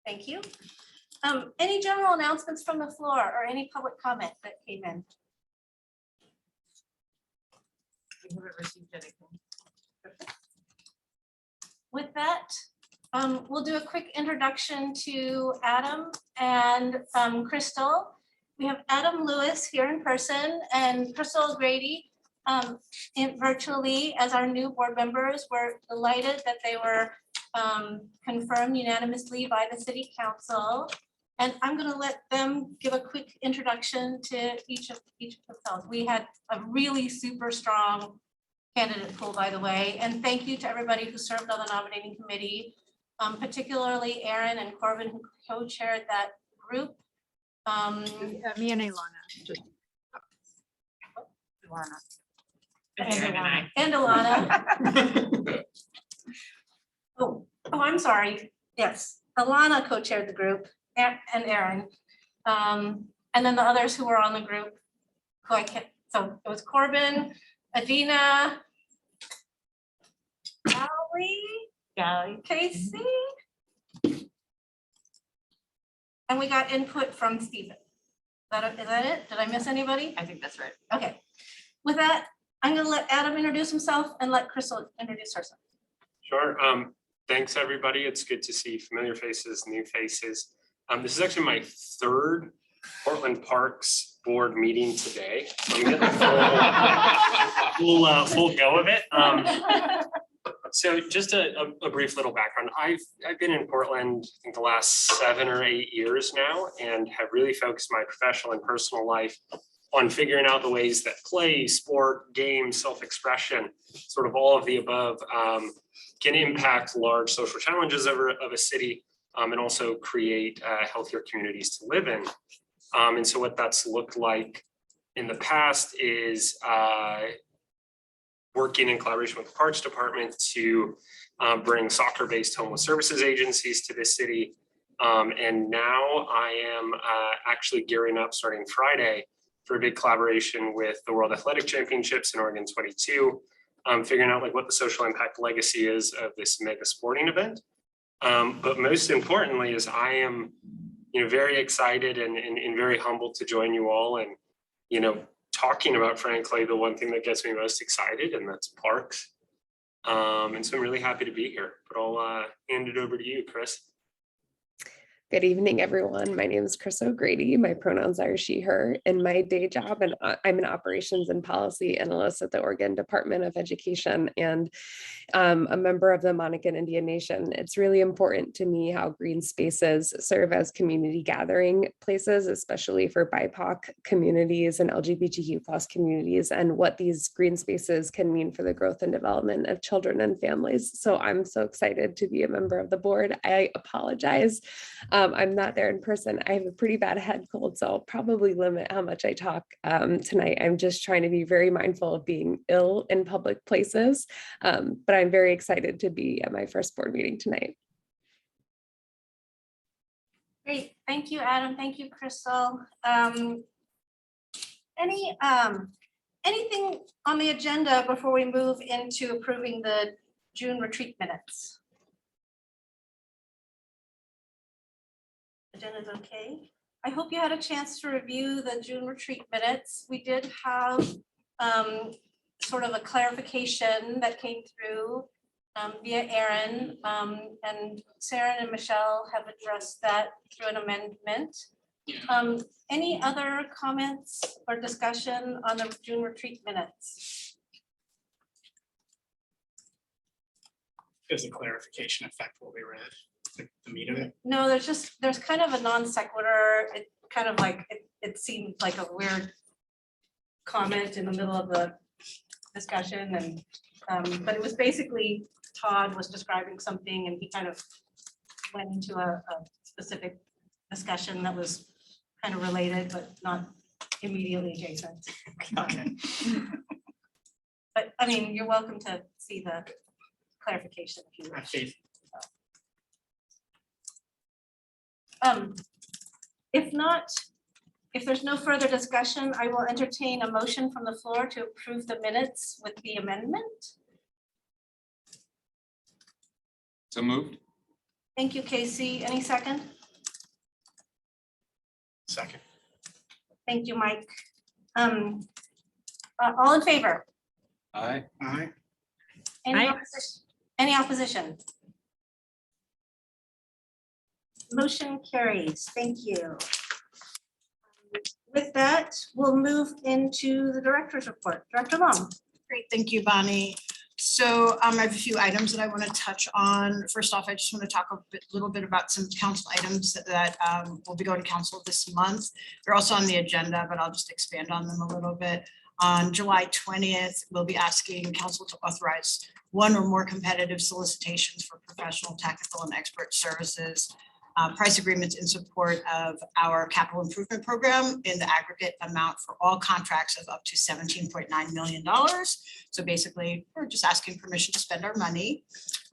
Thank you. Any general announcements from the floor or any public comment that came in? We haven't received anything. With that, we'll do a quick introduction to Adam and Crystal. We have Adam Lewis here in person and Crystal Grady virtually as our new board members. We're delighted that they were confirmed unanimously by the City Council. And I'm going to let them give a quick introduction to each of themselves. We had a really super strong candidate pool, by the way, and thank you to everybody who served on the nominating committee, particularly Aaron and Corbin, who co-chaired that group. Me and Ilana. Just Ilana. And Ilana. Oh, I'm sorry. Yes, Ilana co-chaired the group and Aaron. And then the others who were on the group, who I can't, so it was Corbin, Adina, Allie, Casey. And we got input from Stephen. Is that it? Did I miss anybody? I think that's right. Okay. With that, I'm going to let Adam introduce himself and let Crystal introduce herself. Sure. Thanks, everybody. It's good to see familiar faces, new faces. This is actually my third Portland Parks board meeting today. So I'm getting full go of it. So just a brief little background. I've been in Portland, I think the last 7 or 8 years now, and have really focused my professional and personal life on figuring out the ways that play, sport, game, self-expression, sort of all of the above, can impact large social challenges of a city and also create healthier communities to live in. And so what that's looked like in the past is working in collaboration with the Parks Department to bring soccer-based homeless services agencies to the city. And now I am actually gearing up starting Friday for a big collaboration with the World Athletic Championships in Oregon 22, figuring out like what the social impact legacy is of this mega sporting event. But most importantly is I am, very excited and very humbled to join you all and, talking about, frankly, the one thing that gets me most excited, and that's parks. And so I'm really happy to be here, but I'll hand it over to you, Chris. Good evening, everyone. My name is Chris O'Grady. My pronouns are she, her. In my day job, and I'm an operations and policy analyst at the Oregon Department of Education and a member of the Monacan Indian Nation. It's really important to me how green spaces serve as community gathering places, especially for BIPOC communities and LGBTQ+ communities, and what these green spaces can mean for the growth and development of children and families. So I'm so excited to be a member of the board. I apologize. I'm not there in person. I have a pretty bad head cold, so I'll probably limit how much I talk tonight. I'm just trying to be very mindful of being ill in public places, but I'm very excited to be at my first board meeting tonight. Great. Thank you, Adam. Thank you, Crystal. Anything on the agenda before we move into approving the June retreat minutes? Agenda's okay. I hope you had a chance to review the June retreat minutes. We did have sort of a clarification that came through via Aaron, and Sarah and Michelle have addressed that through an amendment. Any other comments or discussion on the June retreat minutes? Does the clarification affect what we read? The meat of it? No, there's kind of a non sequitur. It kind of like it seemed like a weird comment in the middle of the discussion, and but it was basically Todd was describing something and he kind of went into a specific discussion that was kind of related but not immediately adjacent. Okay. But I mean, you're welcome to see the clarification if you I wish. think If not, if there's no further discussion, I will entertain a motion from the floor to approve the minutes with the amendment. So moved. Thank you, Casey. Any second? Second. Thank you, Mike. All in favor? Aye. Aye. Any Aye. opposition? Any opposition? Motion carries. Thank you. With that, we'll move into the director's report. Director Long. Great, thank you, Bonnie. So I have a few items that I want to touch on. First off, I just want to talk little bit about some council items that will be going to council this month. They're also on the agenda, but I'll just expand on them a little bit. On July 20th, we'll be asking council to authorize one or more competitive solicitations for professional, technical, and expert services. Price agreements in support of our capital improvement program in the aggregate amount for all contracts of up to $17.9 million. So basically, we're just asking permission to spend our money.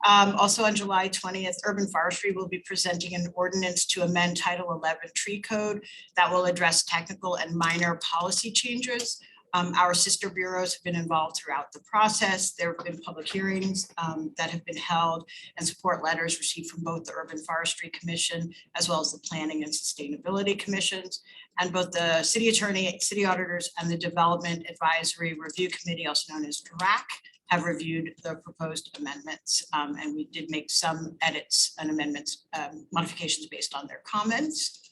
Also on July 20th, Urban Forestry will be presenting an ordinance to amend Title 11 Tree Code that will address technical and minor policy changes. Our sister bureaus have been involved throughout the process. There have been public hearings that have been held and support letters received from both the Urban Forestry Commission as well as the Planning and Sustainability Commissions. And both the city attorney, city auditors, and the Development Advisory Review Committee, also known as DRAC, have reviewed the proposed amendments. And we did make some edits and amendments, modifications based on their comments.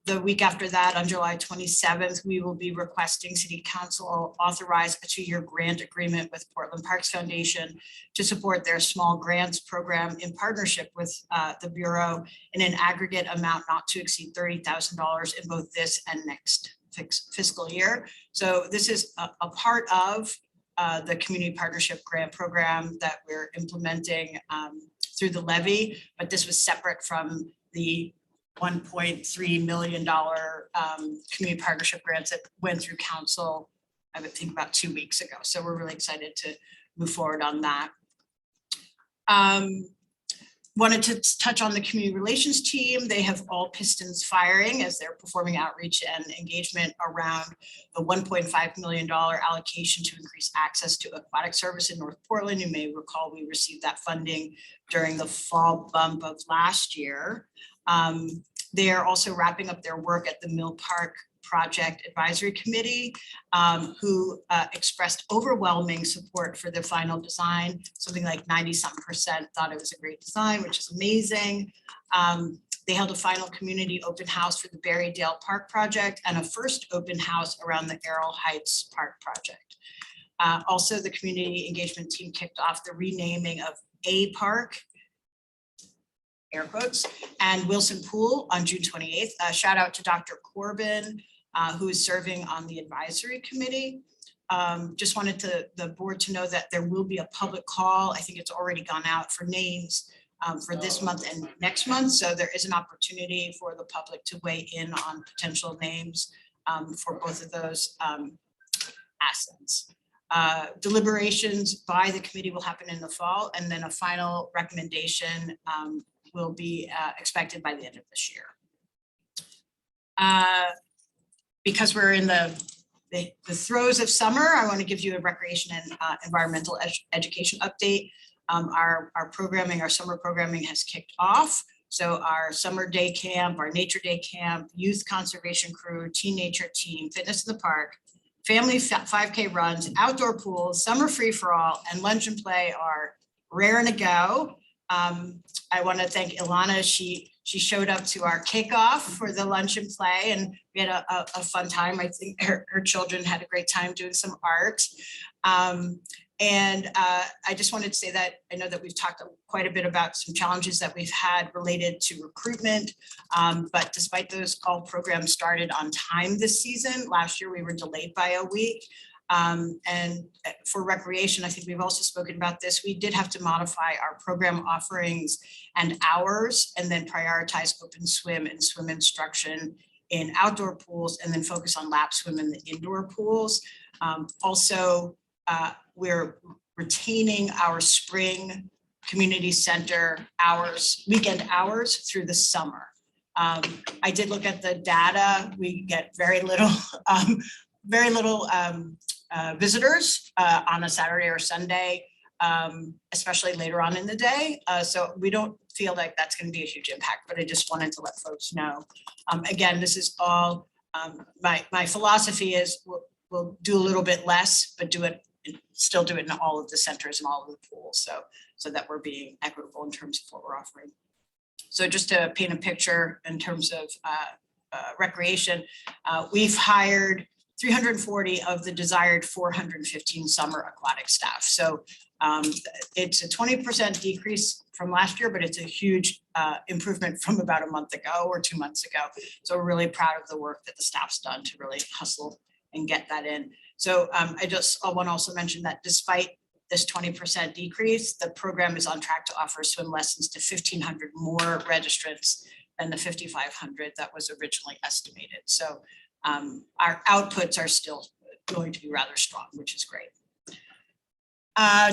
The week after that, on July 27th, we will be requesting City Council authorize a 2-year grant agreement with Portland Parks Foundation to support their small grants program in partnership with the Bureau in an aggregate amount not to exceed $30,000 in both this and next fiscal year. So this is a part of the Community Partnership Grant Program that we're implementing through the levy, but this was separate from the $1.3 million community partnership grants that went through council, I would think about 2 weeks ago. So we're really excited to move forward on that. Wanted to touch on the community relations team. They have all pistons firing as they're performing outreach and engagement around the $1.5 million allocation to increase access to aquatic service in North Portland. You may recall we received that funding during the fall bump of last year. They are also wrapping up their work at the Mill Park Project Advisory Committee, who expressed overwhelming support for the final design. Something like 90-some% thought it was a great design, which is amazing. They held a final community open house for the Berrydale Park project and a first open house around the Errol Heights Park project. Also, the community engagement team kicked off the renaming of A Park, air quotes, and Wilson Pool on June 28th. Shout out to Dr. Corbin, who is serving on the advisory committee. Just wanted the board to know that there will be a public call. I think it's already gone out for names for this month and next month. So there is an opportunity for the public to weigh in on potential names for both of those assets. Deliberations by the committee will happen in the fall, and then a final recommendation will be expected by the end of this year. Because we're in the throes of summer, I want to give you a recreation and environmental education update. Our programming, our summer programming has kicked off. So our summer day camp, our nature day camp, youth conservation crew, teen nature team, fitness in the park, family 5K runs, outdoor pools, summer free for all, and lunch and play are raring to go. I want to thank Ilana. She showed up to our kickoff for the lunch and play, and we had a fun time. I think her children had a great time doing some art. I just wanted to say that I know that we've talked quite a bit about some challenges that we've had related to recruitment, but despite those, all programs started on time this season. Last year, we were delayed by a week. And for recreation, I think we've also spoken about this. We did have to modify our program offerings and hours, and then prioritize open swim and swim instruction in outdoor pools, and then focus on lap swim in the indoor pools. Also, we're retaining our spring community center hours, weekend hours through the summer. I did look at the data. We get very little visitors on a Saturday or Sunday. especially later on in the day. So we don't feel like that's going to be a huge impact, but I just wanted to let folks know. Again, this is all, my philosophy is we'll do a little bit less, but still do it in all of the centers and all of the pools. So that we're being equitable in terms of what we're offering. So just to paint a picture in terms of recreation, we've hired 340 of the desired 415 summer aquatic staff. So it's a 20% decrease from last year, but it's a huge improvement from about a month ago or 2 months ago. So we're really proud of the work that the staff's done to really hustle and get that in. So I want to also mention that despite this 20% decrease, the program is on track to offer swim lessons to 1,500 more registrants than the 5,500 that was originally estimated. So our outputs are still going to be rather strong, which is great.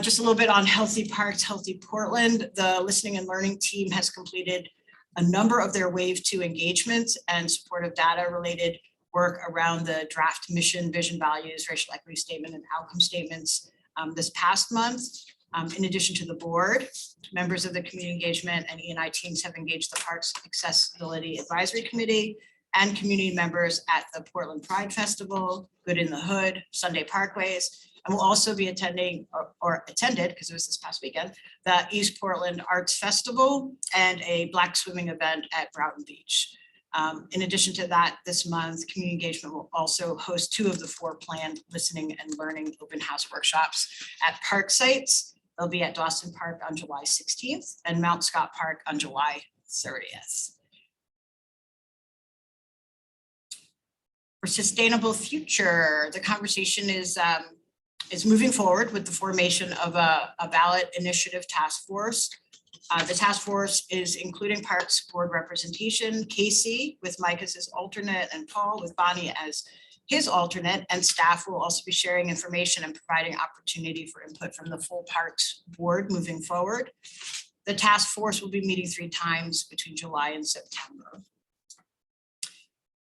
Just a little bit on Healthy Parks, Healthy Portland. The listening and learning team has completed a number of their Wave 2 engagements and supportive data related work around the draft mission, vision, values, racial equity statement, and outcome statements this past month. In addition to the board, members of the community engagement and E&I teams have engaged the Parks Accessibility Advisory Committee and community members at the Portland Pride Festival, Good in the Hood, Sunday Parkways, and will also be attending or attended, because it was this past weekend, the East Portland Arts Festival and a Black swimming event at Broughton Beach. In addition to that, this month, community engagement will also host 2 of the 4 planned listening and learning open house workshops at park sites. They'll be at Dawson Park on July 16th and Mount Scott Park on July 30th. For sustainable future, the conversation is moving forward with the formation of a ballot initiative task force. The task force is including Parks Board representation, Casey with Mike as his alternate and Paul with Bonnie as his alternate, and staff will also be sharing information and providing opportunity for input from the full Parks Board moving forward. The task force will be meeting 3 times between July and September.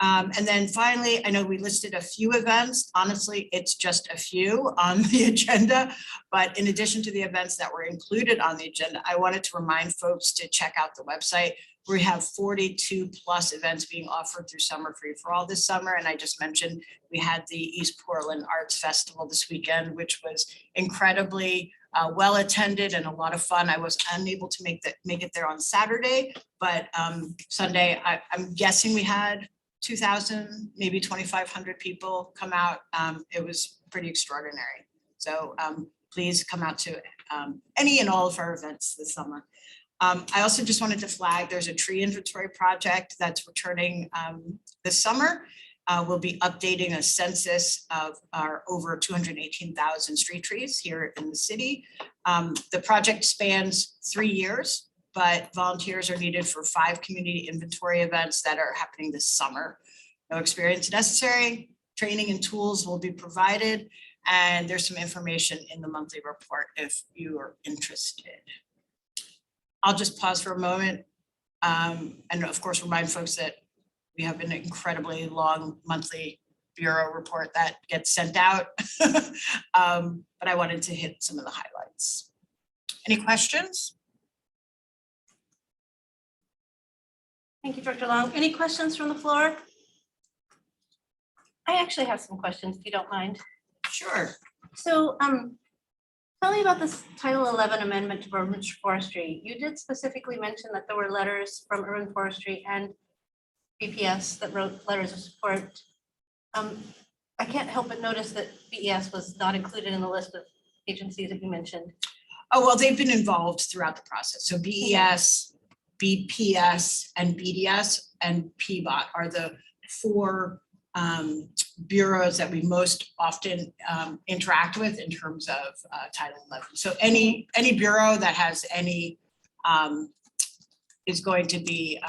And then finally, I know we listed a few events. Honestly, it's just a few on the agenda, but in addition to the events that were included on the agenda, I wanted to remind folks to check out the website. We have 42 plus events being offered through Summer Free for All this summer. And I just mentioned we had the East Portland Arts Festival this weekend, which was incredibly well attended and a lot of fun. I was unable to make it there on Saturday, but Sunday, I'm guessing we had 2,000, maybe 2,500 people come out. It was pretty extraordinary. So please come out to any and all of our events this summer. I also just wanted to flag, there's a tree inventory project that's returning this summer. We'll be updating a census of our over 218,000 street trees here in the city. The project spans 3 years, but volunteers are needed for 5 community inventory events that are happening this summer. No experience necessary, training and tools will be provided, and there's some information in the monthly report if you are interested. I'll just pause for a moment and of course remind folks that we have an incredibly long monthly bureau report that gets sent out, but I wanted to hit some of the highlights. Any questions? Thank you, Director Long. Any questions from the floor? I actually have some questions, if you don't mind. Sure. So tell me about this Title 11 amendment to urban forestry. You did specifically mention that there were letters from urban forestry and BPS that wrote letters of support. I can't help but notice that BES was not included in the list of agencies that you mentioned. Oh, well, they've been involved throughout the process. So BES, BPS, and BDS and PBOT are the 4 bureaus that we most often interact with in terms of Title 11. So any bureau that has any is going to be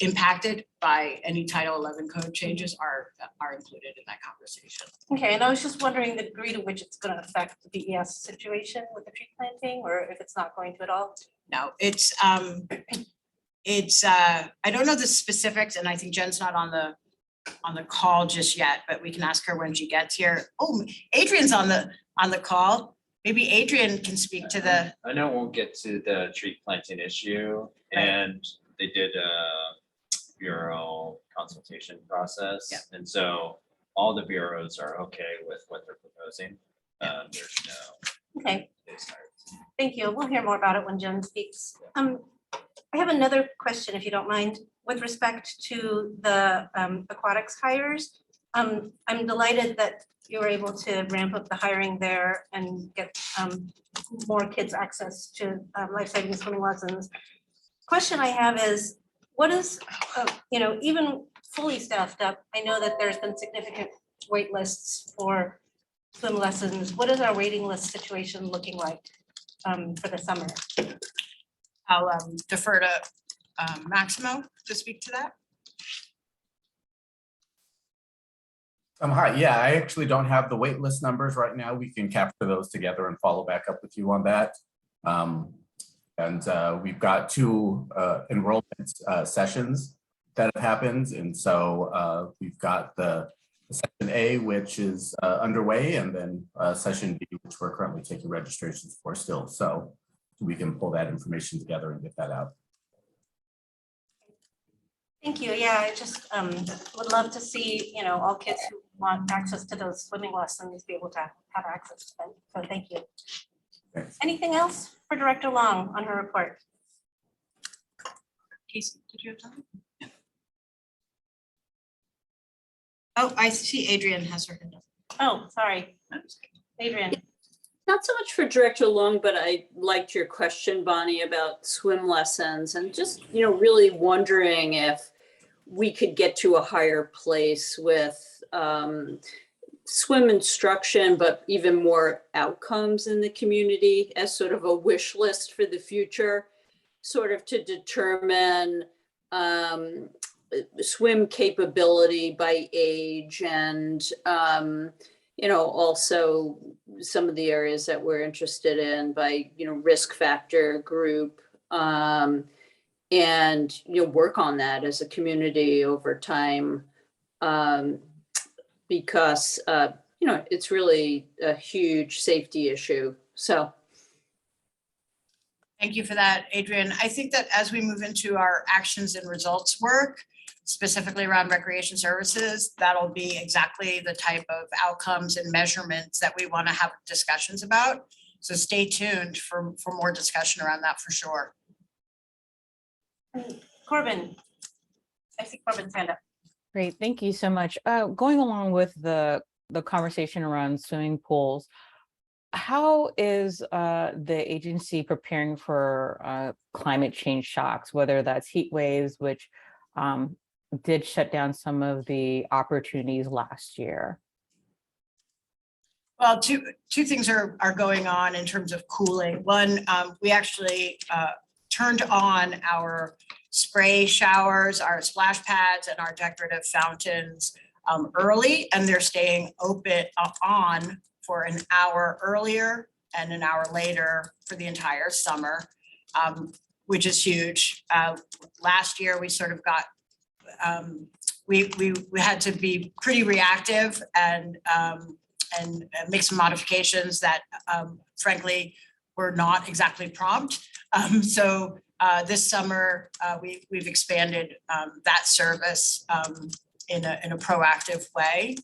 impacted by any Title 11 code changes are included in that conversation. Okay, and I was just wondering the degree to which it's going to affect the BES situation with the tree planting, or if it's not going to at all. No, it's I don't know the specifics, and I think Jen's not on the call just yet, but we can ask her when she gets here. Oh, Adrian's on the call. maybe Adrian can speak to the, I know we'll get to the tree planting issue, Right. and they did a bureau consultation process. Yeah. And so all the bureaus are okay with what they're proposing. There's no. Okay, thank you. We'll hear more about it when Jen speaks. I have another question, if you don't mind, with respect to the aquatics hires. I'm delighted that you were able to ramp up the hiring there and get more kids access to life-saving swimming lessons. Question I have is, what is, even fully staffed up, I know that there's been significant wait lists for swim lessons. What is our waiting list situation looking like for the summer? I'll defer to Maximo to speak to that. Hi, yeah, I actually don't have the wait list numbers right now. We can capture those together and follow back up with you on that. We've got 2 enrollment sessions that have happened. And so we've got the session A, which is underway, and then session B, which we're currently taking registrations for still. So we can pull that information together and get that out. Thank you. Yeah, I just would love to see, all kids who want access to those swimming lessons be able to have access to them. So thank you. Thanks. Anything else for Director Long on her report? Casey, did you have time? Oh, I see Adrian has her hand up. Oh, sorry. Adrian. Not so much for Director Long, but I liked your question, Bonnie, about swim lessons and just, really wondering if we could get to a higher place with swim instruction, but even more outcomes in the community as sort of a wish list for the future, sort of to determine swim capability by age and, also some of the areas that we're interested in by, risk factor group, and work on that as a community over time, because, it's really a huge safety issue. So. Thank you for that, Adrian. I think that as we move into our actions and results work, specifically around recreation services, that'll be exactly the type of outcomes and measurements that we want to have discussions about. So stay tuned for more discussion around that for sure. Corbin. I see Corbin's hand up. Great, thank you so much. Going along with the conversation around swimming pools, how is the agency preparing for climate change shocks, whether that's heat waves, which did shut down some of the opportunities last year? Well, two things are going on in terms of cooling. One, we actually turned on our spray showers, our splash pads, and our decorative fountains early, and they're staying open on for an hour earlier and an hour later for the entire summer, which is huge. Last year, we sort of got, we had to be pretty reactive and make some modifications that frankly were not exactly prompt. So this summer, we've expanded that service in a proactive way.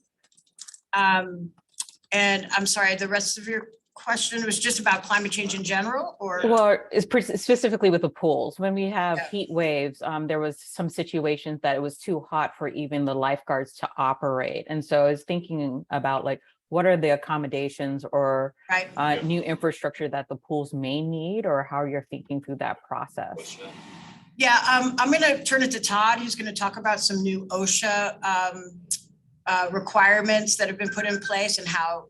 And I'm sorry, the rest of your question was just about climate change in general, or? Well, it's specifically with the pools. When we have Yeah. heat waves, there was some situations that it was too hot for even the lifeguards to operate. And so I was thinking about what are the accommodations or Right. new infrastructure that the pools may need, or how you're thinking through that process? Yeah, I'm gonna turn it to Todd, who's gonna talk about some new OSHA requirements that have been put in place and how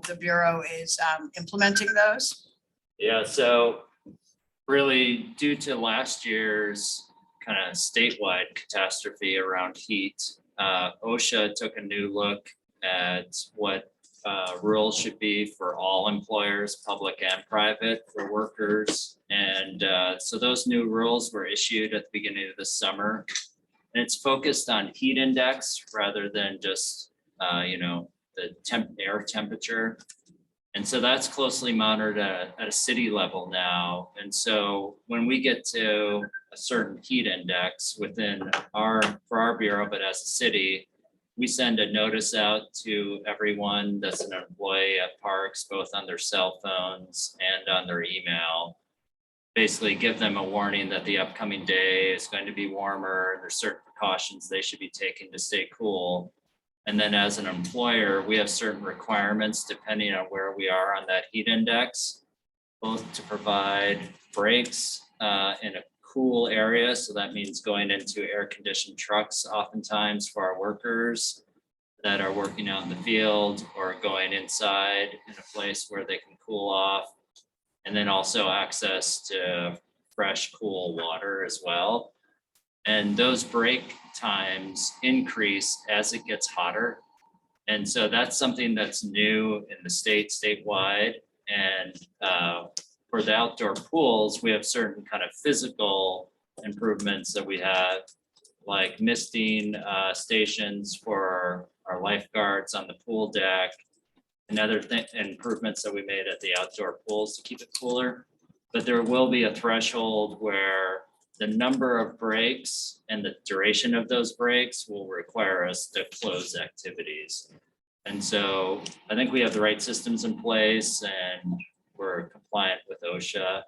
the Bureau is implementing those. Yeah, so really due to last year's kind of statewide catastrophe around heat, OSHA took a new look at what rules should be for all employers, public and private, for workers. And so those new rules were issued at the beginning of the summer. And it's focused on heat index rather than just, the air temperature. And so that's closely monitored at a city level now. And so when we get to a certain heat index within for our bureau, but as a city, we send a notice out to everyone that's an employee at parks, both on their cell phones and on their email. Basically give them a warning that the upcoming day is going to be warmer. There's certain precautions they should be taking to stay cool. And then as an employer, we have certain requirements depending on where we are on that heat index, both to provide breaks in a cool area. So that means going into air-conditioned trucks oftentimes for our workers that are working out in the field, or going inside in a place where they can cool off. And then also access to fresh, cool water as well. And those break times increase as it gets hotter. And so that's something that's new in the statewide. And for the outdoor pools, we have certain kind of physical improvements that we have, like misting stations for our lifeguards on the pool deck, and other improvements that we made at the outdoor pools to keep it cooler. But there will be a threshold where the number of breaks and the duration of those breaks will require us to close activities. And so I think we have the right systems in place and we're compliant with OSHA.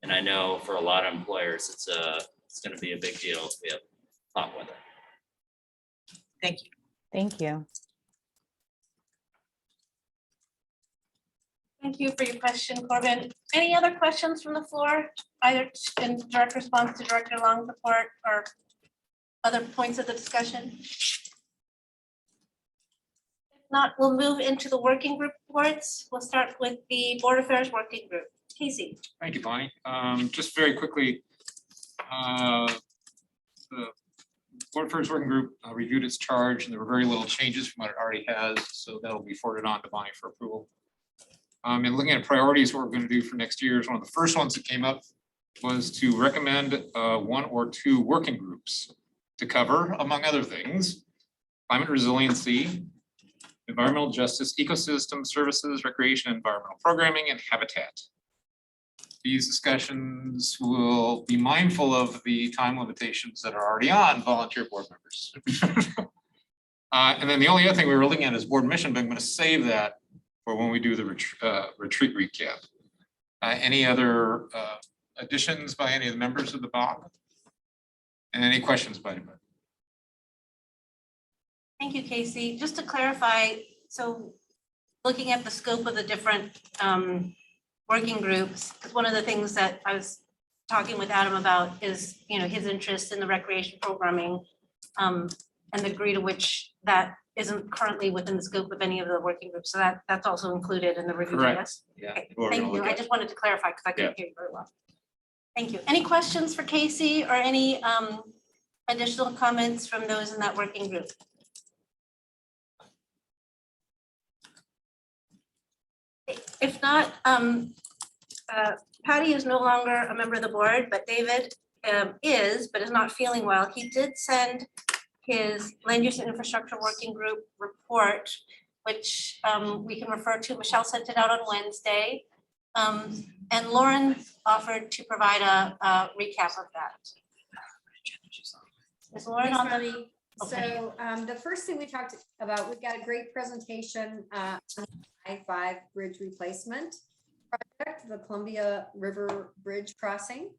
And I know for a lot of employers, it's going to be a big deal if we have hot weather. Thank you. Thank you. Thank you for your question, Corbin. Any other questions from the floor, either in direct response to Director Long's report or other points of the discussion? If not, we'll move into the working group reports. We'll start with the Board Affairs Working Group. Casey. Thank you, Bonnie. Just very quickly, the Board Affairs Working Group reviewed its charge, and there were very little changes from what it already has, so that'll be forwarded on to Bonnie for approval. And looking at priorities, what we're going to do for next year is one of the first ones that came up was to recommend 1 or 2 working groups to cover, among other things, climate resiliency, environmental justice, ecosystem services, recreation, environmental programming, and habitat. These discussions will be mindful of the time limitations that are already on volunteer board members. And then the only other thing we were looking at is board mission, but I'm going to save that for when we do the retreat recap. Any other additions by any of the members of the BOG? And any questions by anybody? Thank you, Casey. Just to clarify, so looking at the scope of the different working groups, because one of the things that I was talking with Adam about is, his interest in the recreation programming and the degree to which that isn't currently within the scope of any of the working groups. So that's also included in the review. Correct. Yes? Yeah. Okay, thank you. I just wanted to clarify because I couldn't hear you very well. Thank you. Any questions for Casey or any additional comments from those in that working group? If not, Patty is no longer a member of the board, but David is not feeling well. He did send his land use and infrastructure working group report, which we can refer to. Michelle sent it out on Wednesday. And Lauren offered to provide a recap of that. Is Lauren on the? So the first thing we talked about, we've got a great presentation on the I-5 bridge replacement project, the Columbia River Bridge crossing.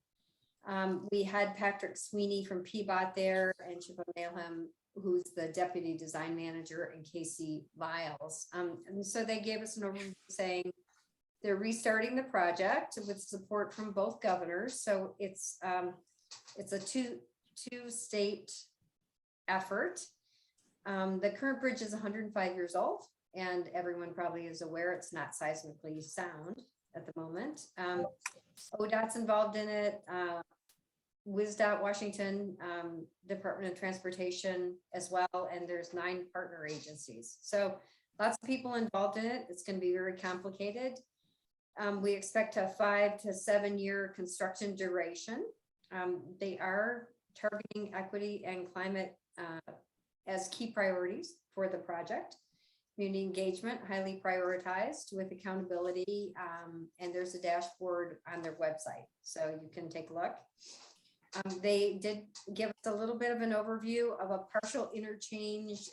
We had Patrick Sweeney from PBOT there and Chippa Maleham, who's the deputy design manager, and Casey Viles. And so they gave us an overview saying they're restarting the project with support from both governors. So it's a two-state effort. The current bridge is 105 years old, and everyone probably is aware it's not seismically sound at the moment. ODOT's involved in it. WSDOT, Washington Department of Transportation as well, and there's 9 partner agencies. So lots of people involved in it. It's going to be very complicated. We expect a 5 to 7 year construction duration. They are targeting equity and climate as key priorities for the project. community engagement, highly prioritized with accountability. And there's a dashboard on their website, so you can take a look. They did give us a little bit of an overview of a partial interchange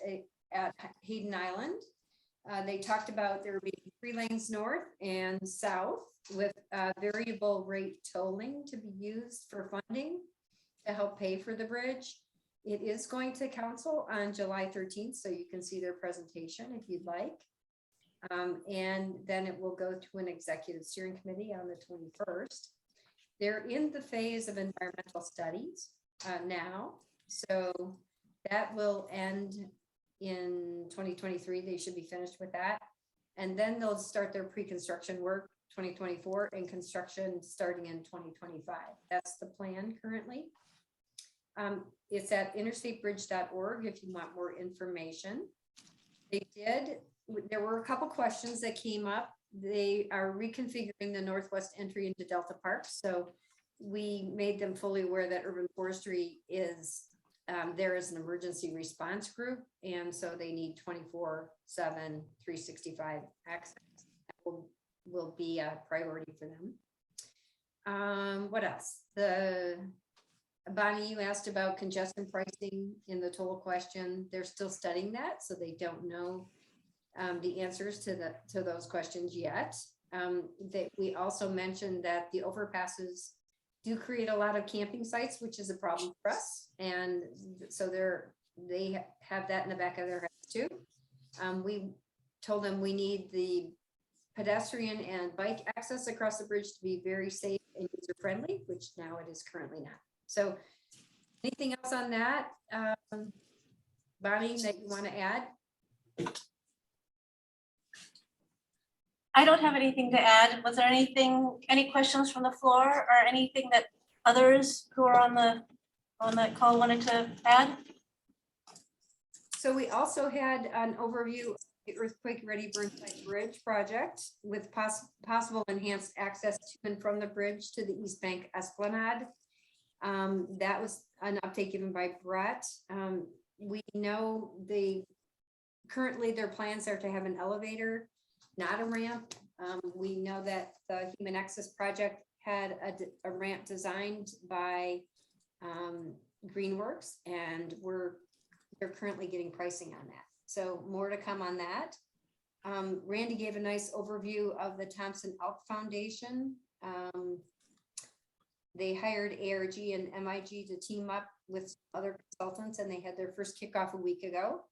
at Hayden Island. They talked about there would be 3 lanes north and south with variable rate tolling to be used for funding to help pay for the bridge. It is going to council on July 13th, so you can see their presentation if you'd like. And then it will go to an executive steering committee on the 21st. They're in the phase of environmental studies now, so that will end in 2023. They should be finished with that. And then they'll start their pre-construction work 2024 and construction starting in 2025. That's the plan currently. It's at interstatebridge.org if you want more information. There were a couple questions that came up. They are reconfiguring the northwest entry into Delta Park. So we made them fully aware that urban forestry is there is an emergency response group. And so they need 24/7, 365 access. That will be a priority for them. What else? Bonnie, you asked about congestion pricing in the toll question. They're still studying that, so they don't know the answers to those questions yet. We also mentioned that the overpasses do create a lot of camping sites, which is a problem for us, and so they have that in the back of their heads too. We told them we need the pedestrian and bike access across the bridge to be very safe and user friendly, which now it is currently not. So anything else on that, Bonnie, that you want to add? I don't have anything to add. Was there any questions from the floor or anything that others who are on that call wanted to add? So we also had an overview of the earthquake ready Burnside Bridge project with possible enhanced access to and from the bridge to the East Bank Esplanade. That was an update given by Brett. We know currently their plans are to have an elevator, not a ramp. We know that the Human Access Project had a ramp designed by Greenworks, and they're currently getting pricing on that. So more to come on that. Randy gave a nice overview of the Thompson Elk Foundation. They hired ARG and MIG to team up with other consultants, and they had their first kickoff a week ago,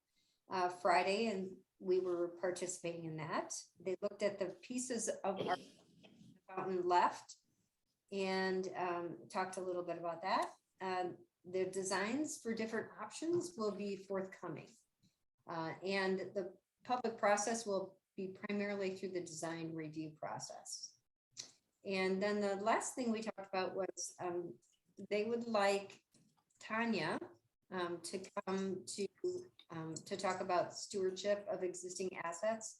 Friday, and we were participating in that. They looked at the pieces of our fountain left and talked a little bit about that. The designs for different options will be forthcoming. And the public process will be primarily through the design review process. And then the last thing we talked about was they would like Tanya to come to talk about stewardship of existing assets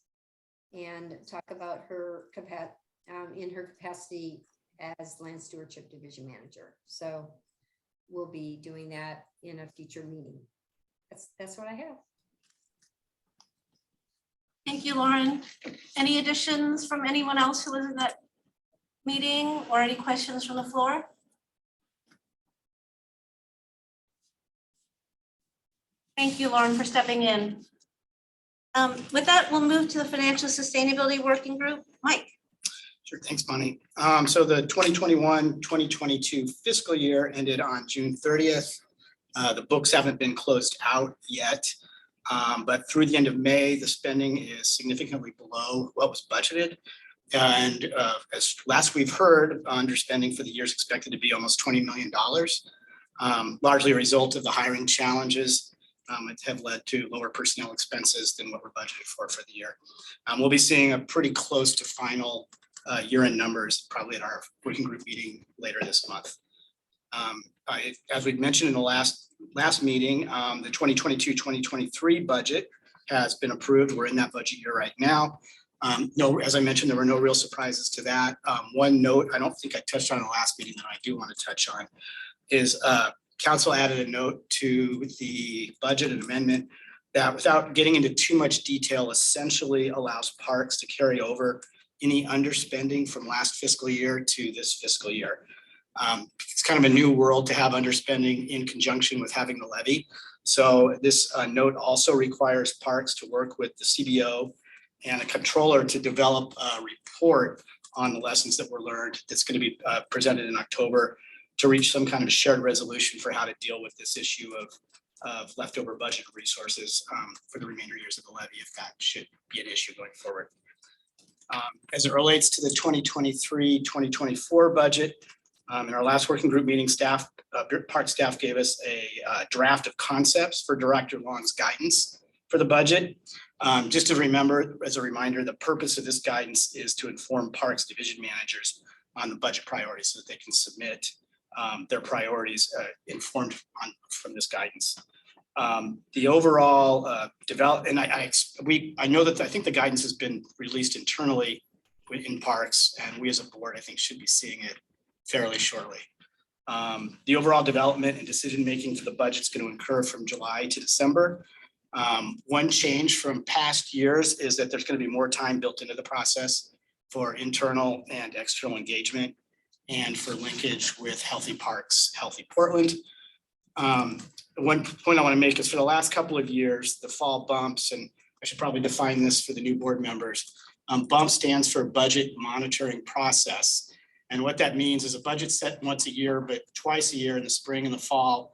and talk about her in her capacity as land stewardship division manager. So we'll be doing that in a future meeting. That's what I have. Thank you, Lauren. Any additions from anyone else who was in that meeting or any questions from the floor? Thank you, Lauren, for stepping in. With that, we'll move to the Financial Sustainability Working Group. Mike. Sure, thanks, Bonnie. So the 2021-2022 fiscal year ended on June 30th. The books haven't been closed out yet, but through the end of May, the spending is significantly below what was budgeted. And as last we've heard, underspending for the year is expected to be almost $20 million, largely a result of the hiring challenges have led to lower personnel expenses than what we're budgeted for the year. We'll be seeing a pretty close to final year-end numbers probably at our working group meeting later this month. As we mentioned in the last meeting, the 2022-2023 budget has been approved. We're in that budget year right now. No, as I mentioned, there were no real surprises to that. One note I don't think I touched on in the last meeting that I do want to touch on is council added a note to the budget, an amendment that, without getting into too much detail, essentially allows parks to carry over any underspending from last fiscal year to this fiscal year. It's kind of a new world to have underspending in conjunction with having the levy. So this note also requires parks to work with the CBO and a controller to develop a report on the lessons that were learned. That's going to be presented in October to reach some kind of shared resolution for how to deal with this issue of leftover budget resources for the remainder years of the levy, if that should be an issue going forward. As it relates to the 2023-2024 budget, in our last working group meeting, park staff gave us a draft of concepts for Director Long's guidance for the budget. Just to remember, as a reminder, the purpose of this guidance is to inform parks division managers on the budget priorities so that they can submit their priorities informed from this guidance. The overall and I know that I think the guidance has been released internally in parks, and we as a board, I think, should be seeing it fairly shortly. The overall development and decision-making for the budget is going to occur from July to December. One change from past years is that there's going to be more time built into the process for internal and external engagement and for linkage with Healthy Parks, Healthy Portland. One point I want to make is for the last couple of years, the fall bumps, and I should probably define this for the new board members. BUMP stands for Budget Monitoring Process. And what that means is a budget set once a year, but twice a year in the spring and the fall,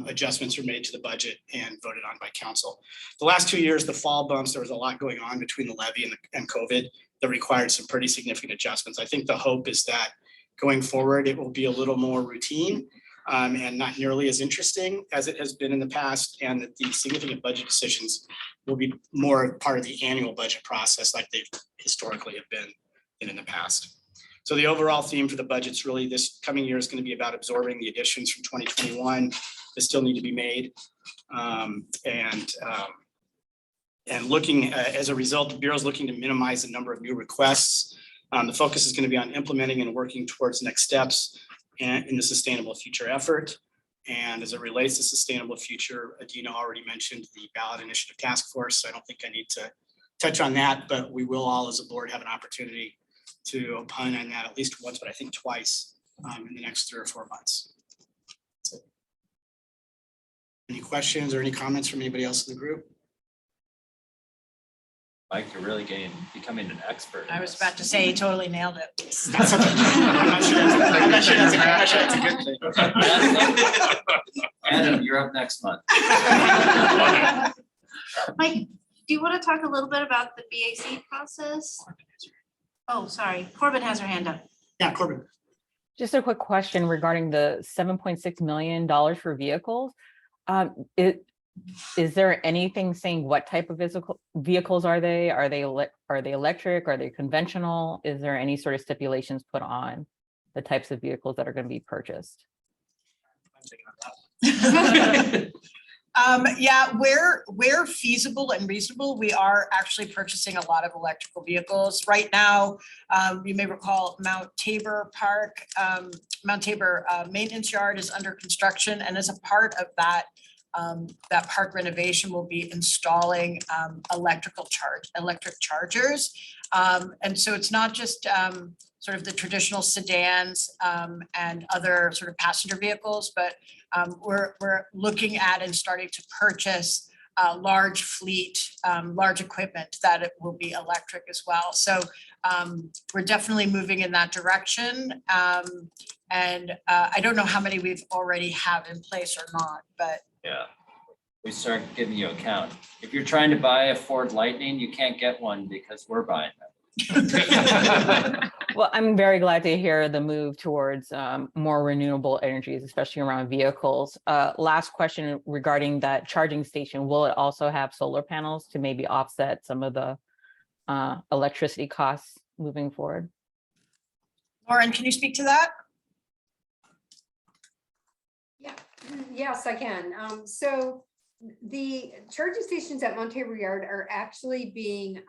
adjustments are made to the budget and voted on by council. The last 2 years, the fall bumps, there was a lot going on between the levy and COVID that required some pretty significant adjustments. I think the hope is that going forward, it will be a little more routine and not nearly as interesting as it has been in the past, and that the significant budget decisions will be more part of the annual budget process like they've historically have been in the past. So the overall theme for the budget's really this coming year is going to be about absorbing the additions from 2021 that still need to be made. And looking as a result, the Bureau is looking to minimize the number of new requests. The focus is going to be on implementing and working towards next steps in the Sustainable Future effort. And as it relates to Sustainable Future, Adina already mentioned the Ballot Initiative Task Force. So I don't think I need to touch on that, but we will all as a board have an opportunity to opine on that at least once, but I think twice in the next 3 or 4 months. Any questions or any comments from anybody else in the group? Mike, you're really becoming an expert. I was about to say, he totally nailed it. That's okay. I'm not sure that's a good thing. Adam, you're up next month. Mike, do you want to talk a little bit about the BAC process? Oh, sorry, Corbin has her hand up. Yeah, Corbin. Just a quick question regarding the $7.6 million for vehicles. Is there anything saying what type of vehicles are they? Are they electric? Are they conventional? Is there any sort of stipulations put on the types of vehicles that are going to be purchased? Yeah, where feasible and reasonable, we are actually purchasing a lot of electrical vehicles. Right now, you may recall Mount Tabor Park, Mount Tabor Maintenance Yard is under construction, and as a part of that, that park renovation will be installing electric chargers. And so it's not just sort of the traditional sedans and other sort of passenger vehicles, but we're looking at and starting to purchase large fleet, large equipment that it will be electric as well. So we're definitely moving in that direction. And I don't know how many we've already have in place or not, but Yeah, we start giving you a count. If you're trying to buy a Ford Lightning, you can't get one because we're buying them. Well, I'm very glad to hear the move towards more renewable energies, especially around vehicles. Last question regarding that charging station. Will it also have solar panels to maybe offset some of the electricity costs moving forward? Lauren, can you speak to that? Yeah, yes, I can. So the charging stations at Mount Tabor Yard are actually being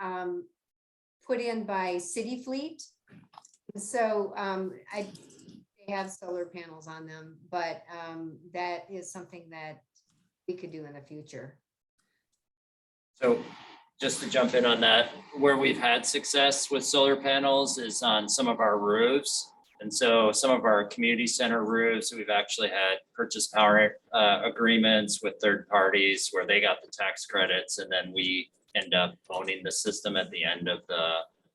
put in by City Fleet. So they have solar panels on them, but that is something that we could do in the future. So just to jump in on that, where we've had success with solar panels is on some of our roofs. And so some of our community center roofs, we've actually had purchase power agreements with third parties where they got the tax credits, and then we end up owning the system at the end of the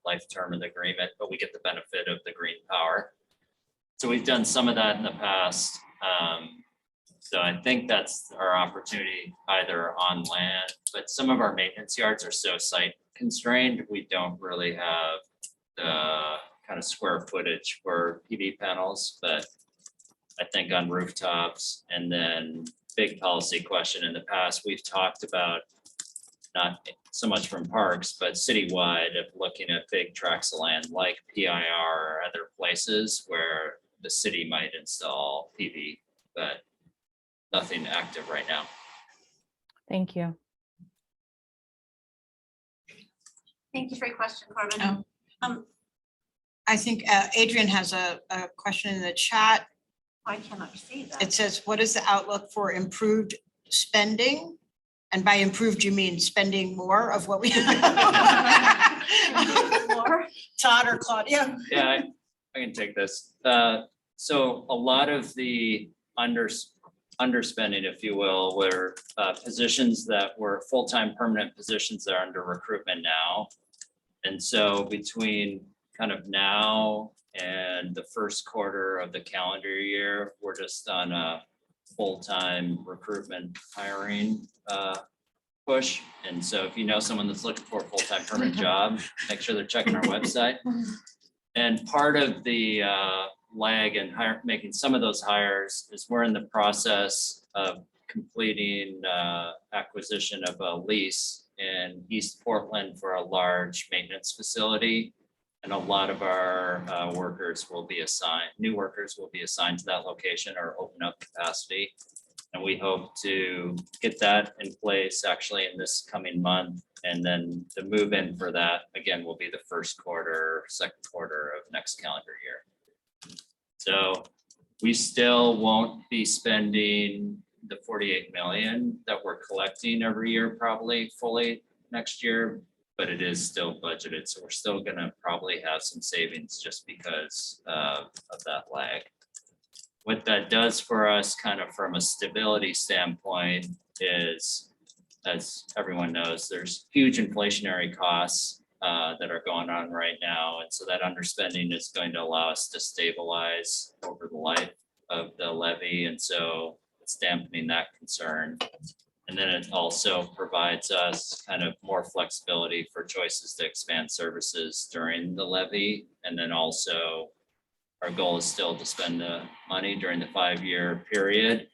life term of the agreement, but we get the benefit of the green power. So we've done some of that in the past. So I think that's our opportunity either on land, but some of our maintenance yards are so site constrained, we don't really have the kind of square footage for PV panels, but I think on rooftops. And then big policy question in the past, we've talked about not so much from parks, but citywide of looking at big tracts of land like PIR or other places where the city might install PV, but nothing active right now. Thank you. Thank you for your question, Corbin. I think Adrian has a question in the chat. I cannot see that. It says, what is the outlook for improved spending? And by improved, you mean spending more of what we. More? Todd or Claudia? Yeah, I can take this. So a lot of the underspending, if you will, were positions that were full-time permanent positions that are under recruitment now. And so between kind of now and the first quarter of the calendar year, we're just on a full-time recruitment hiring push. And so if you know someone that's looking for a full-time permanent job, make sure they're checking our website. And part of the lag in making some of those hires is we're in the process of completing acquisition of a lease in East Portland for a large maintenance facility. And a lot of our workers will be assigned, new workers will be assigned to that location or open up capacity. And we hope to get that in place actually in this coming month. And then the move in for that, again, will be the first quarter, second quarter of next calendar year. So we still won't be spending the 48 million that we're collecting every year, probably fully next year, but it is still budgeted. So we're still gonna probably have some savings just because of that lag. What that does for us kind of from a stability standpoint is, as everyone knows, there's huge inflationary costs that are going on right now. And so that underspending is going to allow us to stabilize over the life of the levy. And so it's dampening that concern. And then it also provides us kind of more flexibility for choices to expand services during the levy. And then also our goal is still to spend the money during the 5-year period,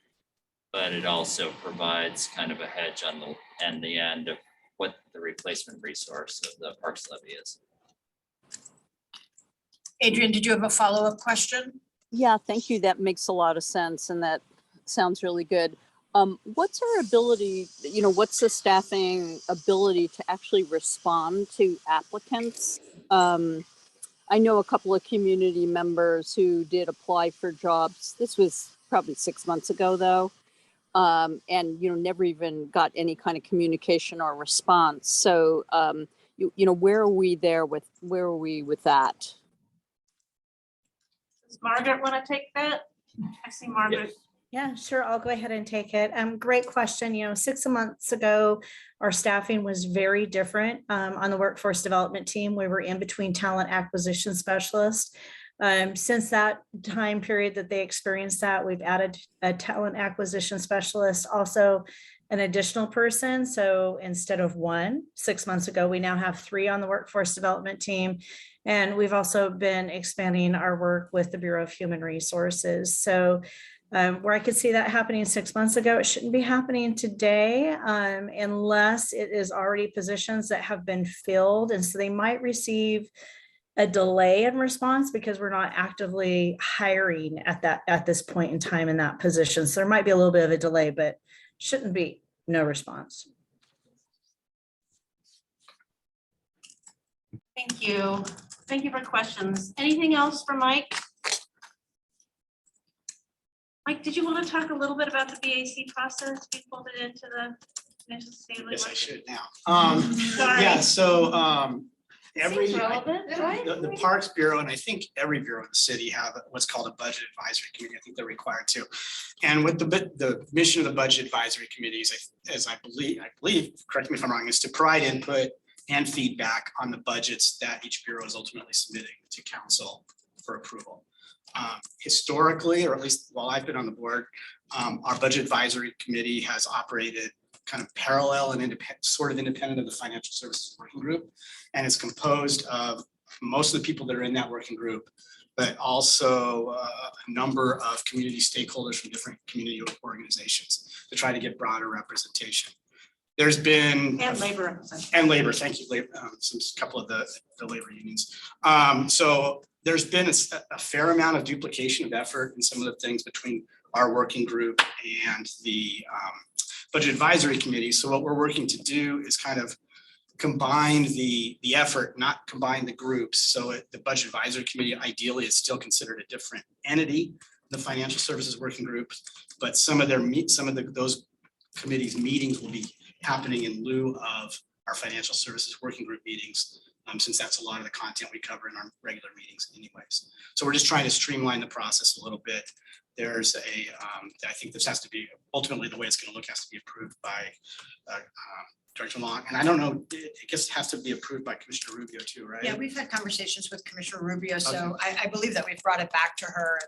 but it also provides kind of a hedge on the end of what the replacement resource of the parks levy is. Adrian, did you have a follow-up question? Yeah, thank you. That makes a lot of sense and that sounds really good. What's our ability, what's the staffing ability to actually respond to applicants? I know a couple of community members who did apply for jobs. This was probably 6 months ago though. And, never even got any kind of communication or response. So, where are we with that? Does Margaret want to take that? I see Margaret. Yeah, sure. I'll go ahead and take it. Great question. 6 months ago, our staffing was very different on the workforce development team. We were in between talent acquisition specialists. Since that time period that they experienced that, we've added a talent acquisition specialist, also an additional person. So instead of 1 6 months ago, we now have 3 on the workforce development team. And we've also been expanding our work with the Bureau of Human Resources. So where I could see that happening 6 months ago, it shouldn't be happening today unless it is already positions that have been filled. And so they might receive a delay in response because we're not actively hiring at this point in time in that position. So there might be a little bit of a delay, but shouldn't be no response. Thank you. Thank you for questions. Anything else for Mike? Mike, did you want to talk a little bit about the BAC process? We pulled it into the Financial sustainability Yes, I working- should now. Sorry. Yeah, so every, Seems relevant, right? the Parks Bureau, and I think every bureau in the city have what's called a budget advisory committee. I think they're required to. And what the mission of the budget advisory committee is, as I believe, correct me if I'm wrong, is to provide input and feedback on the budgets that each bureau is ultimately submitting to council for approval. Historically, or at least while I've been on the board, our budget advisory committee has operated kind of parallel and independent of the financial services working group. And it's composed of most of the people that are in that working group, but also a number of community stakeholders from different community organizations to try to get broader representation. There's been. And labor representation. And labor, thank you, some couple of the labor unions. So there's been a fair amount of duplication of effort in some of the things between our working group and the budget advisory committee. So what we're working to do is kind of combine the effort, not combine the groups. So the budget advisory committee ideally is still considered a different entity, the financial services working group, but some of those committees meetings will be happening in lieu of our financial services working group meetings, since that's a lot of the content we cover in our regular meetings anyways. So we're just trying to streamline the process a little bit. There's I think this has to be, ultimately the way it's going to look has to be approved by Director Long. And I don't know, I guess it has to be approved by Commissioner Rubio too, right? Yeah, we've had conversations with Commissioner Rubio, so I believe that we've brought it back to her.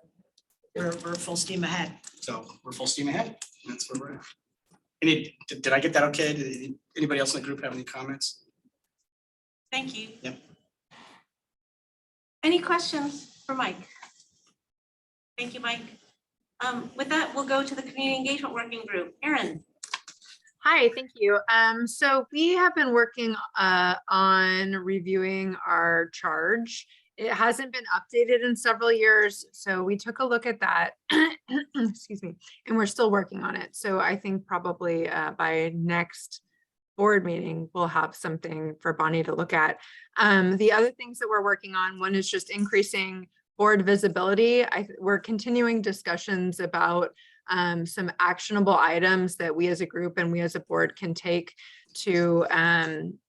And we're full steam ahead. So we're full steam ahead. That's where we're at. Did I get that okay? Did anybody else in the group have any comments? Thank you. Yep. Any questions for Mike? Thank you, Mike. With that, we'll go to the community engagement working group. Erin. Hi, thank you. So we have been working on reviewing our charge. It hasn't been updated in several years, so we took a look at that. Excuse me, and we're still working on it. So I think probably by next board meeting, we'll have something for Bonnie to look at. The other things that we're working on, one is just increasing board visibility. We're continuing discussions about some actionable items that we as a group and we as a board can take to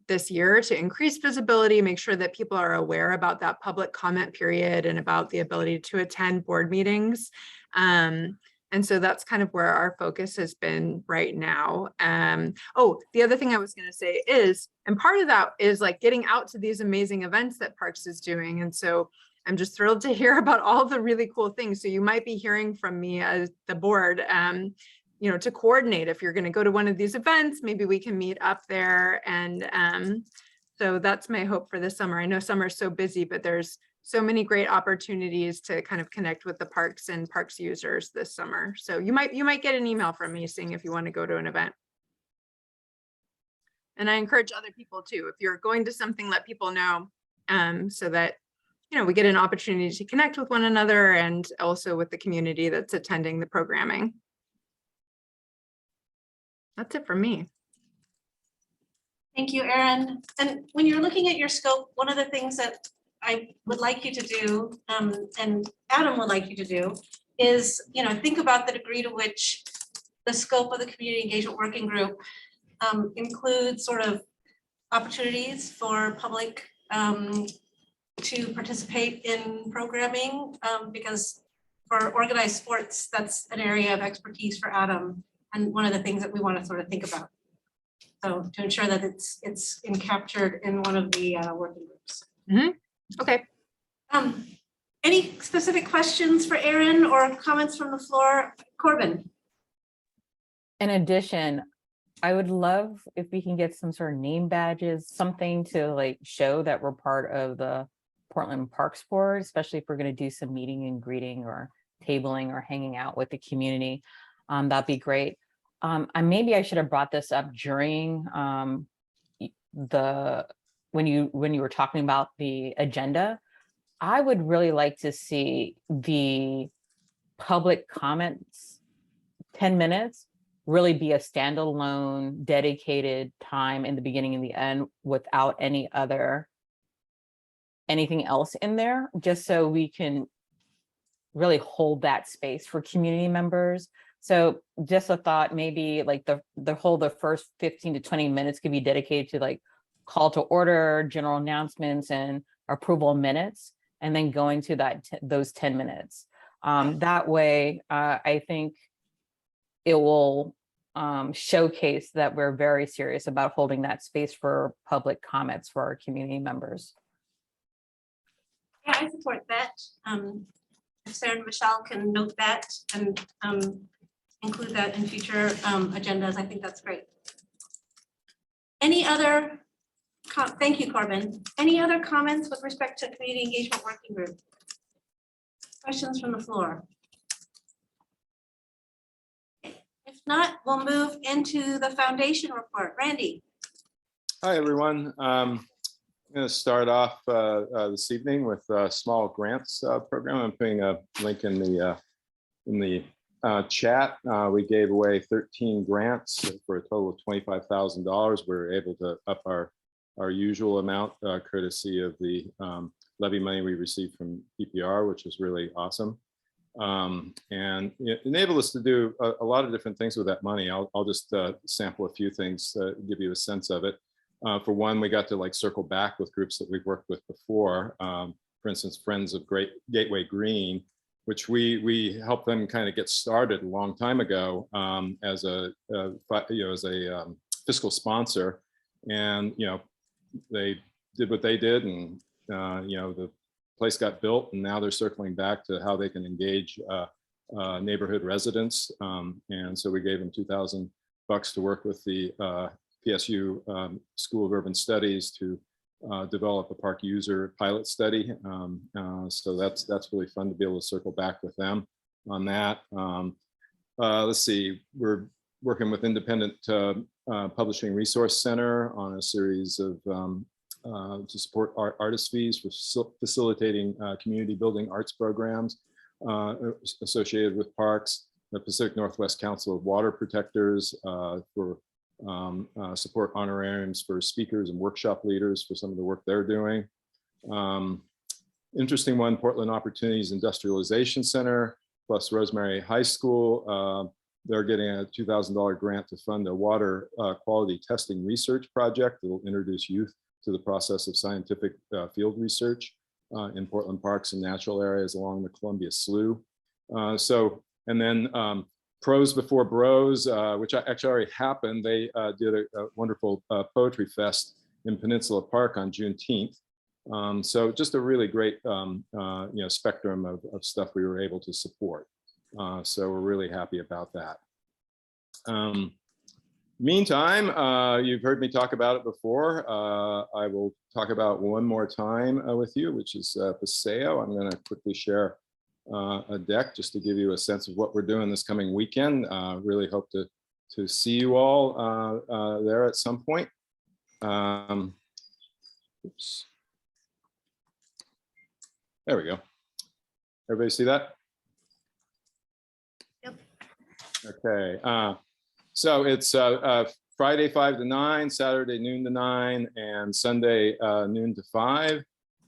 this year to increase visibility, make sure that people are aware about that public comment period and about the ability to attend board meetings. And so that's kind of where our focus has been right now. Oh, the other thing I was going to say is, and part of that is like getting out to these amazing events that Parks is doing. And so I'm just thrilled to hear about all the really cool things. So you might be hearing from me as the board, you know, to coordinate. If you're going to go to one of these events, maybe we can meet up there. And so that's my hope for this summer. I know summer is so busy, but there's so many great opportunities to kind of connect with the parks and parks users this summer. So you might get an email from me saying if you want to go to an event. And I encourage other people too. If you're going to something, let people know so that, you know, we get an opportunity to connect with one another and also with the community that's attending the programming. That's it for me. Thank you, Erin. And when you're looking at your scope, one of the things that I would like you to do, and Adam would like you to do, is, you know, think about the degree to which the scope of the community engagement working group includes sort of opportunities for public to participate in programming, because for organized sports, that's an area of expertise for Adam, and one of the things that we want to sort of think about. So to ensure that it's captured in one of the working groups. Mm-hmm. Okay. Any specific questions for Erin or comments from the floor? Corbin. In addition, I would love if we can get some sort of name badges, something to like show that we're part of the Portland Parks Board, especially if we're going to do some meeting and greeting or tabling or hanging out with the community. That'd be great. And maybe I should have brought this up during when you were talking about the agenda. I would really like to see the public comments 10 minutes really be a standalone dedicated time in the beginning and the end without anything else in there, just so we can really hold that space for community members. So just a thought, maybe like the first 15 to 20 minutes could be dedicated to like call to order, general announcements, and approval minutes, and then going to those 10 minutes. That way, I think it will showcase that we're very serious about holding that space for public comments for our community members. Yeah, I support that. If Sarah and Michelle can note that and include that in future agendas, I think that's great. Any other, thank you, Corbin. Any other comments with respect to community engagement working group? Questions from the floor? If not, we'll move into the foundation report. Randy. Hi, everyone. I'm going to start off this evening with a small grants program. I'm putting a link in the chat. We gave away 13 grants for a total of $25,000. We were able to up our usual amount courtesy of the levy money we received from PPR, which is really awesome. And it enabled us to do a lot of different things with that money. I'll just sample a few things to give you a sense of it. For one, we got to like circle back with groups that we've worked with before. For instance, Friends of Gateway Green, which we helped them kind of get started a long time ago as a fiscal sponsor, and they did what they did, and the place got built, and now they're circling back to how they can engage neighborhood residents. And so we gave them $2,000 to work with the PSU School of Urban Studies to develop a park user pilot study. So that's really fun to be able to circle back with them on that. Let's see, we're working with Independent Publishing Resource Center on a series of to support artist fees for facilitating community building arts programs associated with parks. The Pacific Northwest Council of Water Protectors for support honorariums for speakers and workshop leaders for some of the work they're doing. Interesting one, Portland Opportunities Industrialization Center plus Rosemary High School. They're getting a $2,000 grant to fund a water quality testing research project that will introduce youth to the process of scientific field research in Portland parks and natural areas along the Columbia Slough. And then Pros Before Bros, which actually already happened. They did a wonderful poetry fest in Peninsula Park on Juneteenth. So just a really great spectrum of stuff we were able to support. So we're really happy about that. Meantime, you've heard me talk about it before. I will talk about one more time with you, which is Paseo. I'm going to quickly share a deck just to give you a sense of what we're doing this coming weekend. Really hope to see you all there at some point. Oops. There we go. Everybody see that? Yep. Okay. So it's Friday 5 to 9, Saturday noon to 9, and Sunday noon to 5.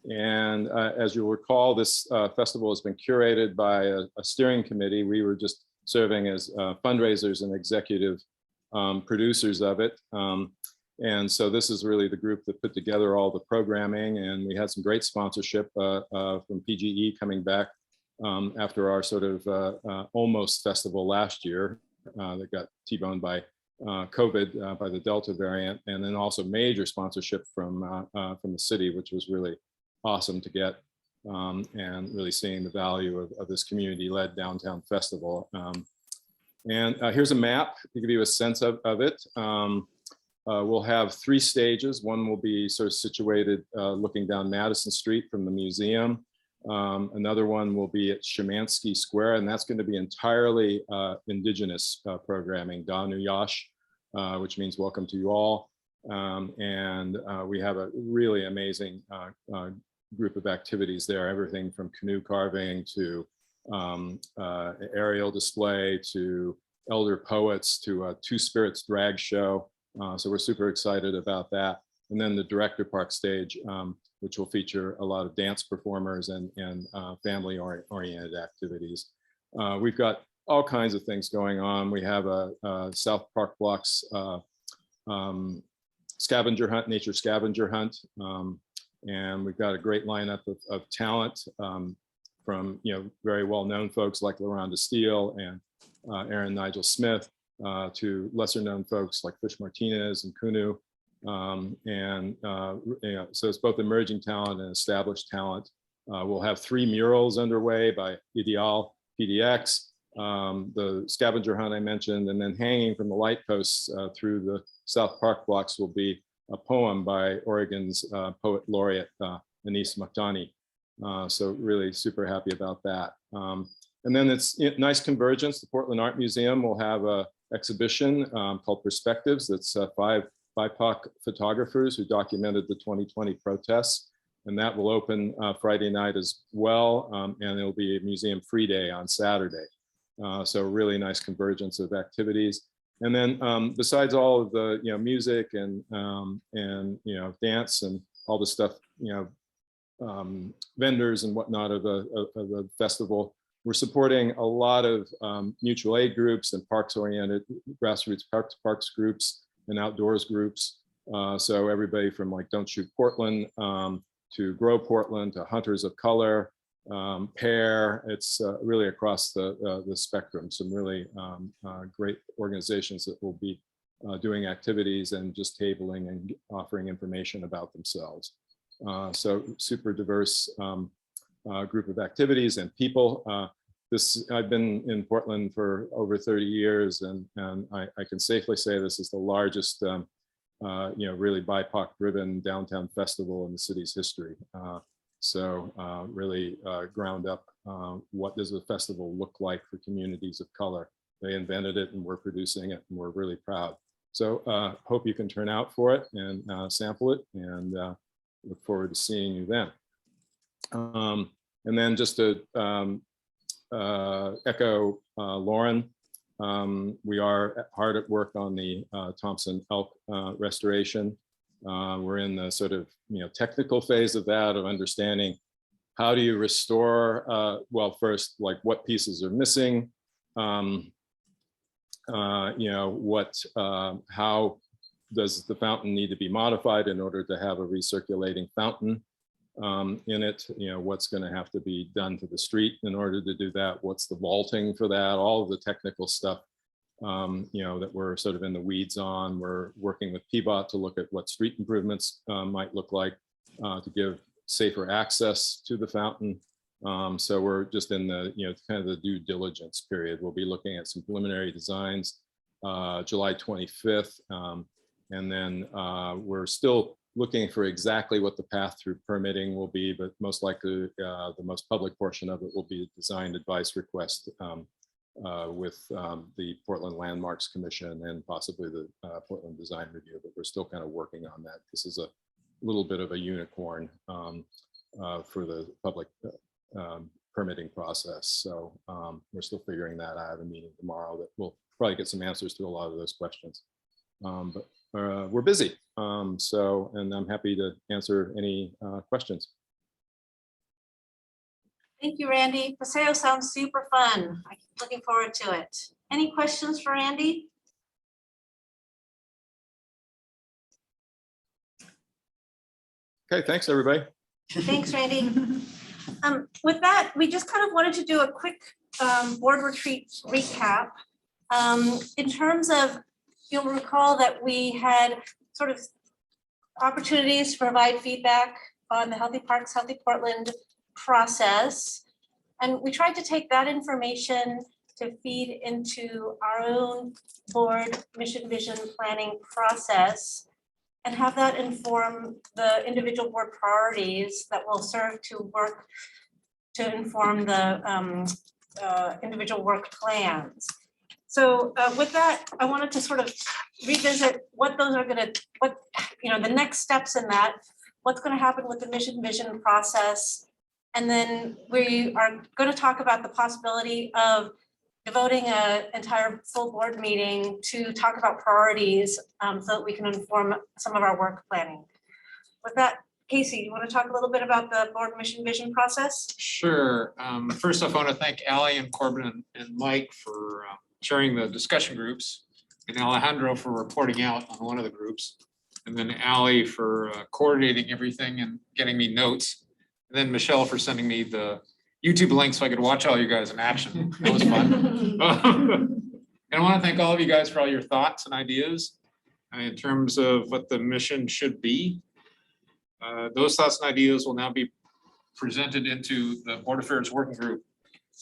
And as you'll recall, this festival has been curated by a steering committee. We were just serving as fundraisers and executive producers of it. And so this is really the group that put together all the programming, and we had some great sponsorship from PGE coming back after our sort of almost festival last year that got T-boned by COVID, by the Delta variant, and then also major sponsorship from the city, which was really awesome to get, and really seeing the value of this community-led downtown festival. And here's a map to give you a sense of it. We'll have 3 stages. One will be sort of situated looking down Madison Street from the museum. Another one will be at Szymanski Square, and that's going to be entirely indigenous programming, Danu Yash, which means welcome to you all. And we have a really amazing group of activities there, everything from canoe carving to aerial display to elder poets to a Two Spirits drag show. So we're super excited about that. And then the Director Park stage which will feature a lot of dance performers and family-oriented activities. We've got all kinds of things going on. We have a South Park Blocks scavenger hunt, nature scavenger hunt. And we've got a great lineup of talent from very well-known folks like LaRonda Steele and Aaron Nigel Smith to lesser-known folks like Fish Martinez and Kunu. So it's both emerging talent and established talent. We'll have 3 murals underway by Ideal PDX, the scavenger hunt I mentioned, and then hanging from the light posts through the South Park Blocks will be a poem by Oregon's poet laureate, Anis Makdani. So really super happy about that. And then it's nice convergence. The Portland Art Museum will have an exhibition called Perspectives. That's 5 BIPOC photographers who documented the 2020 protests. And that will open Friday night as well. And it'll be a museum free day on Saturday. So really nice convergence of activities. And then besides all of the music and dance and all the stuff, vendors and whatnot of the festival, we're supporting a lot of mutual aid groups and parks-oriented grassroots parks groups and outdoors groups. So everybody from like Don't Shoot Portland to Grow Portland to Hunters of Color, PAIR. It's really across the spectrum. Some really great organizations that will be doing activities and just tabling and offering information about themselves. So super diverse group of activities and people. I've been in Portland for over 30 years, and I can safely say this is the largest, really BIPOC-driven downtown festival in the city's history. So really ground up, what does a festival look like for communities of color? They invented it and we're producing it and we're really proud. So hope you can turn out for it and sample it, and look forward to seeing you then. And then just to echo Lauren, we are hard at work on the Thompson Elk restoration. We're in the sort of technical phase of that, of understanding how do you restore, well, first, like what pieces are missing, how does the fountain need to be modified in order to have a recirculating fountain in it? What's going to have to be done to the street in order to do that? What's the vaulting for that? All of the technical stuff, that we're sort of in the weeds on. We're working with PBOT to look at what street improvements might look like to give safer access to the fountain. So we're just in the, kind of the due diligence period. We'll be looking at some preliminary designs July 25th. And then we're still looking for exactly what the path through permitting will be, but most likely the most public portion of it will be a design advice request with the Portland Landmarks Commission and possibly the Portland Design Review, but we're still kind of working on that. This is a little bit of a unicorn for the public permitting process. So we're still figuring that out. I have a meeting tomorrow that will probably get some answers to a lot of those questions. But we're busy. And I'm happy to answer any questions. Thank you, Randy. Paseo sounds super fun. I'm looking forward to it. Any questions for Randy? Okay, thanks everybody. Thanks, Randy. With that, we just kind of wanted to do a quick board retreat recap. In terms of, you'll recall that we had sort of opportunities to provide feedback on the Healthy Parks, Healthy Portland process. And we tried to take that information to feed into our own board mission vision planning process and have that inform the individual board priorities that will serve to work to inform the individual work plans. So with that, I wanted to sort of revisit what those are going to, the next steps in that, what's going to happen with the mission vision process. And then we are going to talk about the possibility of devoting an entire full board meeting to talk about priorities so that we can inform some of our work planning. With that, Casey, you want to talk a little bit about the board mission vision process? Sure. First off, I want to thank Ally and Corbin and Mike for sharing the discussion groups, and Alejandro for reporting out on one of the groups, and then Ally for coordinating everything and getting me notes, and then Michelle for sending me the YouTube link so I could watch all you guys in action. That was fun. And I want to thank all of you guys for all your thoughts and ideas in terms of what the mission should be. Those thoughts and ideas will now be presented into the Board Affairs Working Group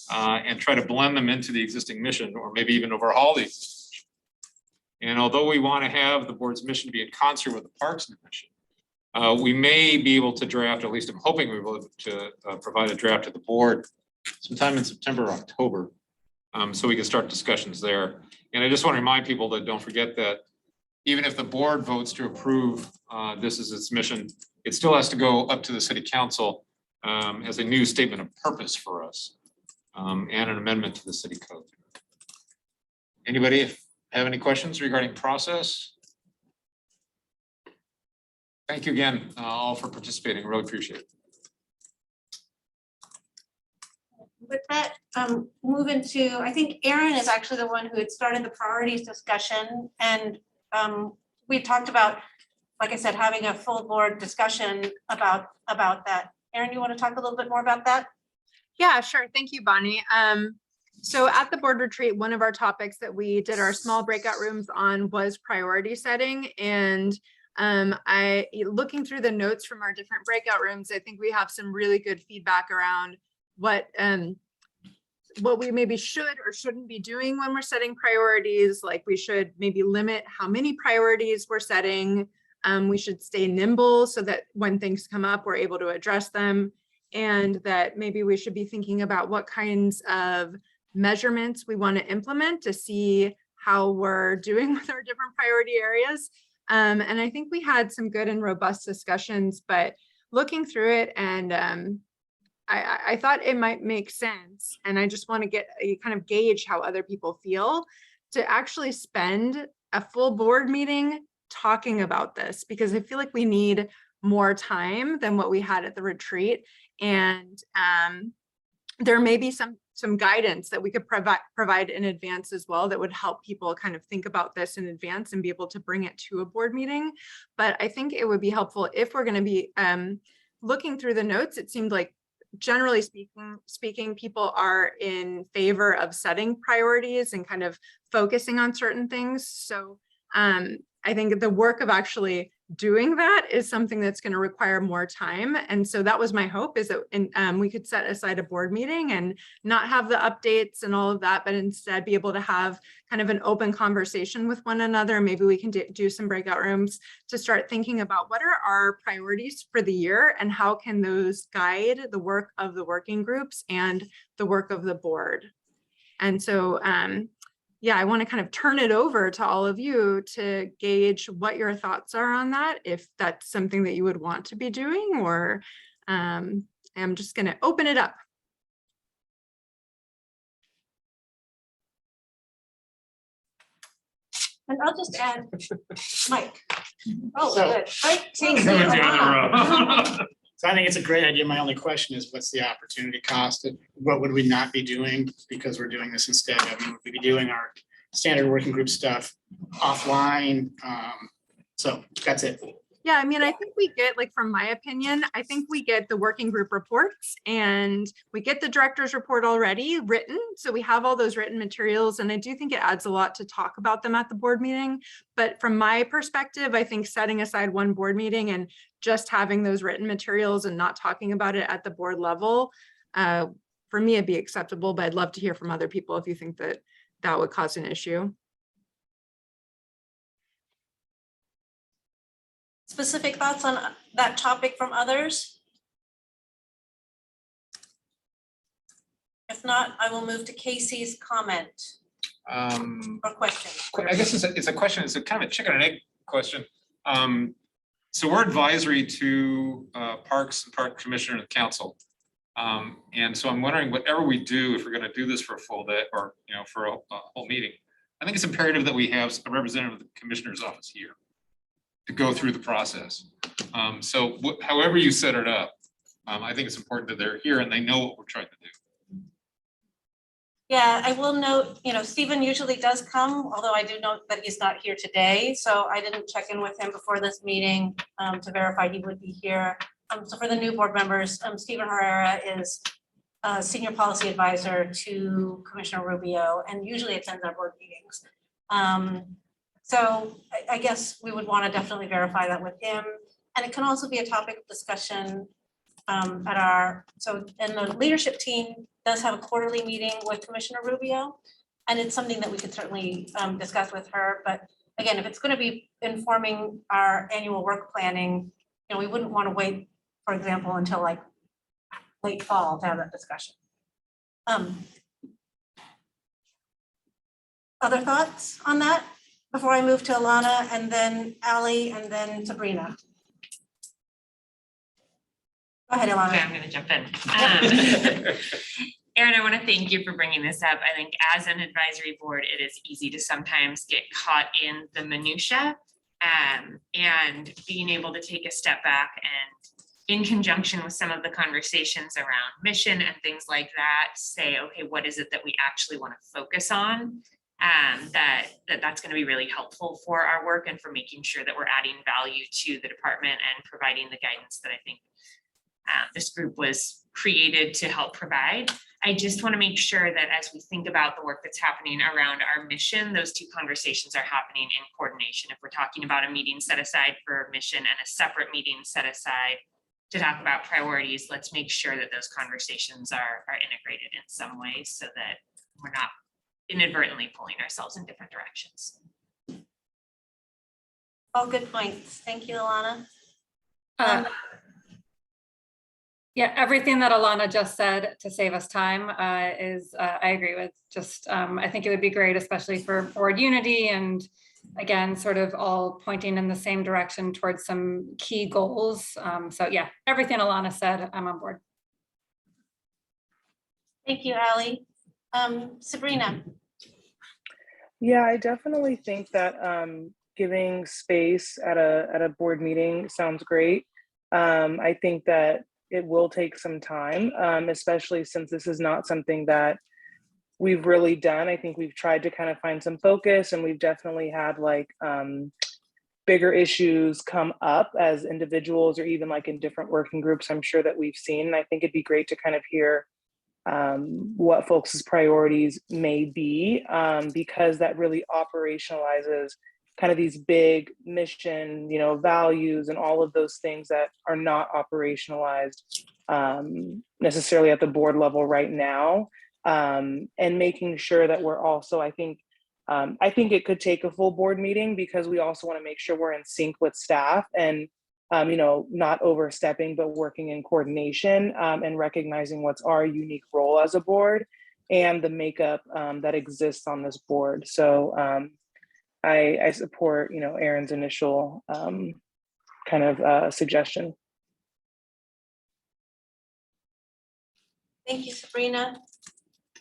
and try to blend them into the existing mission, or maybe even overhaul the existing mission. And although we want to have the board's mission be in concert with the Parks mission, we may be able to draft, at least I'm hoping we'll be able to provide a draft to the board sometime in September or October, so we can start discussions there. And I just want to remind people that don't forget that even if the board votes to approve this as its mission, it still has to go up to the city council as a new statement of purpose for us and an amendment to the city code. Anybody have any questions regarding process? Thank you again all for participating. Really appreciate it. With that, move into, I think Aaron is actually the one who had started the priorities discussion, and we talked about, like I said, having a full board discussion about that. Aaron, you want to talk a little bit more about that? Yeah, sure. Thank you, Bonnie. So at the board retreat, one of our topics that we did our small breakout rooms on was priority setting. And looking through the notes from our different breakout rooms, I think we have some really good feedback around what we maybe should or shouldn't be doing when we're setting priorities. Like we should maybe limit how many priorities we're setting. We should stay nimble so that when things come up, we're able to address them. And that maybe we should be thinking about what kinds of measurements we want to implement to see how we're doing with our different priority areas. And I think we had some good and robust discussions, but looking through it, and I thought it might make sense, and I just want to kind of gauge how other people feel, to actually spend a full board meeting talking about this, because I feel like we need more time than what we had at the retreat. And there may be some guidance that we could provide in advance as well that would help people kind of think about this in advance and be able to bring it to a board meeting. But I think it would be helpful if we're going to be looking through the notes. It seemed like, generally speaking, people are in favor of setting priorities and kind of focusing on certain things. So I think the work of actually doing that is something that's going to require more time. And so that was my hope, is that we could set aside a board meeting and not have the updates and all of that, but instead be able to have kind of an open conversation with one another. Maybe we can do some breakout rooms to start thinking about what are our priorities for the year and how can those guide the work of the working groups and the work of the board. And so, yeah, I want to kind of turn it over to all of you to gauge what your thoughts are on that, if that's something that you would want to be doing, or I'm just going to open it up. And I'll just add, Mike. Oh, So- good. Mike, Casey, Coming down the Alana. row. So I think it's a great idea. My only question is, what's the opportunity cost? What would we not be doing because we're doing this instead? I mean, would we be doing our standard working group stuff offline? So that's it. Yeah, I mean, I think we get, like, from my opinion, I think we get the working group reports and we get the director's report already written. So we have all those written materials, and I do think it adds a lot to talk about them at the board meeting. But from my perspective, I think setting aside one board meeting and just having those written materials and not talking about it at the board level, for me, it'd be acceptable, but I'd love to hear from other people if you think that that would cause an issue. Specific thoughts on that topic from others? If not, I will move to Casey's comment or question. I guess it's a question, it's a kind of a chicken and egg question. So we're advisory to Parks and Park Commissioner and Council. And so I'm wondering, whatever we do, if we're going to do this for a full day or, for a whole meeting, I think it's imperative that we have a representative of the Commissioner's office here. to go through the process. So however you set it up, I think it's important that they're here and they know what we're trying to do. Yeah, I will note, Stephen usually does come, although I do note that he's not here today. So I didn't check in with him before this meeting to verify he would be here. So for the new board members, Stephen Herrera is Senior Policy Advisor to Commissioner Rubio and usually attends our board meetings. So I guess we would want to definitely verify that with him. And it can also be a topic of discussion and the leadership team does have a quarterly meeting with Commissioner Rubio. And it's something that we could certainly discuss with her. But again, if it's going to be informing our annual work planning, we wouldn't want to wait, for example, until like late fall to have that discussion. Other thoughts on that before I move to Alana and then Ali and then Sabrina? Go ahead, Alana. Okay, I'm going to jump in. Erin, I want to thank you for bringing this up. I think as an advisory board, it is easy to sometimes get caught in the minutia, and being able to take a step back and in conjunction with some of the conversations around mission and things like that, say, okay, what is it that we actually want to focus on? That's going to be really helpful for our work and for making sure that we're adding value to the department and providing the guidance that I think this group was created to help provide. I just want to make sure that as we think about the work that's happening around our mission, those two conversations are happening in coordination. If we're talking about a meeting set aside for mission and a separate meeting set aside to talk about priorities, let's make sure that those conversations are integrated in some way so that we're not inadvertently pulling ourselves in different directions. All good points. Thank you, Alana. Yeah, everything that Alana just said to save us time is I agree with. Just I think it would be great, especially for board unity and again, sort of all pointing in the same direction towards some key goals. So yeah, everything Alana said, I'm on board. Thank you, Ali. Sabrina. Yeah, I definitely think that giving space at a board meeting sounds great. I think that it will take some time, especially since this is not something that we've really done. I think we've tried to kind of find some focus, and we've definitely had like bigger issues come up as individuals or even like in different working groups I'm sure that we've seen. And I think it'd be great to kind of hear what folks' priorities may be, because that really operationalizes kind of these big mission, values and all of those things that are not operationalized necessarily at the board level right now. And making sure that we're also, I think it could take a full board meeting because we also want to make sure we're in sync with staff and, not overstepping, but working in coordination and recognizing what's our unique role as a board and the makeup that exists on this board. So I support, Erin's initial kind of suggestion. Thank you, Sabrina.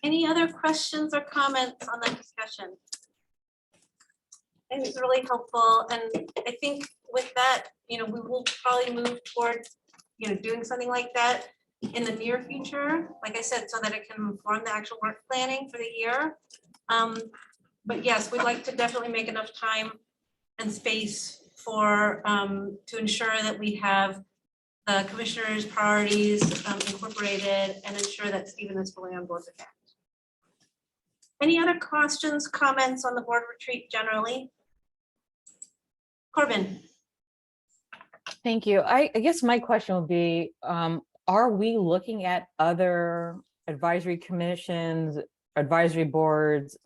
Any other questions or comments on that discussion? I think it's really helpful. And I think with that, we will probably move toward, doing something like that in the near future, like I said, so that it can inform the actual work planning for the year. But yes, we'd like to definitely make enough time and space for to ensure that we have the commissioner's priorities incorporated and ensure that Stephen is fully on board with that. Any other questions, comments on the board retreat generally? Corbin. Thank you. I guess my question would be, are we looking at other advisory commissions, advisory boards,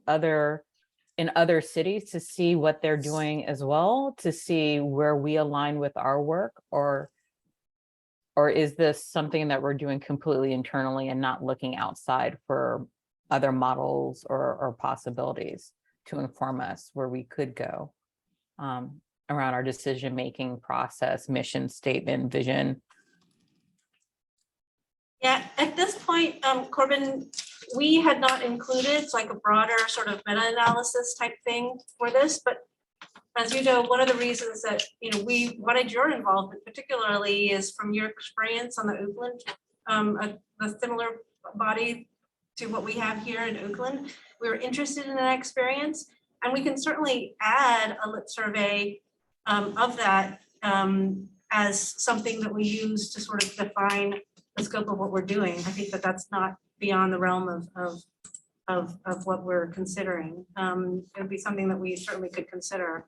in other cities to see what they're doing as well, to see where we align with our work, or is this something that we're doing completely internally and not looking outside for other models or possibilities to inform us where we could go around our decision-making process, mission statement, vision? Yeah, at this point, Corbin, we had not included like a broader sort of meta-analysis type thing for this, but As you know, one of the reasons that, we wanted your involvement particularly is from your experience on the Oakland, a similar body to what we have here in Oakland. We were interested in that experience, and we can certainly add a lit survey of that as something that we use to sort of define the scope of what we're doing. I think that that's not beyond the realm of what we're considering. It would be something that we certainly could consider.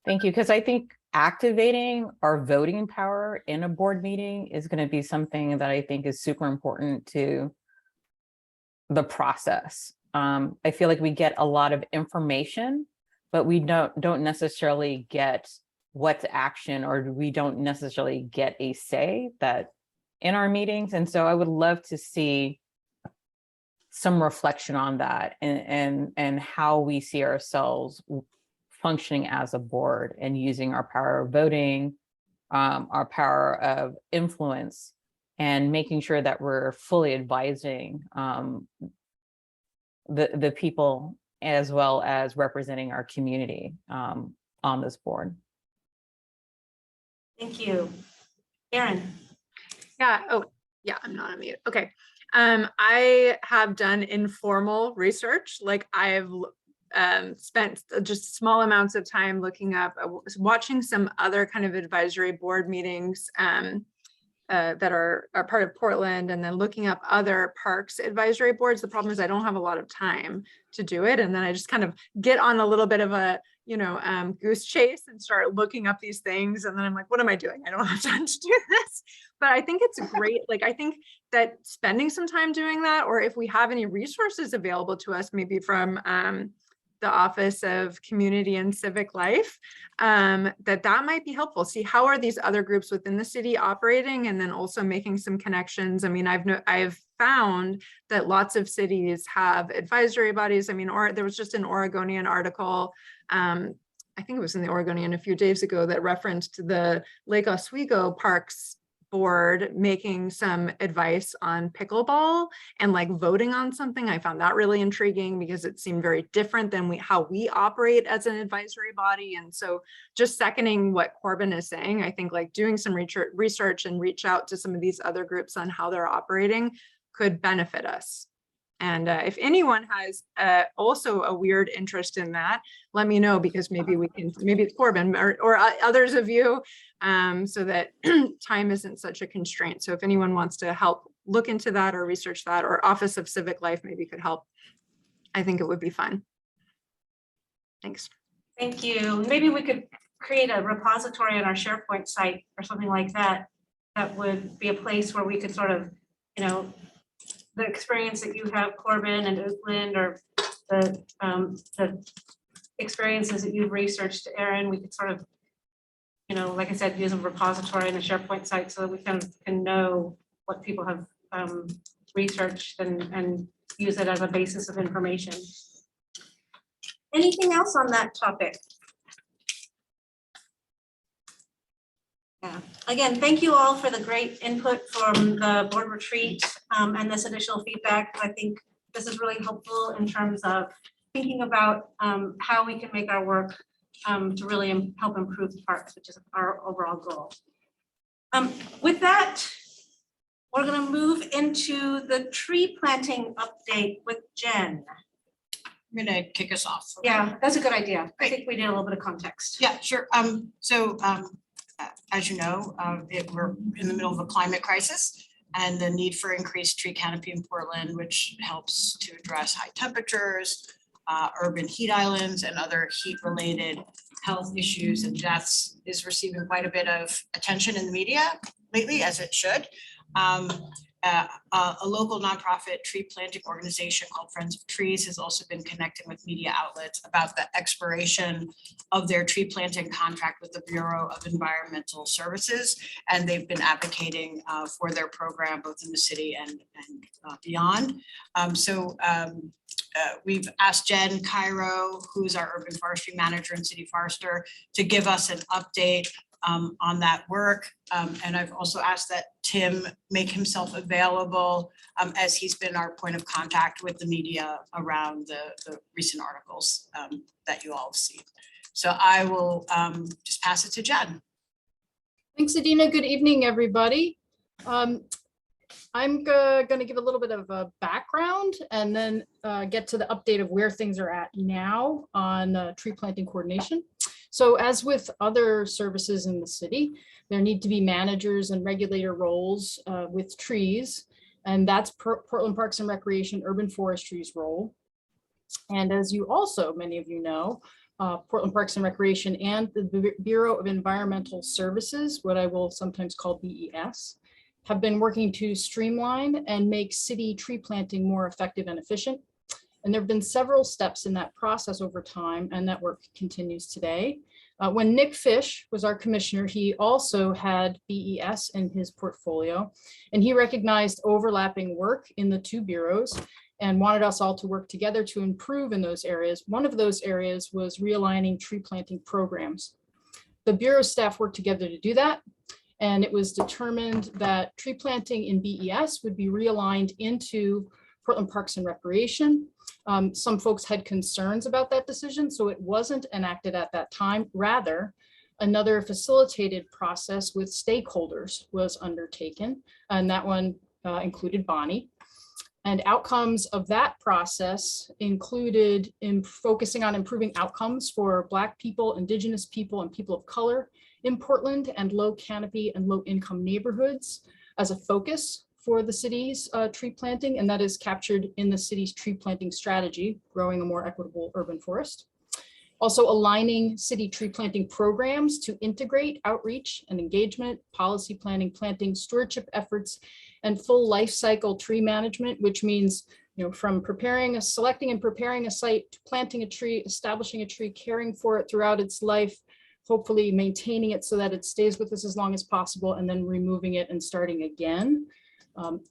Thank you, because I think activating our voting power in a board meeting is going to be something that I think is super important to the process. I feel like we get a lot of information, but we don't necessarily get what's action, or we don't necessarily get a say that in our meetings. And so I would love to see some reflection on that and how we see ourselves functioning as a board and using our power of voting, our power of influence, and making sure that we're fully advising the people as well as representing our community on this board. Thank you. Erin. Yeah, oh, yeah, I'm not on mute. Okay. I have done informal research, like I've spent just small amounts of time looking up, watching some other kind of advisory board meetings that are part of Portland, and then looking up other parks advisory boards. The problem is I don't have a lot of time to do it. And then I just kind of get on a little bit of a, goose chase and start looking up these things. And then I'm like, what am I doing? I don't have time to do this. But I think it's great. Like, I think that spending some time doing that, or if we have any resources available to us, maybe from the Office of Community and Civic Life, that might be helpful. See, how are these other groups within the city operating, and then also making some connections. I mean, I've found that lots of cities have advisory bodies. I mean, there was just an Oregonian article, I think it was in the Oregonian a few days ago, that referenced the Lake Oswego Parks Board making some advice on pickleball and like voting on something. I found that really intriguing because it seemed very different than how we operate as an advisory body. And so just seconding what Corbin is saying, I think like doing some research and reach out to some of these other groups on how they're operating could benefit us. And if anyone has also a weird interest in that, let me know, because maybe it's Corbin or others of you, so that time isn't such a constraint. So if anyone wants to help look into that or research that, or Office of Civic Life maybe could help, I think it would be fun. Thanks. Thank you. Maybe we could create a repository on our SharePoint site or something like that. That would be a place where we could sort of, the experience that you have, Corbin and Oakland, or the experiences that you've researched, Erin, we could sort of, like I said, use a repository and a SharePoint site so that we can know what people have researched and use it as a basis of information. Anything else on that topic? Yeah. Again, thank you all for the great input from the board retreat and this additional feedback. I think this is really helpful in terms of thinking about how we can make our work to really help improve the parks, which is our overall goal. With that, we're going to move into the tree planting update with Jen. I'm gonna kick us off. Yeah, that's a good idea. I think we need a little bit of context. Yeah, sure. As you know, we're in the middle of a climate crisis, and the need for increased tree canopy in Portland, which helps to address high temperatures, urban heat islands, and other heat-related health issues and deaths, is receiving quite a bit of attention in the media lately, as it should. A local nonprofit tree planting organization called Friends of Trees has also been connecting with media outlets about the expiration of their tree planting contract with the Bureau of Environmental Services, and they've been advocating for their program both in the city and beyond. We've asked Jen Cairo, who's our urban forestry manager and city forester, to give us an update on that work. And I've also asked that Tim make himself available as he's been our point of contact with the media around the recent articles that you all have seen. So I will just pass it to Jen. Thanks, Adina. Good evening, everybody. I'm going to give a little bit of a background and then get to the update of where things are at now on tree planting coordination. So as with other services in the city, there need to be managers and regulator roles with trees, and that's Portland Parks and Recreation Urban Forestry's role. And as you also, many of you know, Portland Parks and Recreation and the Bureau of Environmental Services, what I will sometimes call BES, have been working to streamline and make city tree planting more effective and efficient. And there have been several steps in that process over time, and that work continues today. When Nick Fish was our commissioner, he also had BES in his portfolio, and he recognized overlapping work in the two bureaus and wanted us all to work together to improve in those areas. One of those areas was realigning tree planting programs. The bureau staff worked together to do that, and it was determined that tree planting in BES would be realigned into Portland Parks and Recreation. Some folks had concerns about that decision, so it wasn't enacted at that time. Rather, another facilitated process with stakeholders was undertaken, and that one included Bonnie. And outcomes of that process included focusing on improving outcomes for Black people, Indigenous people, and people of color in Portland and low canopy and low income neighborhoods as a focus for the city's tree planting, and that is captured in the city's tree planting strategy, growing a more equitable urban forest. Also aligning city tree planting programs to integrate outreach and engagement, policy planning, planting, stewardship efforts, and full life cycle tree management, which means, from selecting and preparing a site, to planting a tree, establishing a tree, caring for it throughout its life, hopefully maintaining it so that it stays with us as long as possible, and then removing it and starting again.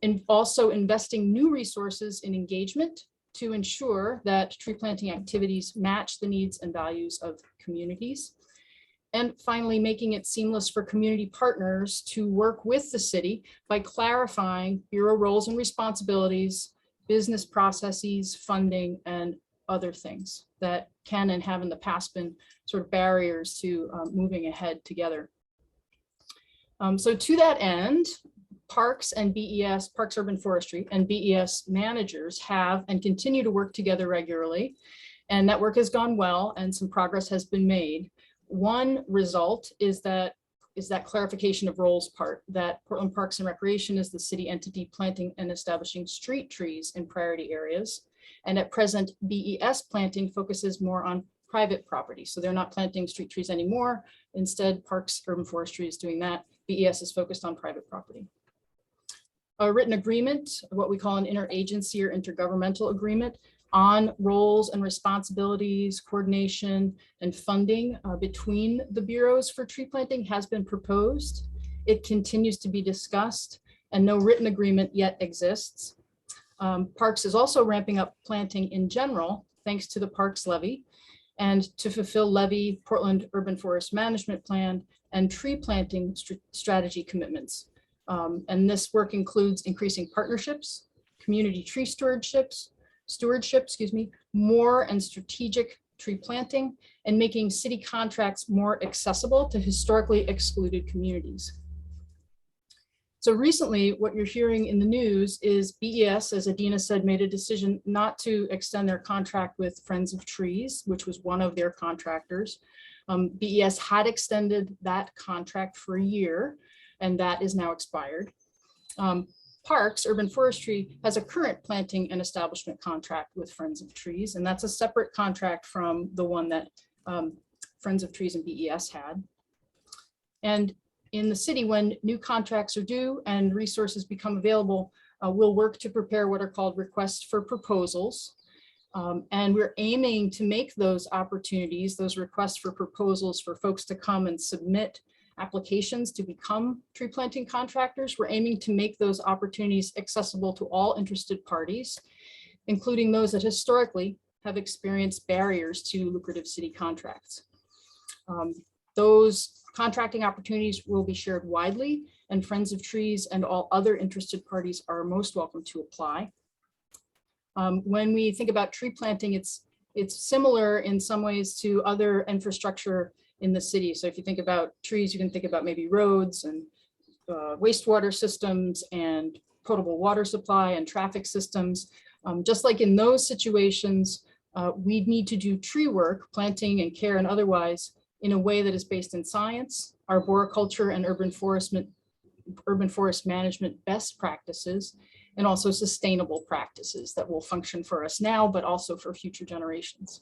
And also investing new resources in engagement to ensure that tree planting activities match the needs and values of communities. And finally, making it seamless for community partners to work with the city by clarifying bureau roles and responsibilities, business processes, funding, and other things that can and have in the past been sort of barriers to moving ahead together. So to that end, Parks and BES, Parks Urban Forestry and BES managers have and continue to work together regularly. And that work has gone well and some progress has been made. One result is that clarification of roles part, that Portland Parks and Recreation is the city entity planting and establishing street trees in priority areas. And at present, BES planting focuses more on private property. So they're not planting street trees anymore. Instead, Parks Urban Forestry is doing that. BES is focused on private property. A written agreement, what we call an interagency or intergovernmental agreement on roles and responsibilities, coordination, and funding between the bureaus for tree planting has been proposed. It continues to be discussed, and no written agreement yet exists. Parks is also ramping up planting in general, thanks to the Parks Levy, and to fulfill Levy, Portland Urban Forest Management Plan, and tree planting strategy commitments. And this work includes increasing partnerships, community tree stewardship, more and strategic tree planting, and making city contracts more accessible to historically excluded communities. So recently, what you're hearing in the news is BES, as Adina said, made a decision not to extend their contract with Friends of Trees, which was one of their contractors. BES had extended that contract for a year, and that is now expired. Parks, Urban Forestry, has a current planting and establishment contract with Friends of Trees, and that's a separate contract from the one that Friends of Trees and BES had. And in the city, when new contracts are due and resources become available, we'll work to prepare what are called requests for proposals. And we're aiming to make those opportunities, those requests for proposals for folks to come and submit applications to become tree planting contractors. We're aiming to make those opportunities accessible to all interested parties, including those that historically have experienced barriers to lucrative city contracts. Those contracting opportunities will be shared widely, and Friends of Trees and all other interested parties are most welcome to apply. When we think about tree planting, it's it's similar in some ways to other infrastructure in the city. So if you think about trees, you can think about maybe roads and wastewater systems and potable water supply and traffic systems. Just like in those situations, we need to do tree work, planting and care and otherwise in a way that is based in science, arboriculture and urban forest management best practices, and also sustainable practices that will function for us now, but also for future generations.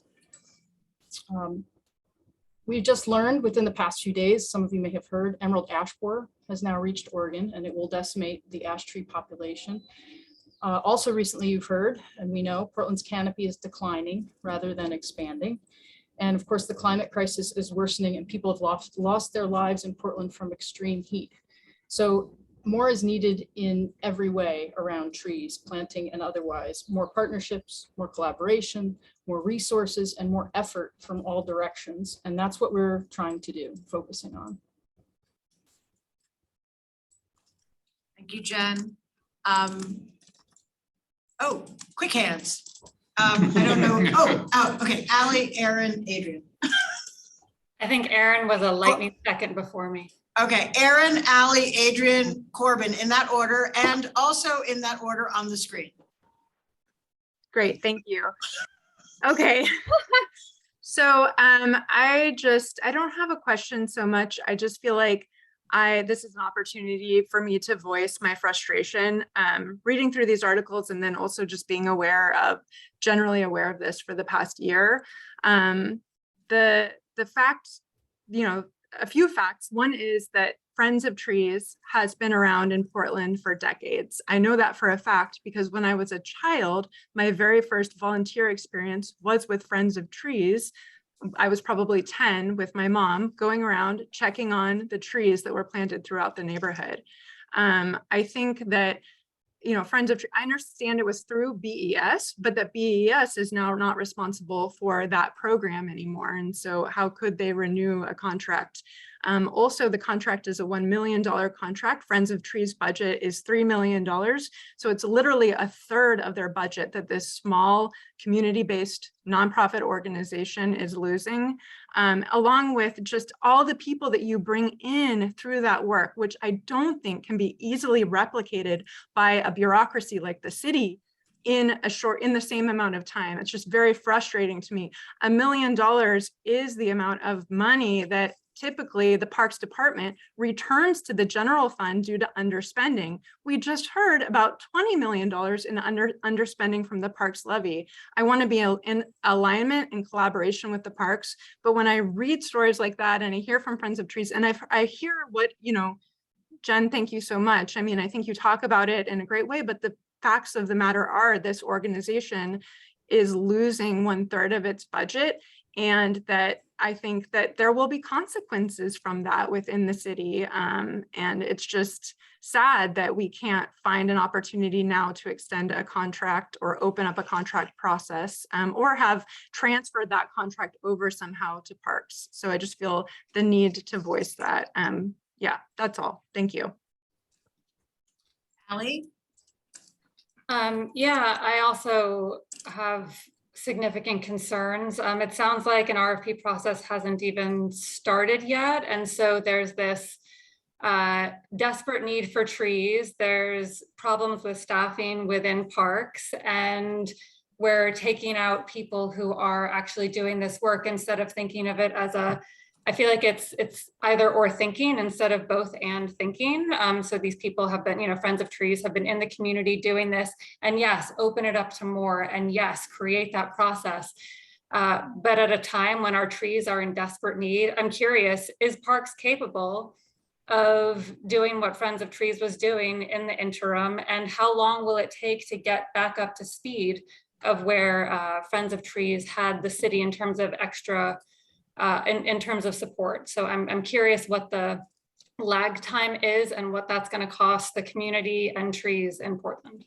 We've just learned within the past few days, some of you may have heard, emerald ash borer has now reached Oregon, and it will decimate the ash tree population. Also recently you've heard, and we know, Portland's canopy is declining rather than expanding. And of course, the climate crisis is worsening and people have lost their lives in Portland from extreme heat. So more is needed in every way around trees, planting and otherwise. More partnerships, more collaboration, more resources, and more effort from all directions. And that's what we're trying to do, focusing on. Thank you, Jen. Oh, quick hands. I don't know. Oh, okay. Ally, Aaron, Adrian. I think Aaron was a lightning second before me. Okay, Aaron, Ally, Adrian, Corbin, in that order, and also in that order on the screen. Great, thank you. Okay. So I don't have a question so much. I just feel like this is an opportunity for me to voice my frustration reading through these articles, and then also just being generally aware of this for the past year. The fact, a few facts. One is that Friends of Trees has been around in Portland for decades. I know that for a fact because when I was a child, my very first volunteer experience was with Friends of Trees. I was probably 10 with my mom going around checking on the trees that were planted throughout the neighborhood. I think that, Friends of Trees, I understand it was through BES, but that BES is now not responsible for that program anymore. And so how could they renew a contract? Also, the contract is a $1 million contract. Friends of Trees budget is $3 million. So it's literally a third of their budget that this small community-based nonprofit organization is losing, along with just all the people that you bring in through that work, which I don't think can be easily replicated by a bureaucracy like the city in the same amount of time. It's just very frustrating to me. $1 million is the amount of money that typically the Parks Department returns to the general fund due to underspending. We just heard about $20 million in underspending from the Parks levy. I want to be in alignment and collaboration with the parks, but when I read stories like that and I hear from Friends of Trees, and I hear what, Jen, thank you so much. I mean, I think you talk about it in a great way, but the facts of the matter are this organization is losing 1/3 of its budget, and that I think that there will be consequences from that within the city. And it's just sad that we can't find an opportunity now to extend a contract or open up a contract process, or have transferred that contract over somehow to parks. So I just feel the need to voice that. Yeah, that's all. Thank you. Ally? Yeah, I also have significant concerns. It sounds like an RFP process hasn't even started yet. And so there's this desperate need for trees. There's problems with staffing within parks, and we're taking out people who are actually doing this work instead of thinking of it as I feel like it's either or thinking instead of both and thinking. So these people have been, Friends of Trees have been in the community doing this, and yes, open it up to more, and yes, create that process. But at a time when our trees are in desperate need, I'm curious, is Parks capable of doing what Friends of Trees was doing in the interim? And how long will it take to get back up to speed of where Friends of Trees had the city in terms of extra in terms of support? So I'm curious what the lag time is and what that's going to cost the community and trees in Portland.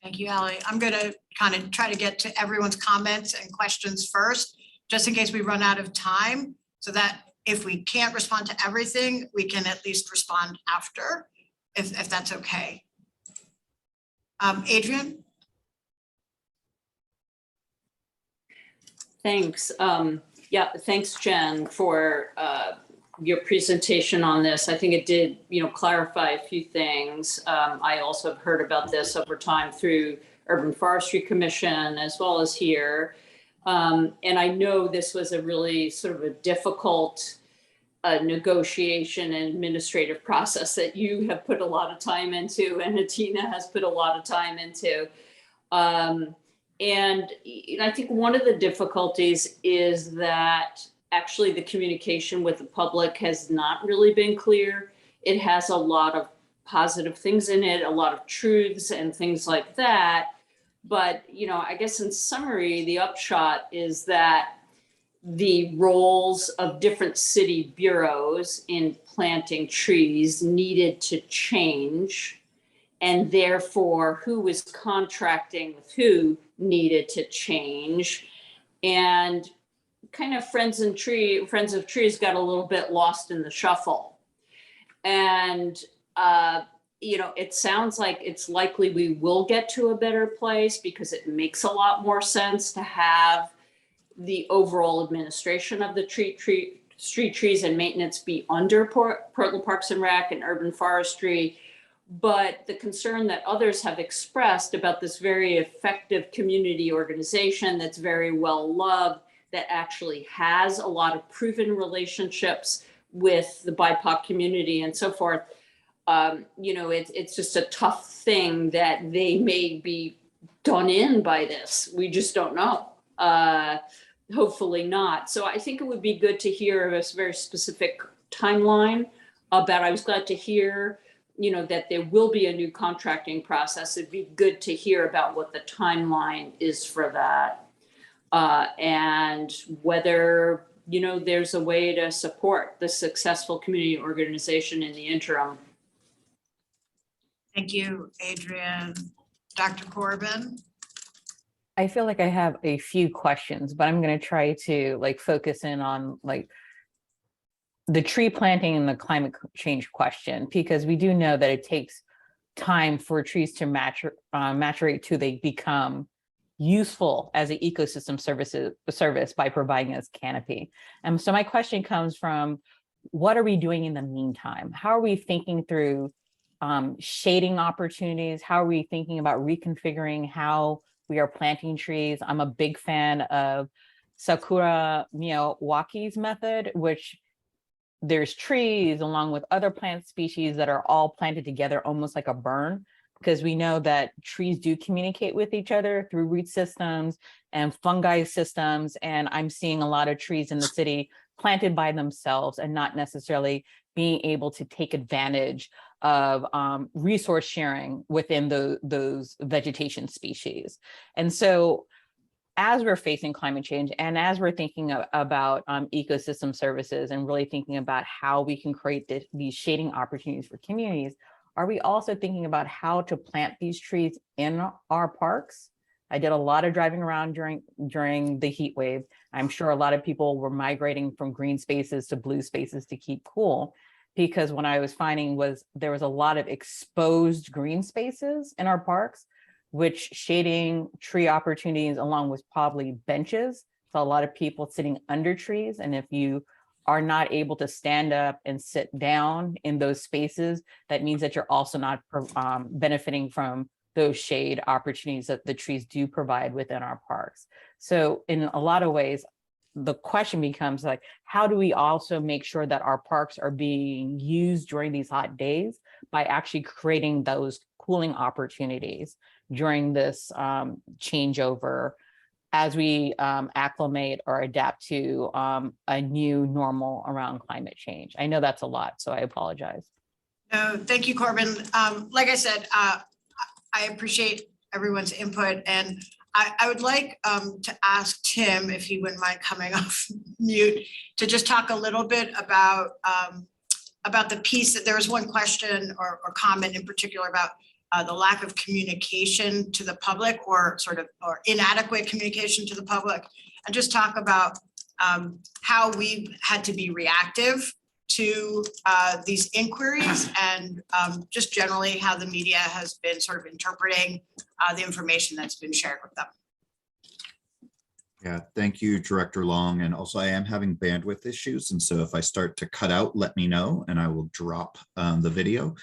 Thank you, Ally. I'm going to kind of try to get to everyone's comments and questions first, just in case we run out of time, so that if we can't respond to everything, we can at least respond after, if that's okay. Adrian? Thanks. Yeah, thanks, Jen, for your presentation on this. I think it did, clarify a few things. I also have heard about this over time through Urban Forestry Commission as well as here. And I know this was a really sort of a difficult negotiation and administrative process that you have put a lot of time into and Atina has put a lot of time into. And I think one of the difficulties is that actually the communication with the public has not really been clear. It has a lot of positive things in it, a lot of truths and things like that. But, I guess in summary, the upshot is that the roles of different city bureaus in planting trees needed to change. And therefore, who was contracting with who needed to change. And kind of Friends of Trees got a little bit lost in the shuffle. And, it sounds like it's likely we will get to a better place because it makes a lot more sense to have the overall administration of the street trees and maintenance be under Portland Parks and Rec and Urban Forestry. But the concern that others have expressed about this very effective community organization that's very well loved, that actually has a lot of proven relationships with the BIPOC community and so forth, it's just a tough thing that they may be done in by this. We just don't know. Hopefully not. So I think it would be good to hear a very specific timeline about. I was glad to hear that there will be a new contracting process. It'd be good to hear about what the timeline is for that. And whether, there's a way to support the successful community organization in the interim. Thank you, Adrian. Dr. Corbin? I feel like I have a few questions, but I'm going to try to focus in on the tree planting and the climate change question, because we do know that it takes time for trees to maturate till they become useful as an ecosystem service by providing us canopy. And so my question comes from, what are we doing in the meantime? How are we thinking through shading opportunities? How are we thinking about reconfiguring how we are planting trees? I'm a big fan of Sakura Miyawaki's method, which there's trees along with other plant species that are all planted together almost like a burn, because we know that trees do communicate with each other through root systems and fungi systems. And I'm seeing a lot of trees in the city planted by themselves and not necessarily being able to take advantage of resource sharing within those vegetation species. And so as we're facing climate change and as we're thinking about ecosystem services and really thinking about how we can create these shading opportunities for communities, are we also thinking about how to plant these trees in our parks? I did a lot of driving around during the heat wave. I'm sure a lot of people were migrating from green spaces to blue spaces to keep cool, because what I was finding was there was a lot of exposed green spaces in our parks, which shading tree opportunities along with probably benches. So a lot of people sitting under trees. And if you are not able to stand up and sit down in those spaces, that means that you're also not benefiting from those shade opportunities that the trees do provide within our parks. So in a lot of ways, the question becomes how do we also make sure that our parks are being used during these hot days by actually creating those cooling opportunities during this changeover as we acclimate or adapt to a new normal around climate change? I know that's a lot, so I apologize. No, thank you, Corbin. Like I said, I appreciate everyone's input, and I would like to ask Tim, if he wouldn't mind coming off mute, to just talk a little bit about the piece that there was one question or comment in particular about the lack of communication to the public or inadequate communication to the public, and just talk about how we've had to be reactive to these inquiries and just generally how the media has been sort of interpreting the information that's been shared with them. Yeah, thank you, Director Long. And also I am having bandwidth issues. And so if I start to cut out, let me know and I will drop the video.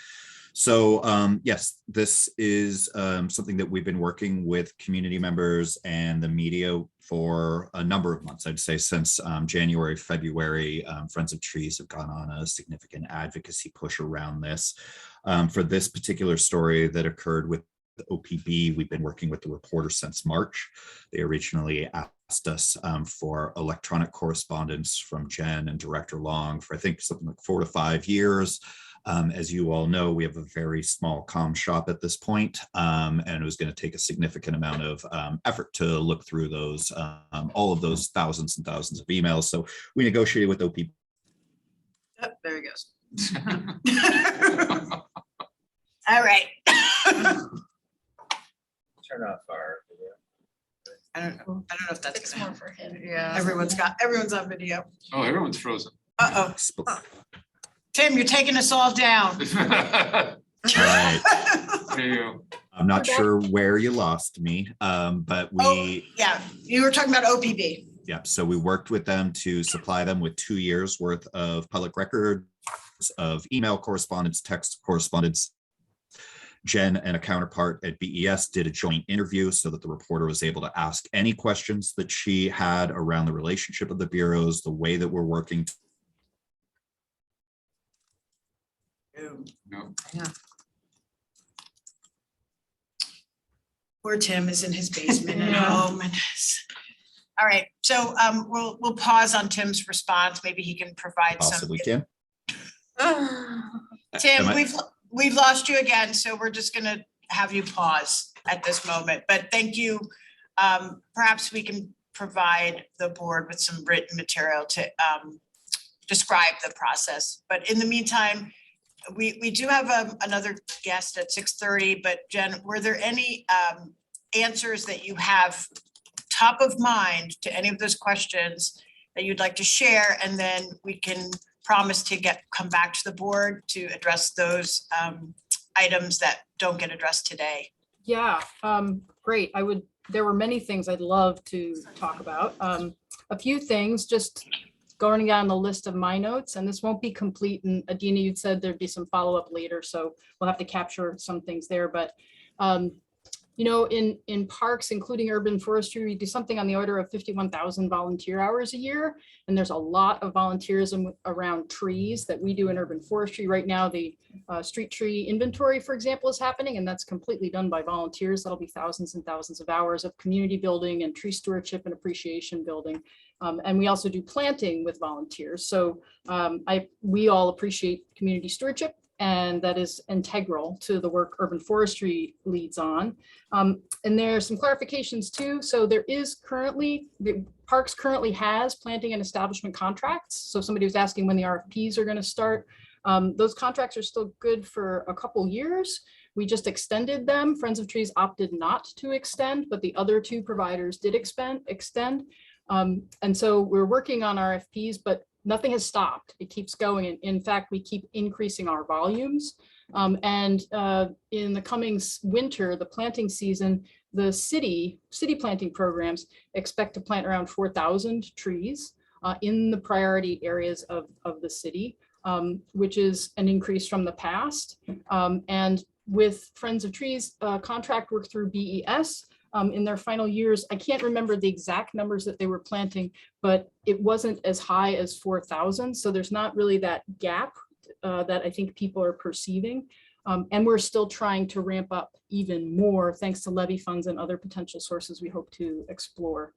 So yes, this is something that we've been working with community members and the media for a number of months. I'd say since January, February, Friends of Trees have gone on a significant advocacy push around this. For this particular story that occurred with the OPB, we've been working with the reporter since March. They originally asked us for electronic correspondence from Jen and Director Long for I think something like 4 to 5 years. As you all know, we have a very small comm shop at this point, and it was going to take a significant amount of effort to look through those, all of those thousands and thousands of emails. So we negotiated with OP. Oh, there he goes. All right. Turn off our video. I don't know if that's It's gonna more help. for him. Yeah, everyone's on video. Oh, everyone's frozen. Uh-oh. Tim, you're taking us all down. All right. There you go. I'm not sure where you lost me, but we. Yeah, you were talking about OPB. Yeah, so we worked with them to supply them with 2 years worth of public records of email correspondence, text correspondence. Jen and a counterpart at BES did a joint interview so that the reporter was able to ask any questions that she had around the relationship of the bureaus, the way that we're working. No. Yeah. Poor Tim is in his basement at home and all right, so we'll pause on Tim's response. Maybe he can provide some. Possibly can. Tim, we've lost you again, so we're just gonna have you pause at this moment, but thank you. Perhaps we can provide the board with some written material to describe the process, but in the meantime, we do have another guest at 6:30, but Jen, were there any answers that you have top of mind to any of those questions that you'd like to share? And then we can promise to come back to the board to address those items that don't get addressed today. Yeah, great. There were many things I'd love to talk about. A few things, just going down the list of my notes, and this won't be complete. And Adina, you'd said there'd be some follow-up later, so we'll have to capture some things there. But you know, in parks, including urban forestry, we do something on the order of 51,000 volunteer hours a year. And there's a lot of volunteerism around trees that we do in urban forestry. Right now, the street tree inventory, for example, is happening, and that's completely done by volunteers. That'll be thousands and thousands of hours of community building and tree stewardship and appreciation building. And we also do planting with volunteers. So we all appreciate community stewardship, and that is integral to the work urban forestry leads on. And there are some clarifications too. So there is currently, the Parks currently has planting and establishment contracts. So somebody was asking when the RFPs are going to start. Those contracts are still good for a couple years. We just extended them. Friends of Trees opted not to extend, but the other two providers did extend. And so we're working on RFPs, but nothing has stopped. It keeps going. And in fact, we keep increasing our volumes. And in the coming winter, the planting season, the city planting programs expect to plant around 4,000 trees in the priority areas of the city, which is an increase from the past. And with Friends of Trees contract work through BES, in their final years, I can't remember the exact numbers that they were planting, but it wasn't as high as 4,000. So there's not really that gap that I think people are perceiving. And we're still trying to ramp up even more thanks to levy funds and other potential sources we hope to explore.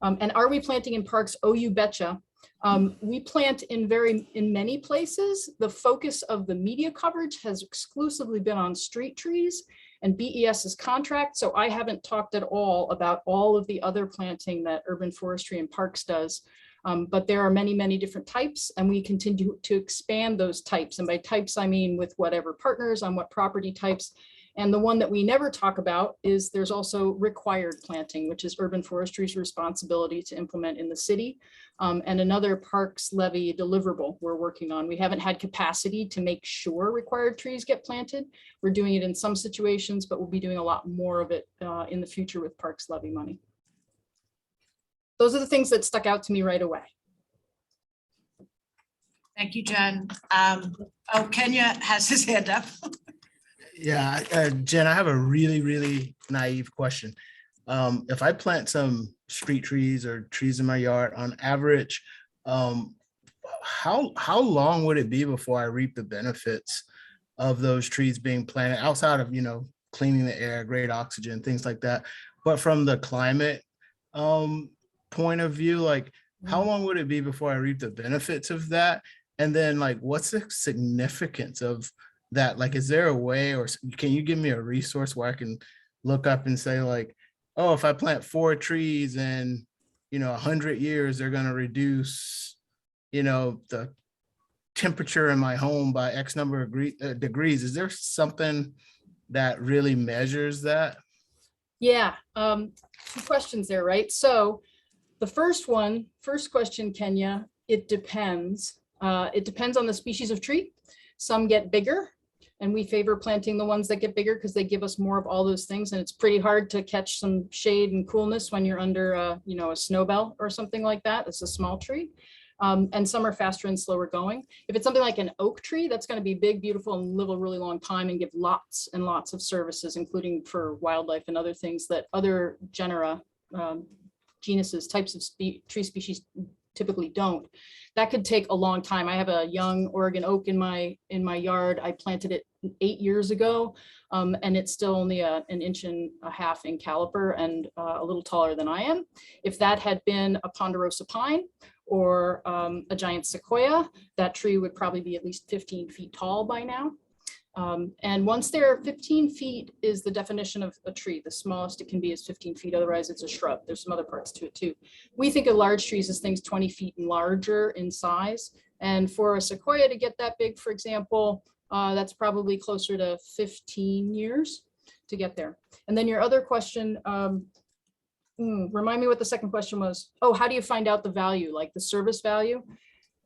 And are we planting in parks? Oh, you betcha. We plant in many places. The focus of the media coverage has exclusively been on street trees and BES's contract. So I haven't talked at all about all of the other planting that urban forestry and parks does. But there are many, many different types, and we continue to expand those types. And by types, I mean with whatever partners on what property types. And the one that we never talk about is there's also required planting, which is urban forestry's responsibility to implement in the city. And another parks levy deliverable we're working on. We haven't had capacity to make sure required trees get planted. We're doing it in some situations, but we'll be doing a lot more of it in the future with parks levy money. those are the things that stuck out to me right away. Thank you, Jen. Kenya has his hand up. Yeah, Jen, I have a really naive question. If I plant some street trees or trees in my yard, on average, how long would it be before I reap the benefits of those trees being planted outside of, cleaning the air, great oxygen, things like that? But from the climate point of view, like how long would it be before I reap the benefits of that? And then like, what's the significance of that? Like, is there a way, or can you give me a resource where I can look up and say like, oh, if I plant 4 trees in, 100 years, they're going to reduce, the temperature in my home by X number of degrees. Is there something that really measures that? Yeah, 2 questions there, right? So the first question, Kenya, it depends. It depends on the species of tree. Some get bigger, and we favor planting the ones that get bigger because they give us more of all those things. And it's pretty hard to catch some shade and coolness when you're under a snow belt or something like that. It's a small tree. And some are faster and slower going. If it's something like an oak tree, that's going to be big, beautiful, and live a really long time and give lots and lots of services, including for wildlife and other things that other genera, genuses, types of tree species typically don't. That could take a long time. I have a young Oregon oak in my yard. I planted it 8 years ago, and it's still only an 1.5 inches in caliper and a little taller than I am. If that had been a ponderosa pine or a giant sequoia, that tree would probably be at least 15 feet tall by now. And once they're 15 feet is the definition of a tree. The smallest it can be is 15 feet. Otherwise, it's a shrub. There's some other parts to it too. We think of large trees as things 20 feet and larger in size. And for a sequoia to get that big, for example, that's probably closer to 15 years to get there. And then your other question, remind me what the second question was. Oh, how do you find out the value, like the service value?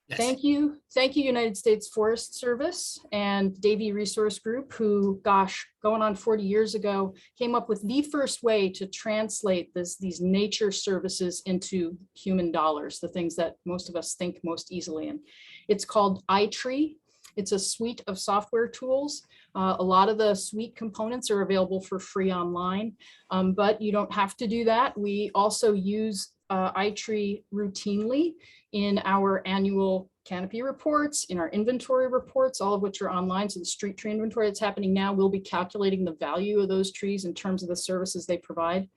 Yes. Thank you, United States Forest Service and Davey Resource Group, who, gosh, going on 40 years ago, came up with the first way to translate these nature services into human dollars, the things that most of us think most easily in. It's called iTree. It's a suite of software tools. A lot of the suite components are available for free online, but you don't have to do that. We also use iTree routinely in our annual canopy reports, in our inventory reports, all of which are online. So the street tree inventory that's happening now, we'll be calculating the value of those trees in terms of the services they provide.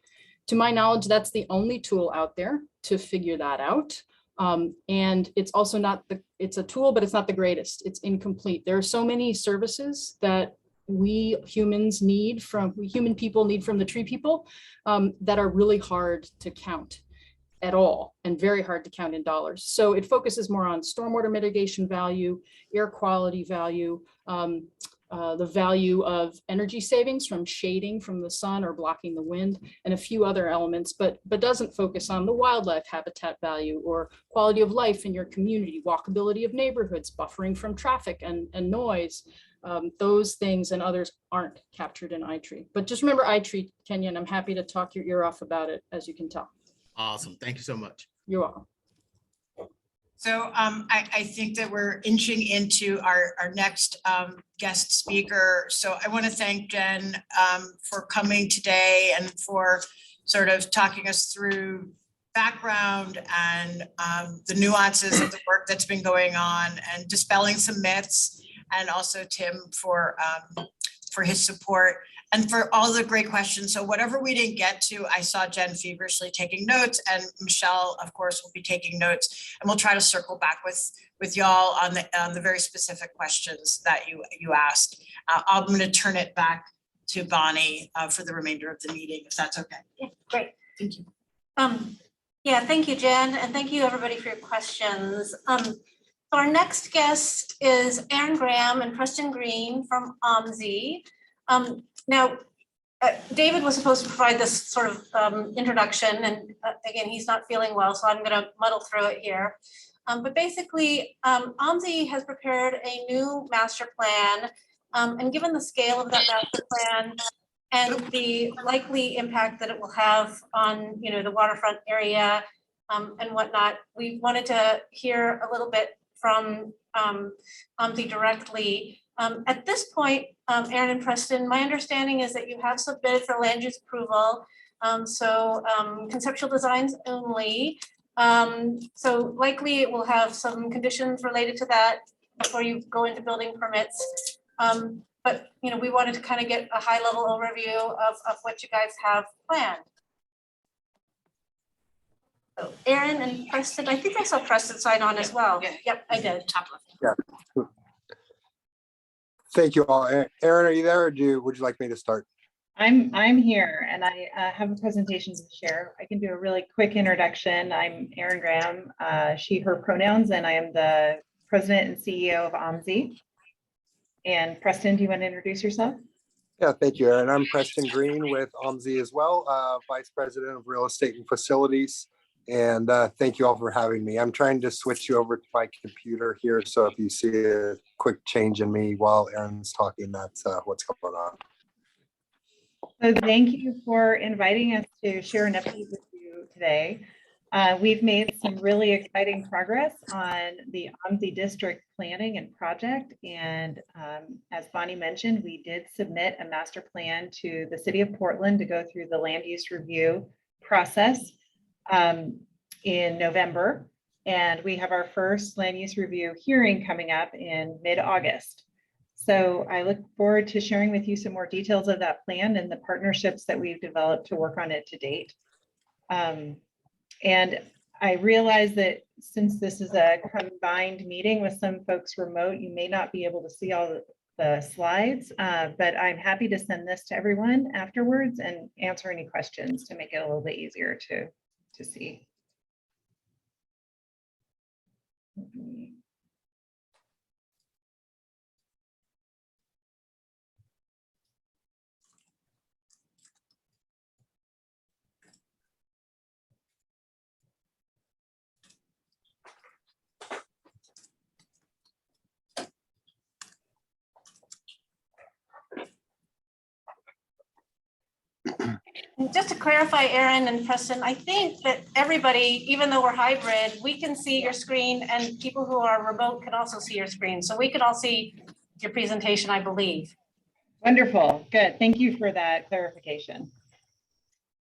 To my knowledge, that's the only tool out there to figure that out. And it's also not it's a tool, but it's not the greatest. It's incomplete. There are so many services that we human people need from the tree people that are really hard to count at all and very hard to count in dollars. So it focuses more on stormwater mitigation value, air quality value, the value of energy savings from shading from the sun or blocking the wind, and a few other elements, but doesn't focus on the wildlife habitat value or quality of life in your community, walkability of neighborhoods, buffering from traffic and noise. Those things and others aren't captured in iTree. But just remember iTree, Kenya, and I'm happy to talk your ear off about it, as you can tell. Awesome. Thank you so much. You're welcome. So I think that we're inching into our next guest speaker. So I want to thank Jen for coming today and for sort of talking us through background and the nuances of the work that's been going on and dispelling some myths, and also Tim for his support and for all the great questions. So whatever we didn't get to, I saw Jen feverishly taking notes, and Michelle, of course, will be taking notes, and we'll try to circle back with y'all on the very specific questions that you asked. I'm going to turn it back to Bonnie for the remainder of the meeting, if that's okay. Yeah, great. Thank you. Yeah, thank you, Jen, and thank you everybody for your questions. Our next guest is Aaron Graham and Preston Green from OMSI. Now, David was supposed to provide this sort of introduction, and again, he's not feeling well, so I'm going to muddle through it here. But basically, OMSI has prepared a new master plan, and given the scale of that master plan and the likely impact that it will have on, the waterfront area, and whatnot. We wanted to hear a little bit from OMSI directly. At this point, Aaron and Preston, my understanding is that you have submitted for land use approval. So conceptual designs only. So likely it will have some conditions related to that before you go into building permits. But you know, we wanted to kind of get a high level overview of what you guys have planned. So Aaron and Preston, I think I saw Preston sign on as well. Yep, I did. Top left. Yeah. Thank you all. Aaron, are you there, or would you like me to start? I'm here, and I have a presentation to share. I can do a really quick introduction. I'm Erin Graham, she, her pronouns, and I am the president and CEO of OMSI. And Preston, do you want to introduce yourself? Yeah, thank you, Aaron. I'm Preston Green with OMSI as well, Vice President of Real Estate and Facilities. And thank you all for having me. I'm trying to switch you over to my computer here. So if you see a quick change in me while Aaron's talking, that's what's going on. So thank you for inviting us to share an update with you today. We've made some really exciting progress on the OMSI district planning and project. And as Bonnie mentioned, we did submit a master plan to the city of Portland to go through the land use review process in November. And we have our first land use review hearing coming up in mid-August. So I look forward to sharing with you some more details of that plan and the partnerships that we've developed to work on it to date. And I realize that since this is a combined meeting with some folks remote, you may not be able to see all the slides, but I'm happy to send this to everyone afterwards and answer any questions to make it a little bit easier to see. Just to clarify, Aaron and Preston, I think that everybody, even though we're hybrid, we can see your screen, and people who are remote can also see your screen. So we could all see your presentation, I believe. Wonderful, good. Thank you for that clarification.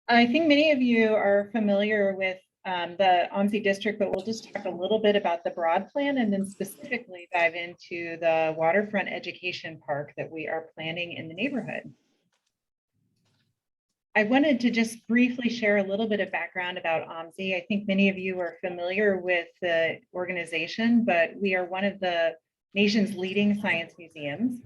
I think many of you are familiar with the OMSI district, but we'll just talk a little bit about the broad plan and then specifically dive into the waterfront education park that we are planning in the neighborhood. I wanted to just briefly share a little bit of background about OMSI. I think many of you are familiar with the organization, but we are one of the nation's leading science museums,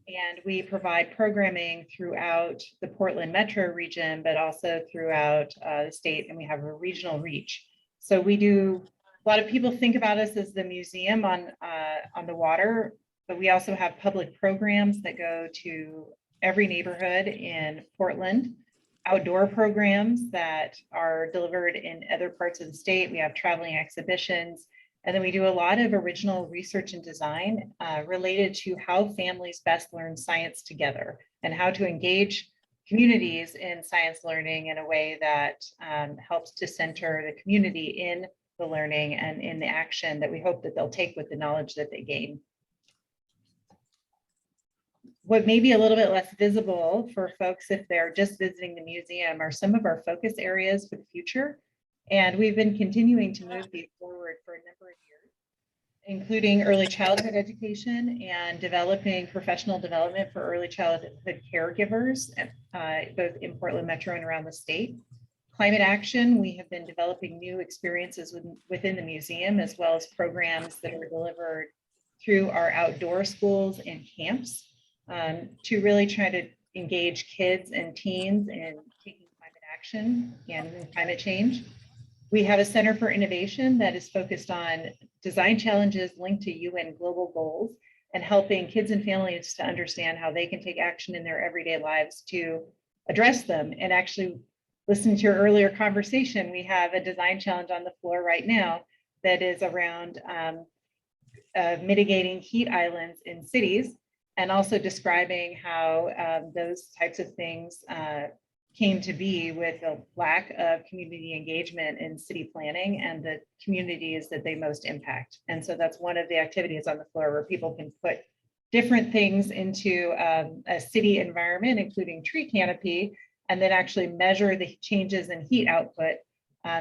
and we provide programming throughout the Portland metro region, but also throughout the state, and we have a regional reach. So we do, a lot of people think about us as the museum on the water, but we also have public programs that go to every neighborhood in Portland. Outdoor programs that are delivered in other parts of the state. We have traveling exhibitions, and then we do a lot of original research and design related to how families best learn science together and how to engage communities in science learning in a way that helps to center the community in the learning and in the action that we hope that they'll take with the knowledge that they gain. What may be a little bit less visible for folks if they're just visiting the museum are some of our focus areas for the future. And we've been continuing to move these forward for a number of years, including early childhood education and developing professional development for early childhood caregivers, both in Portland Metro and around the state. Climate action, we have been developing new experiences within the museum, as well as programs that are delivered through our outdoor schools and camps. To really try to engage kids and teens in taking climate action and climate change. We have a Center for Innovation that is focused on design challenges linked to UN global goals and helping kids and families to understand how they can take action in their everyday lives to address them. And actually, listen to your earlier conversation, we have a design challenge on the floor right now that is around mitigating heat islands in cities, and also describing how those types of things came to be with the lack of community engagement in city planning and the communities that they most impact. And so that's one of the activities on the floor where people can put different things into a city environment, including tree canopy, and then actually measure the changes in heat output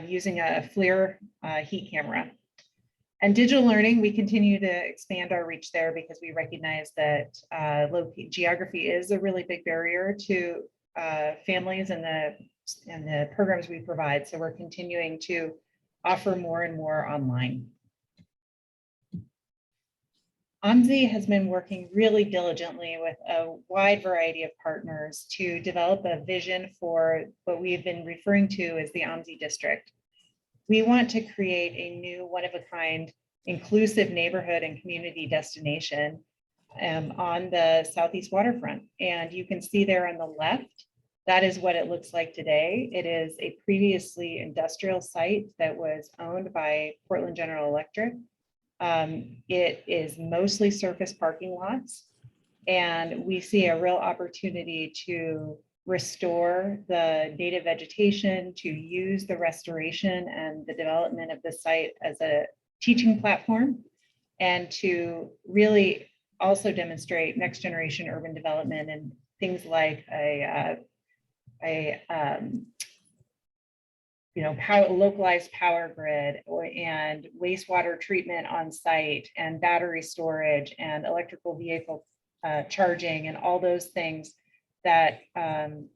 using a FLIR heat camera. And digital learning, we continue to expand our reach there because we recognize that geography is a really big barrier to families and the programs we provide. So we're continuing to offer more and more online. OMSI has been working really diligently with a wide variety of partners to develop a vision for what we've been referring to as the OMSI district. We want to create a new one-of-a-kind inclusive neighborhood and community destination on the Southeast waterfront. And you can see there on the left, that is what it looks like today. It is a previously industrial site that was owned by Portland General Electric. It is mostly surface parking lots. And we see a real opportunity to restore the native vegetation, to use the restoration and the development of the site as a teaching platform, and to really also demonstrate next generation urban development and things like a localized power grid and wastewater treatment on site and battery storage and electrical vehicle charging and all those things that can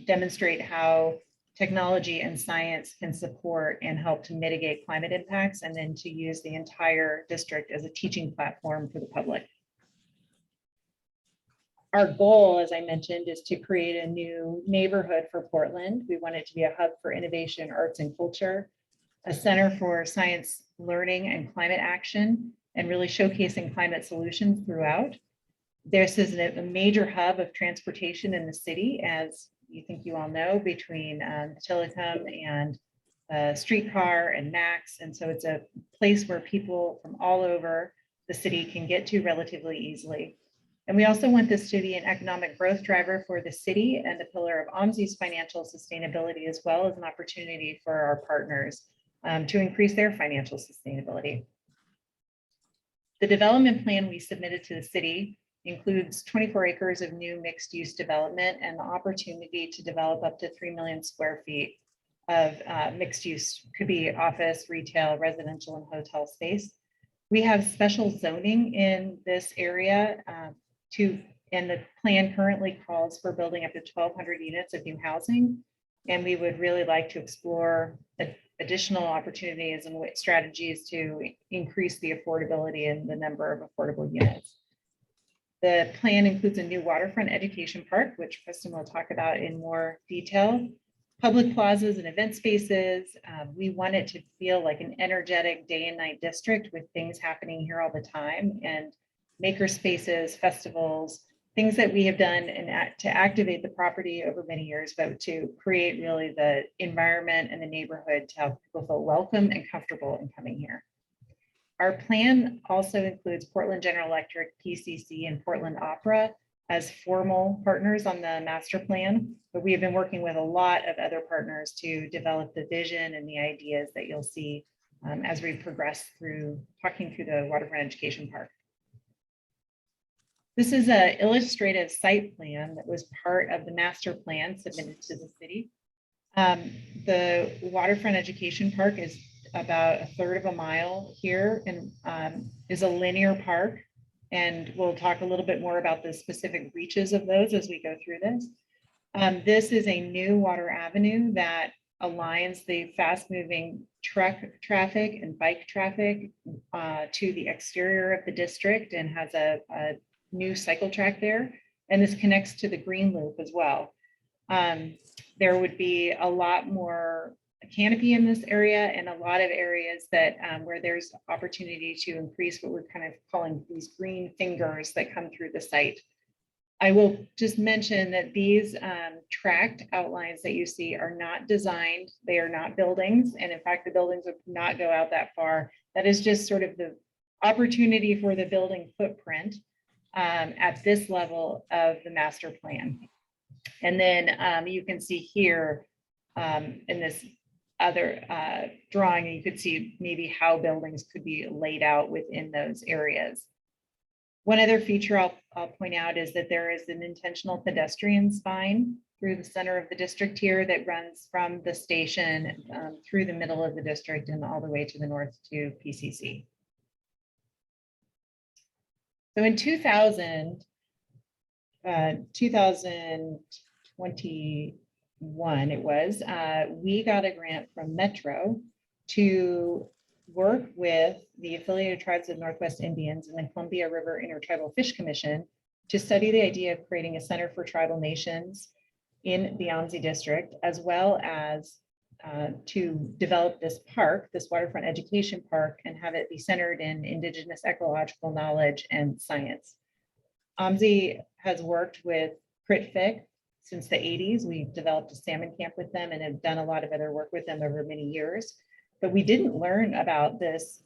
demonstrate how technology and science can support and help to mitigate climate impacts, and then to use the entire district as a teaching platform for the public. Our goal, as I mentioned, is to create a new neighborhood for Portland. We want it to be a hub for innovation, arts, and culture, a center for science learning and climate action, and really showcasing climate solutions throughout. This is a major hub of transportation in the city, as you all know, between Tillicum and streetcar and MAX. And so it's a place where people from all over the city can get to relatively easily. And we also want this to be an economic growth driver for the city and a pillar of OMSI's financial sustainability, as well as an opportunity for our partners to increase their financial sustainability. The development plan we submitted to the city includes 24 acres of new mixed-use development and the opportunity to develop up to 3 million square feet of mixed use, could be office, retail, residential, and hotel space. We have special zoning in this area and the plan currently calls for building up to 1,200 units of new housing. And we would really like to explore additional opportunities and strategies to increase the affordability and the number of affordable units. The plan includes a new waterfront education park, which Kristen will talk about in more detail, public plazas and event spaces. We want it to feel like an energetic day and night district with things happening here all the time, and maker spaces, festivals, things that we have done to activate the property over many years, but to create really the environment and the neighborhood to help people feel welcome and comfortable in coming here. Our plan also includes Portland General Electric, PCC, and Portland Opera as formal partners on the master plan, but we have been working with a lot of other partners to develop the vision and the ideas that you'll see as we progress through talking through the waterfront education park. This is an illustrative site plan that was part of the master plan submitted to the city. The waterfront education park is about 1/3 of a mile here and is a linear park. And we'll talk a little bit more about the specific reaches of those as we go through this. This is a new water avenue that aligns the fast-moving truck traffic and bike traffic to the exterior of the district and has a new cycle track there. And this connects to the green loop as well. There would be a lot more canopy in this area and a lot of areas that where there's opportunity to increase what we're kind of calling these green fingers that come through the site. I will just mention that these tracked outlines that you see are not designed, they are not buildings. And in fact, the buildings would not go out that far. That is just sort of the opportunity for the building footprint at this level of the master plan. And then you can see here in this other drawing, you could see maybe how buildings could be laid out within those areas. One other feature I'll point out is that there is an intentional pedestrian spine through the center of the district here that runs from the station through the middle of the district and all the way to the north to PCC. So in 2021, it was, we got a grant from Metro to work with the affiliated tribes of Northwest Indians and the Columbia River Intertribal Fish Commission to study the idea of creating a Center for Tribal Nations in the OMSI district, as well as to develop this park, this waterfront education park, and have it be centered in Indigenous ecological knowledge and science. OMSI has worked with CritFic since the 80s. We've developed a salmon camp with them and have done a lot of other work with them over many years. But we didn't learn about this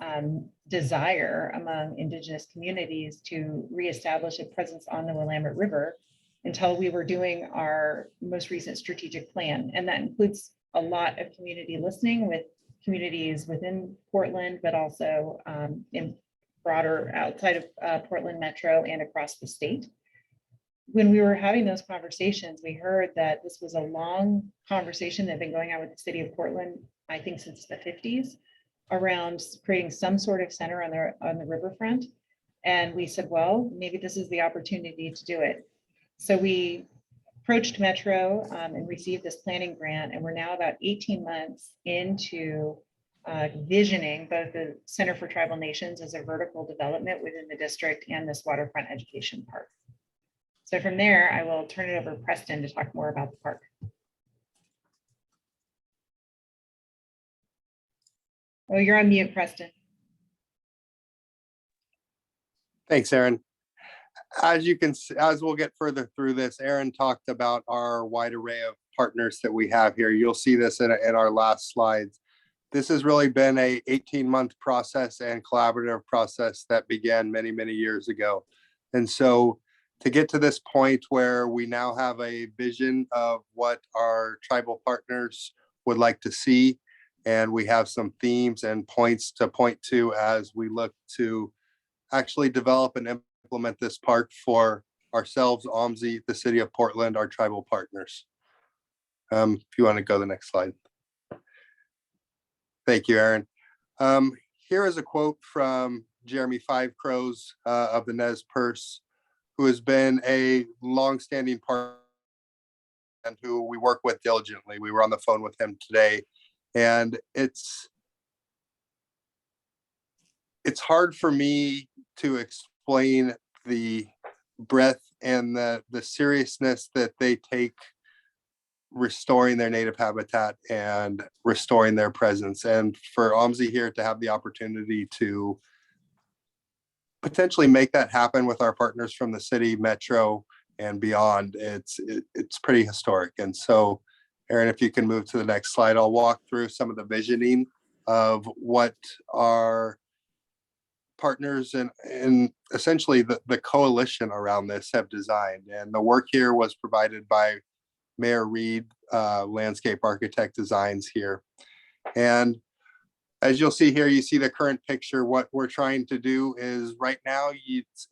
desire among Indigenous communities to reestablish a presence on the Willamette River until we were doing our most recent strategic plan. And that includes a lot of community listening with communities within Portland, but also in broader outside of Portland Metro and across the state. When we were having those conversations, we heard that this was a long conversation that had been going on with the city of Portland, I think since the 50s, around creating some sort of center on the riverfront. And we said, well, maybe this is the opportunity to do it. So we approached Metro and received this planning grant, and we're now about 18 months into visioning both the Center for Tribal Nations as a vertical development within the district and this waterfront education park. So from there, I will turn it over to Preston to talk more about the park. Oh, you're on mute, Preston. Thanks, Aaron. As you can see, as we'll get further through this, Aaron talked about our wide array of partners that we have here. You'll see this in our last slides. This has really been a 18-month process and collaborative process that began many, many years ago. And so to get to this point where we now have a vision of what our tribal partners would like to see, and we have some themes and points to point to as we look to actually develop and implement this park for ourselves, OMSI, the city of Portland, our tribal partners. If you want to go to the next slide. Thank you, Aaron. Here is a quote from Jeremy Five Crows of the Nez Perce, who has been a longstanding partner and who we work with diligently. We were on the phone with him today, and it's hard for me to explain the breadth and the seriousness that they take restoring their native habitat and restoring their presence. And for OMSI here to have the opportunity to potentially make that happen with our partners from the city, Metro, and beyond, it's pretty historic. And so, Aaron, if you can move to the next slide, I'll walk through some of the visioning of what our partners and essentially the coalition around this have designed. And the work here was provided by Mayor Reed, Landscape Architect Designs here. And as you'll see here, you see the current picture. What we're trying to do is right now,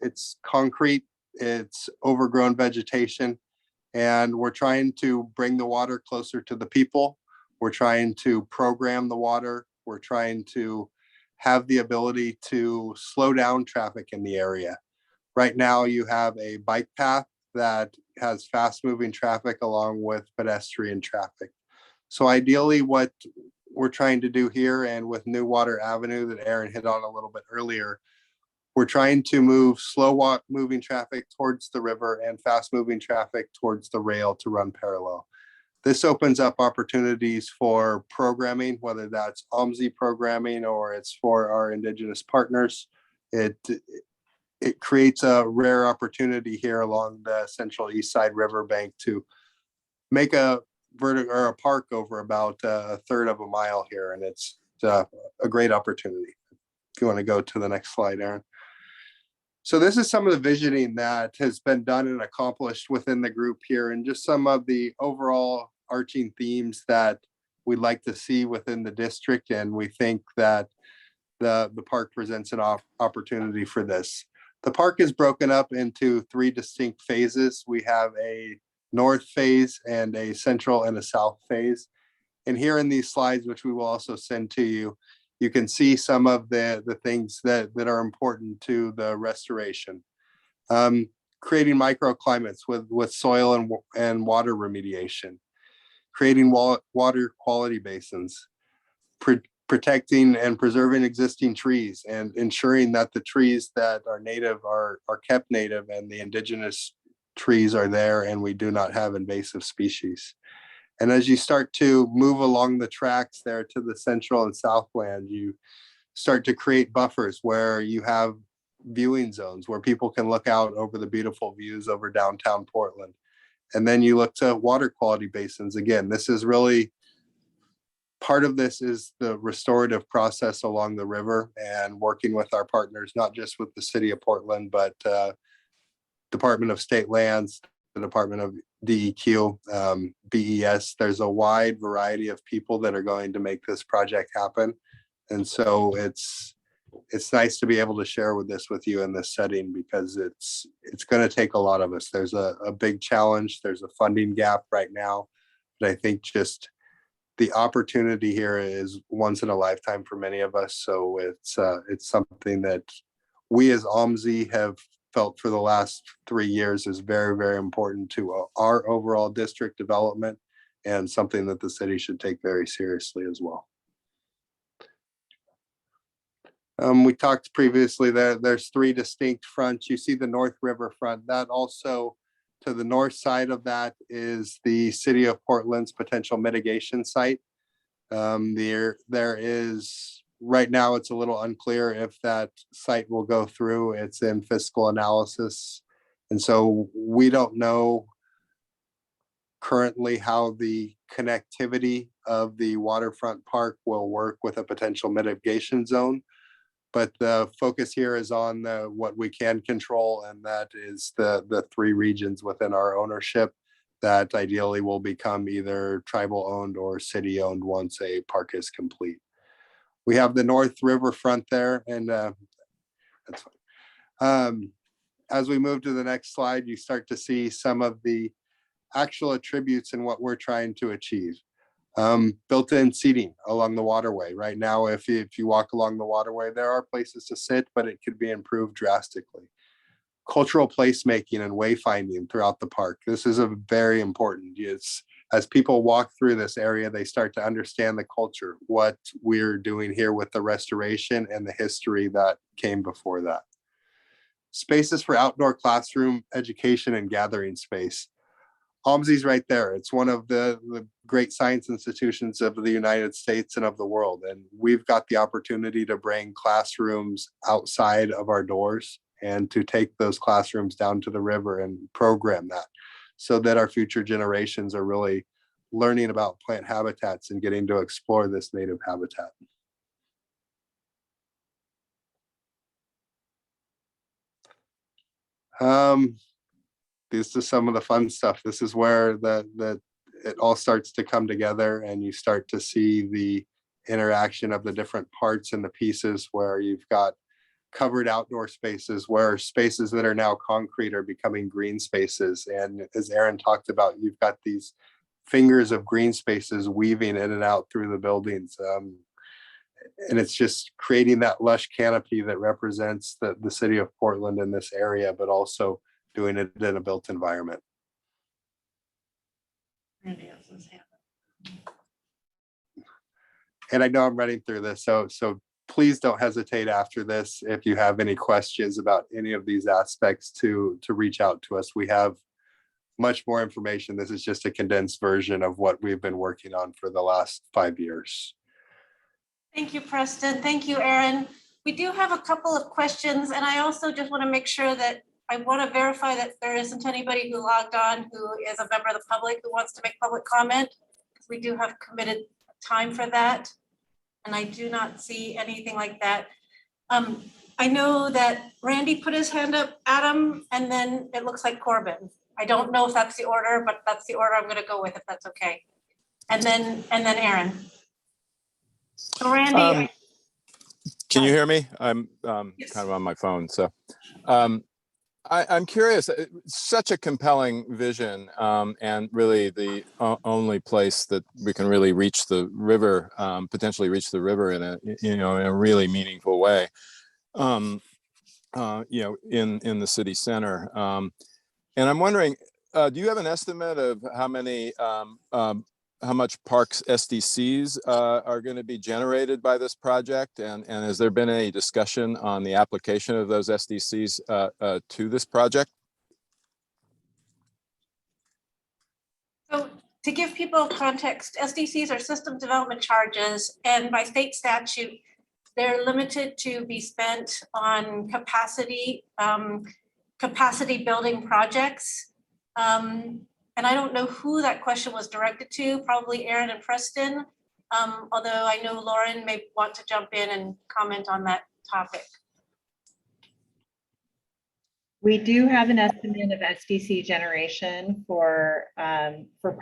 it's concrete, it's overgrown vegetation, and we're trying to bring the water closer to the people. We're trying to program the water. We're trying to have the ability to slow down traffic in the area. Right now, you have a bike path that has fast moving traffic along with pedestrian traffic. So ideally what we're trying to do here, and with New Water Avenue that Aaron hit on a little bit earlier, we're trying to move slow moving traffic towards the river and fast moving traffic towards the rail to run parallel. This opens up opportunities for programming, whether that's OMSI programming or it's for our Indigenous partners. It creates a rare opportunity here along the central east side riverbank to make a park over about a third of a mile here, and it's a great opportunity. If you want to go to the next slide, Aaron. So this is some of the visioning that has been done and accomplished within the group here, and just some of the overall arching themes that we'd like to see within the district. And we think that the park presents an opportunity for this. The park is broken up into 3 distinct phases. We have a north phase and a central and a south phase. And here in these slides, which we will also send to you, you can see some of the things that are important to the restoration. Creating microclimates with soil and water remediation, creating water quality basins, protecting and preserving existing trees, and ensuring that the trees that are native are kept native, and the indigenous trees are there, and we do not have invasive species. And as you start to move along the tracks there to the central and southland, you start to create buffers where you have viewing zones where people can look out over the beautiful views over downtown Portland. And then you look to water quality basins. Again, this is really part of this is the restorative process along the river, and working with our partners, not just with the city of Portland, but Department of State Lands, the Department of DEQ, BES. There's a wide variety of people that are going to make this project happen. And so it's nice to be able to share this with you in this setting, because it's going to take a lot of us. There's a big challenge. There's a funding gap right now, but I think just the opportunity here is once in a lifetime for many of us. So it's something that we as OMSI have felt for the last 3 years is very, very important to our overall district development, and something that the city should take very seriously as well. We talked previously there's 3 distinct fronts. You see the North River front. That also, to the north side of that, is the city of Portland's potential mitigation site. There is, right now, it's a little unclear if that site will go through. It's in fiscal analysis. And so we don't know currently how the connectivity of the waterfront park will work with a potential mitigation zone. But the focus here is on what we can control, and that is the 3 regions within our ownership that ideally will become either tribal owned or city owned once a park is complete. We have the North River front there, and that's fine. As we move to the next slide, you start to see some of the actual attributes and what we're trying to achieve. Built-in seating along the waterway. Right now, if you walk along the waterway, there are places to sit, but it could be improved drastically. Cultural placemaking and wayfinding throughout the park. This is a very important. As people walk through this area, they start to understand the culture, what we're doing here with the restoration and the history that came before that. Spaces for outdoor classroom education and gathering space. OMSI's right there. It's one of the great science institutions of the United States and of the world. And we've got the opportunity to bring classrooms outside of our doors and to take those classrooms down to the river and program that, so that our future generations are really learning about plant habitats and getting to explore this native habitat. This is some of the fun stuff. This is where it all starts to come together, and you start to see the interaction of the different parts and the pieces, where you've got covered outdoor spaces, where spaces that are now concrete are becoming green spaces. And as Aaron talked about, you've got these fingers of green spaces weaving in and out through the buildings. And it's just creating that lush canopy that represents the city of Portland in this area, but also doing it in a built environment. And I know I'm running through this, so please don't hesitate after this if you have any questions about any of these aspects to reach out to us. We have much more information. This is just a condensed version of what we've been working on for the last 5 years. Thank you, Preston. Thank you, Aaron. We do have a couple of questions, and I also just want to make sure that I want to verify that there isn't anybody who logged on who is a member of the public who wants to make public comment. We do have committed time for that, and I do not see anything like that. I know that Randy put his hand up, Adam, and then it looks like Corbin. I don't know if that's the order, but that's the order I'm gonna go with, if that's okay. And then Aaron. So Randy, Can you hear me? I'm kind of on my phone, so. I'm curious, such a compelling vision, and really the only place that we can really reach the river, potentially reach the river in a, in a really meaningful way, in the city center. And I'm wondering, do you have an estimate of how many, how much parks SDCs are going to be generated by this project? And has there been any discussion on the application of those SDCs to this project? so to give people context, SDCs are system development charges, and by state statute, they're limited to be spent on capacity building projects. And I don't know who that question was directed to, probably Aaron and Preston. Although I know Lauren may want to jump in and comment on that topic. We do have an estimate of SDC generation for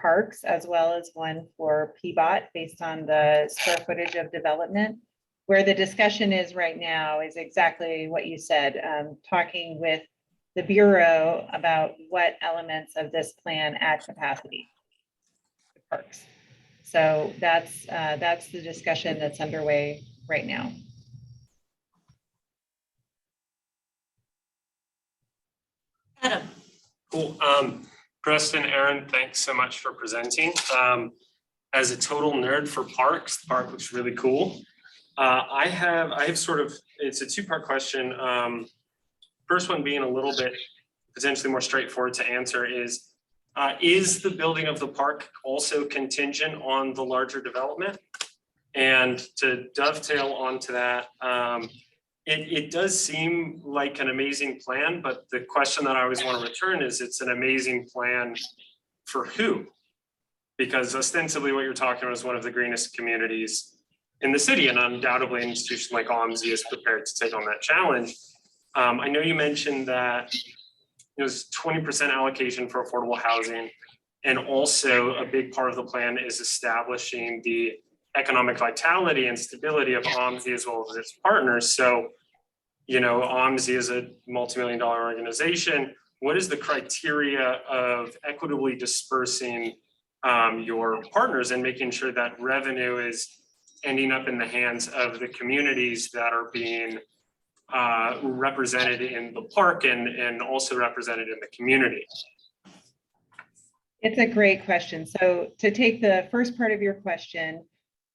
parks, as well as one for PBOT based on the square footage of development. Where the discussion is right now is exactly what you said, talking with the Bureau about what elements of this plan add capacity to parks. So that's the discussion that's underway right now. Adam. Cool. Preston, Aaron, thanks so much for presenting. As a total nerd for parks, the park looks really cool. I have sort of, it's a two-part question. First one being a little bit potentially more straightforward to answer is the building of the park also contingent on the larger development? And to dovetail onto that, it does seem like an amazing plan, but the question that I always want to return is, it's an amazing plan for who? Because ostensibly what you're talking about is one of the greenest communities in the city, and undoubtedly an institution like OMSI is prepared to take on that challenge. I know you mentioned that there's 20% allocation for affordable housing, and also a big part of the plan is establishing the economic vitality and stability of OMSI as well as its partners. So, OMSI is a multi-million-dollar organization. What is the criteria of equitably dispersing your partners and making sure that revenue is ending up in the hands of the communities that are being represented in the park and also represented in the community? It's a great question. So to take the first part of your question,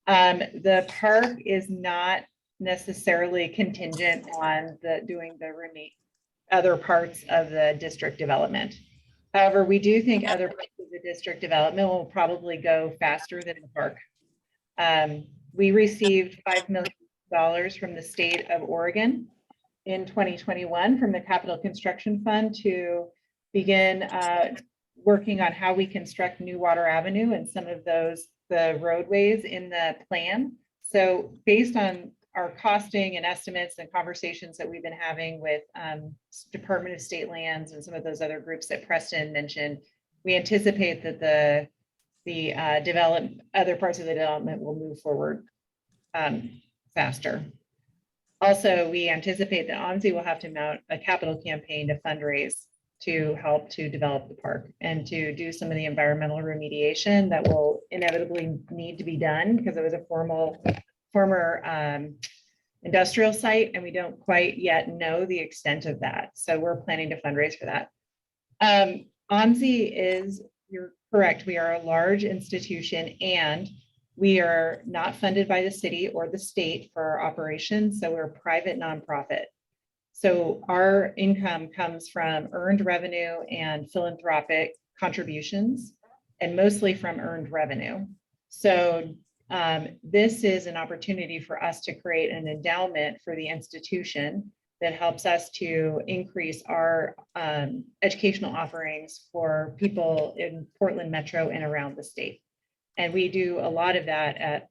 the park is not necessarily contingent on doing the other parts of the district development. However, we do think other parts of the district development will probably go faster than the park. We received $5 million from the state of Oregon in 2021 from the Capital Construction Fund to begin working on how we construct New Water Avenue and some of the roadways in the plan. So based on our costing and estimates and conversations that we've been having with Department of State Lands and some of those other groups that Preston mentioned, we anticipate that the other parts of the development will move forward faster. Also, we anticipate that OMSI will have to mount a capital campaign to fundraise to help to develop the park and to do some of the environmental remediation that will inevitably need to be done because it was a former industrial site and we don't quite yet know the extent of that. So we're planning to fundraise for that. OMSI is, you're correct, we are a large institution and we are not funded by the city or the state for our operations. So we're a private nonprofit. So our income comes from earned revenue and philanthropic contributions, and mostly from earned revenue. So this is an opportunity for us to create an endowment for the institution that helps us to increase our educational offerings for people in Portland Metro and around the state. And we do a lot of that at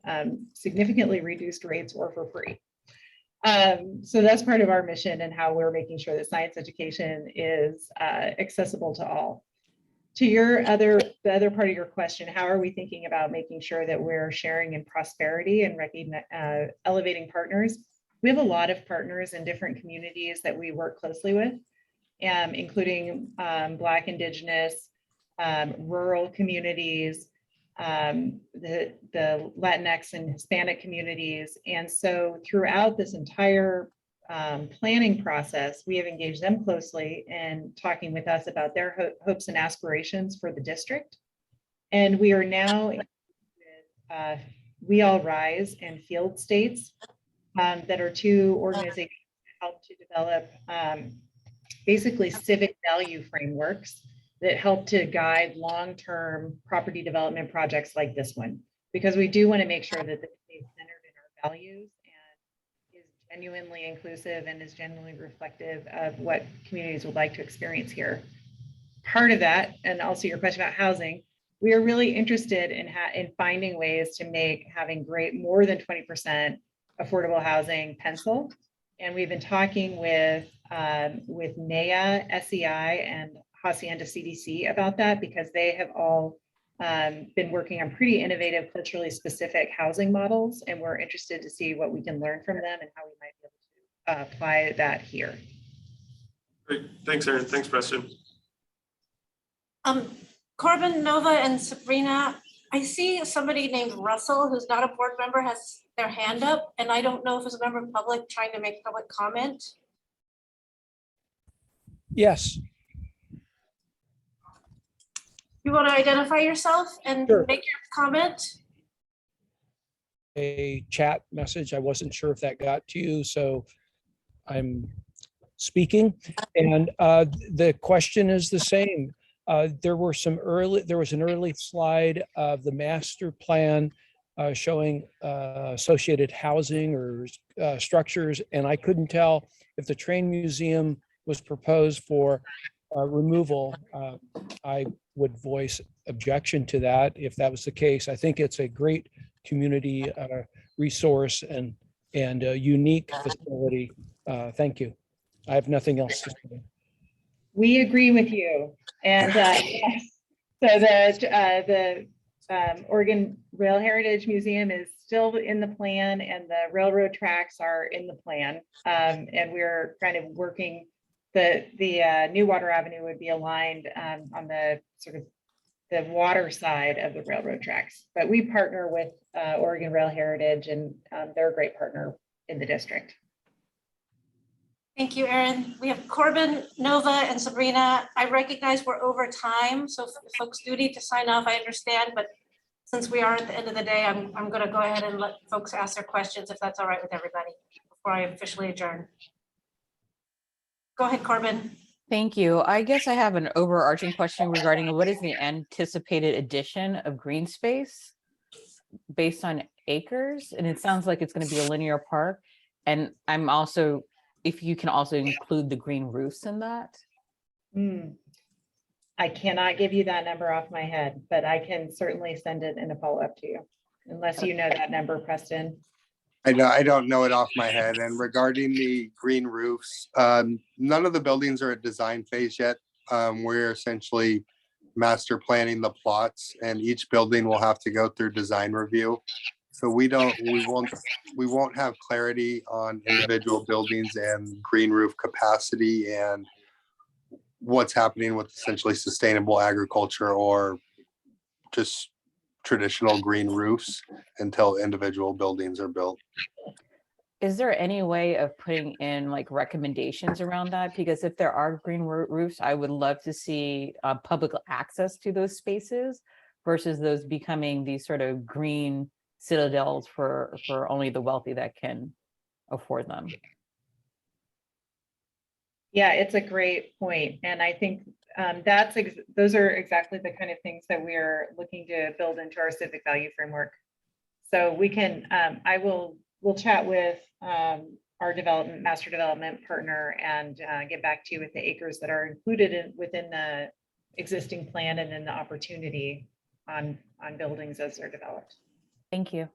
significantly reduced rates or for free. So that's part of our mission and how we're making sure that science education is accessible to all. To the other part of your question, how are we thinking about making sure that we're sharing in prosperity and elevating partners? We have a lot of partners in different communities that we work closely with, including Black, Indigenous, rural communities, the Latinx and Hispanic communities. And so throughout this entire planning process, we have engaged them closely in talking with us about their hopes and aspirations for the district. And we are now with We All Rise and Field States that are two organizations that help to develop basically civic value frameworks that help to guide long-term property development projects like this one, because we do want to make sure that this is centered in our values and is genuinely inclusive and is genuinely reflective of what communities would like to experience here. Part of that, and also your question about housing, we are really interested in finding ways to make having more than 20% affordable housing pencil. And we've been talking with NEA, SEI, and Hacienda CDC about that, because they have all been working on pretty innovative, culturally specific housing models. And we're interested to see what we can learn from them and how we might be able to apply that here. Great. Thanks, Erin. Thanks, Preston. Corbin, Nova, and Sabrina, I see somebody named Russell, who's not a board member, has their hand up, and I don't know if it's a member of the public trying to make public comment. Yes. You want to identify yourself and Sure. make your comment? A chat message. I wasn't sure if that got to you, so I'm speaking. And the question is the same. There was an early slide of the master plan showing associated housing or structures, and I couldn't tell if the train museum was proposed for removal. I would voice objection to that if that was the case. I think it's a great community resource and a unique facility. Thank you. I have nothing else to say. We agree with you. And so the Oregon Rail Heritage Museum is still in the plan, and the railroad tracks are in the plan. And we're kind of working, the new Water Avenue would be aligned on the sort of the water side of the railroad tracks. But we partner with Oregon Rail Heritage, and they're a great partner in the district. Thank you, Erin. We have Corbin, Nova, and Sabrina. I recognize we're over time, so if folks do need to sign off, I understand, but since we are at the end of the day, I'm going to go ahead and let folks ask their questions, if that's all right with everybody, before I officially adjourn. Go ahead, Corbin. Thank you. I guess I have an overarching question regarding what is the anticipated addition of green space based on acres? And it sounds like it's going to be a linear park. And I'm also, if you can also include the green roofs in that. I cannot give you that number off my head, but I can certainly send it in a follow-up to you, unless you know that number, Preston. I don't know it off my head. And regarding the green roofs, none of the buildings are at design phase yet. We're essentially master planning the plots, and each building will have to go through design review. So we won't have clarity on individual buildings and green roof capacity and what's happening with essentially sustainable agriculture or just traditional green roofs until individual buildings are built. Is there any way of putting in like recommendations around that? Because if there are green roofs, I would love to see public access to those spaces versus those becoming these sort of green citadels for only the wealthy that can afford them. Yeah, it's a great point. And I think those are exactly the kind of things that we're looking to build into our civic value framework. So we can, we'll chat with our master development partner and get back to you with the acres that are included within the existing plan and then the opportunity on buildings as they're developed. Thank you.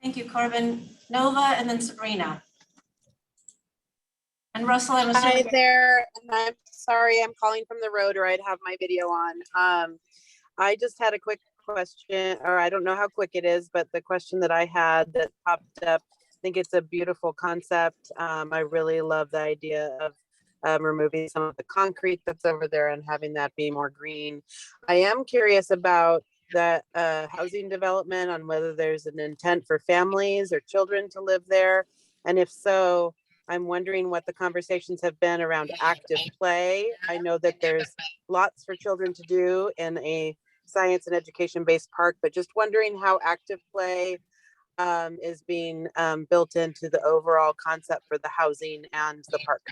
Thank you, Corbin. Nova and then Sabrina. And Russell, I'm Hi assuming. there, and I'm sorry, I'm calling from the road, or I'd have my video on. I just had a quick question, or I don't know how quick it is, but the question that I had that popped up, I think it's a beautiful concept. I really love the idea of removing some of the concrete that's over there and having that be more green. I am curious about that housing development, on whether there's an intent for families or children to live there, and if so, I'm wondering what the conversations have been around active play. I know that there's lots for children to do in a science and education-based park, but just wondering how active play is being built into the overall concept for the housing and the park.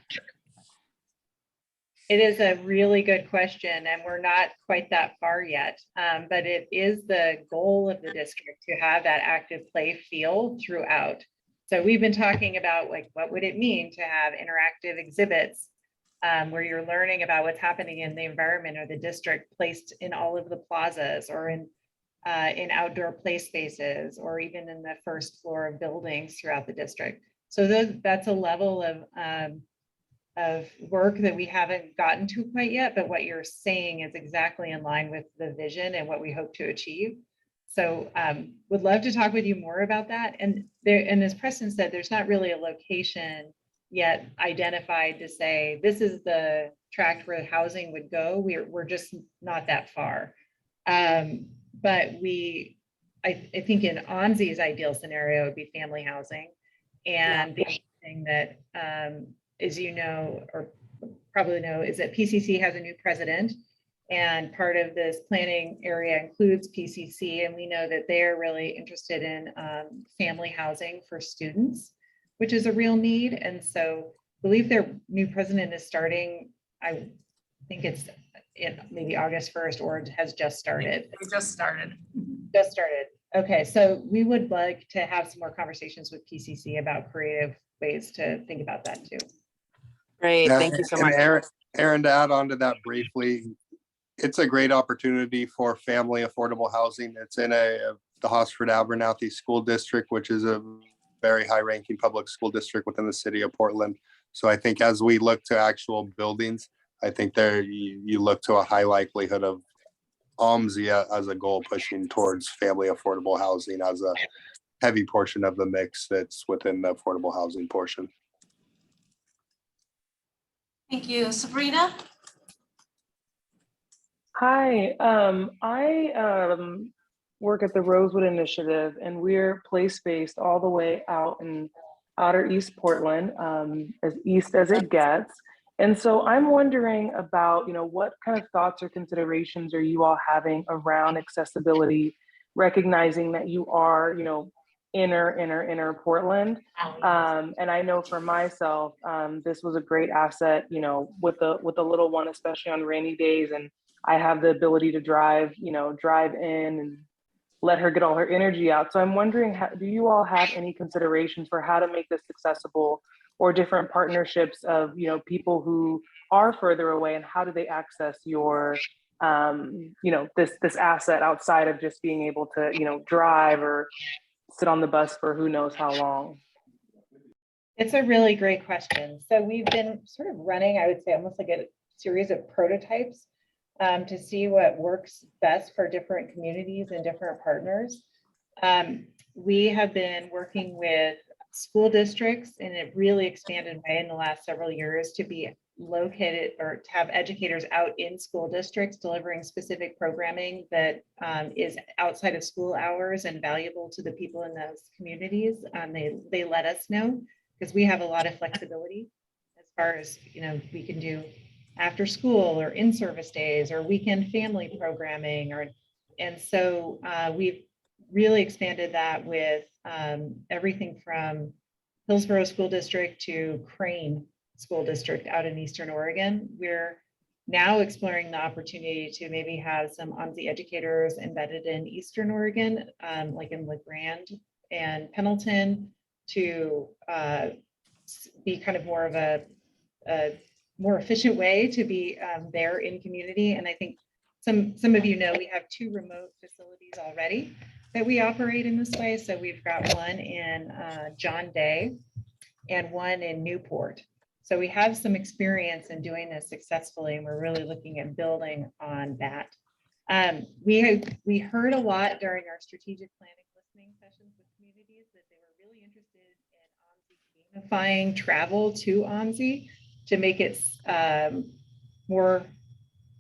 It is a really good question, and we're not quite that far yet, but it is the goal of the district to have that active play feel throughout. So we've been talking about, like, what would it mean to have interactive exhibits where you're learning about what's happening in the environment or the district, placed in all of the plazas or in outdoor play spaces, or even in the first floor of buildings throughout the district. So that's a level of work that we haven't gotten to quite yet, but what you're saying is exactly in line with the vision and what we hope to achieve. So would love to talk with you more about that. And as Preston said, there's not really a location yet identified to say, this is the tract where housing would go. We're just not that far. But I think in OMSI's ideal scenario would be family housing. And the other thing that, as you know, or probably know, is that PCC has a new president. And part of this planning area includes PCC, and we know that they're really interested in family housing for students, which is a real need. And so I believe their new president is starting, I think it's in maybe August 1st, or has just started. It just started. Just started. Okay, so we would like to have some more conversations with PCC about creative ways to think about that too. Great, Yeah, thank you so and much. Aaron, to add on to that briefly, it's a great opportunity for family affordable housing. It's in the Hosford Abernathy School District, which is a very high-ranking public school district within the city of Portland. So I think as we look to actual buildings, I think there you look to a high likelihood of OMSI as a goal, pushing towards family affordable housing as a heavy portion of the mix that's within the affordable housing portion. Thank you. Sabrina? Hi, I work at the Rosewood Initiative, and we're place-based all the way out in outer East Portland, as east as it gets. And so I'm wondering about, what kind of thoughts or considerations are you all having around accessibility, recognizing that you are, inner Portland. And I know for myself, this was a great asset, with the little one, especially on rainy days. And I have the ability to drive in and let her get all her energy out. So I'm wondering, do you all have any considerations for how to make this accessible, or different partnerships of, people who are further away, and how do they access your, this asset outside of just being able to, drive or sit on the bus for who knows how long? It's a really great question. So we've been sort of running, I would say, almost like a series of prototypes to see what works best for different communities and different partners. We have been working with school districts, and it really expanded in the last several years to be located, or to have educators out in school districts delivering specific programming that is outside of school hours and valuable to the people in those communities. They let us know, because we have a lot of flexibility as far as, we can do after school or in-service days or weekend family programming, and so we've really expanded that with everything from Hillsborough School District to Crane School District out in Eastern Oregon. We're now exploring the opportunity to maybe have some OMSI educators embedded in Eastern Oregon, like in LeGrand and Pendleton, to be kind of more of a more efficient way to be there in community. And I think some of we have 2 remote facilities already that we operate in this way. So we've got one in John Day and one in Newport. So we have some experience in doing this successfully, and we're really looking at building on that. We heard a lot during our strategic planning listening sessions with communities that they were really interested in OMSI gamifying travel to OMSI to make it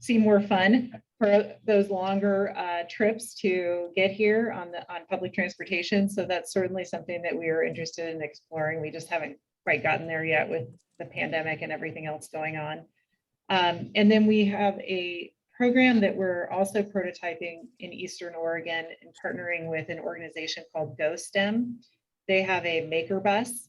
seem more fun for those longer trips to get here on public transportation. So that's certainly something that we are interested in exploring. We just haven't quite gotten there yet with the pandemic and everything else going on. And then we have a program that we're also prototyping in Eastern Oregon and partnering with an organization called GoSTEM. They have a maker bus,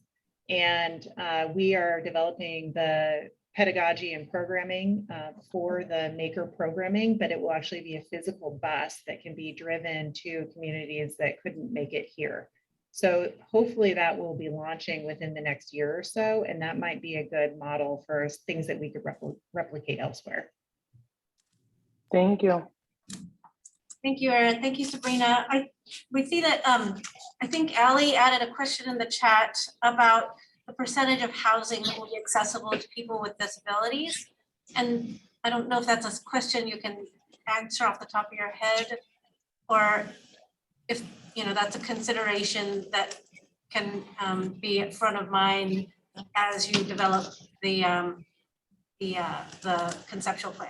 and we are developing the pedagogy and programming for the maker programming, but it will actually be a physical bus that can be driven to communities that couldn't make it here. So hopefully that will be launching within the next year or so, and that might be a good model for things that we could replicate elsewhere. Thank you. Thank you, Erin. Thank you, Sabrina. We see that I think Ally added a question in the chat about the percentage of housing that will be accessible to people with disabilities. And I don't know if that's a question you can answer off the top of your head, or if that's a consideration that can be at front of mind as you develop the conceptual plan.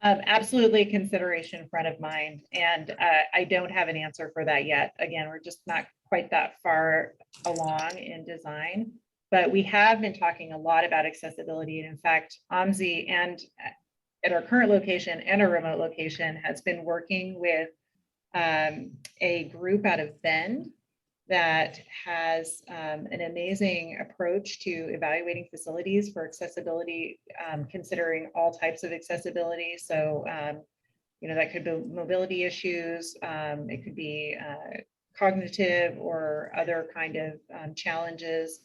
Absolutely consideration front of mind. And I don't have an answer for that yet. Again, we're just not quite that far along in design, but we have been talking a lot about accessibility. And in fact, OMSI and at our current location and a remote location has been working with a group out of Bend that has an amazing approach to evaluating facilities for accessibility, considering all types of accessibility. So, that could be mobility issues, it could be cognitive or other kind of challenges.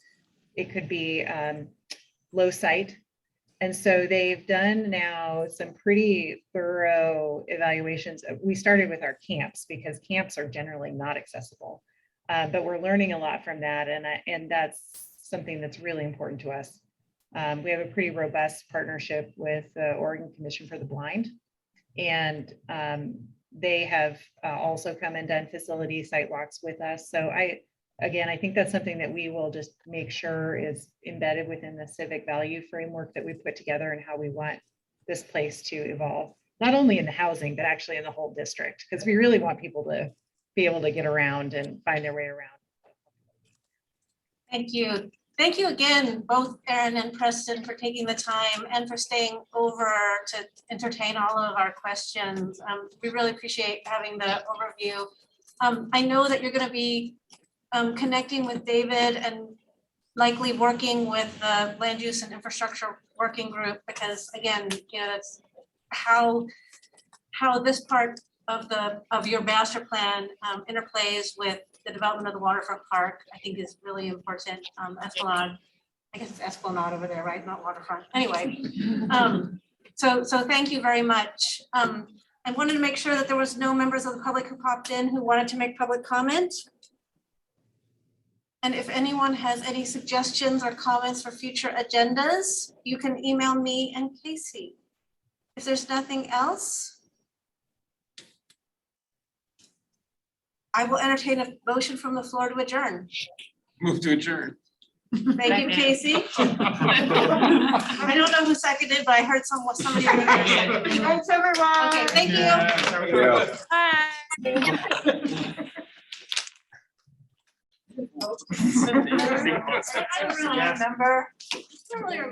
It could be low sight. And so they've done now some pretty thorough evaluations. We started with our camps because camps are generally not accessible. But we're learning a lot from that, and that's something that's really important to us. We have a pretty robust partnership with the Oregon Commission for the Blind, and they have also come and done facility site walks with us. So I think that's something that we will just make sure is embedded within the civic value framework that we put together and how we want this place to evolve, not only in the housing, but actually in the whole district, because we really want people to be able to get around and find their way around. Thank you. Thank you again, both Erin and Preston, for taking the time and for staying over to entertain all of our questions. We really appreciate having the overview. I know that you're going to be connecting with David and likely working with the Land Use and Infrastructure Working Group, because again, that's how this part of your master plan interplays with the development of the waterfront park, I think is really important. Esplanade, I guess it's Esplanade over there, right? Not waterfront. Anyway, so thank you very much. I wanted to make sure that there was no members of the public who popped in who wanted to make public comment. And if anyone has any suggestions or comments for future agendas, you can email me and Casey. If there's nothing else, I will entertain a motion from the floor to adjourn. Move to adjourn. Thank you, Casey. I don't know who seconded, but I heard somebody. Thanks, everyone. Okay, thank you. Yeah. Bye. I don't really remember.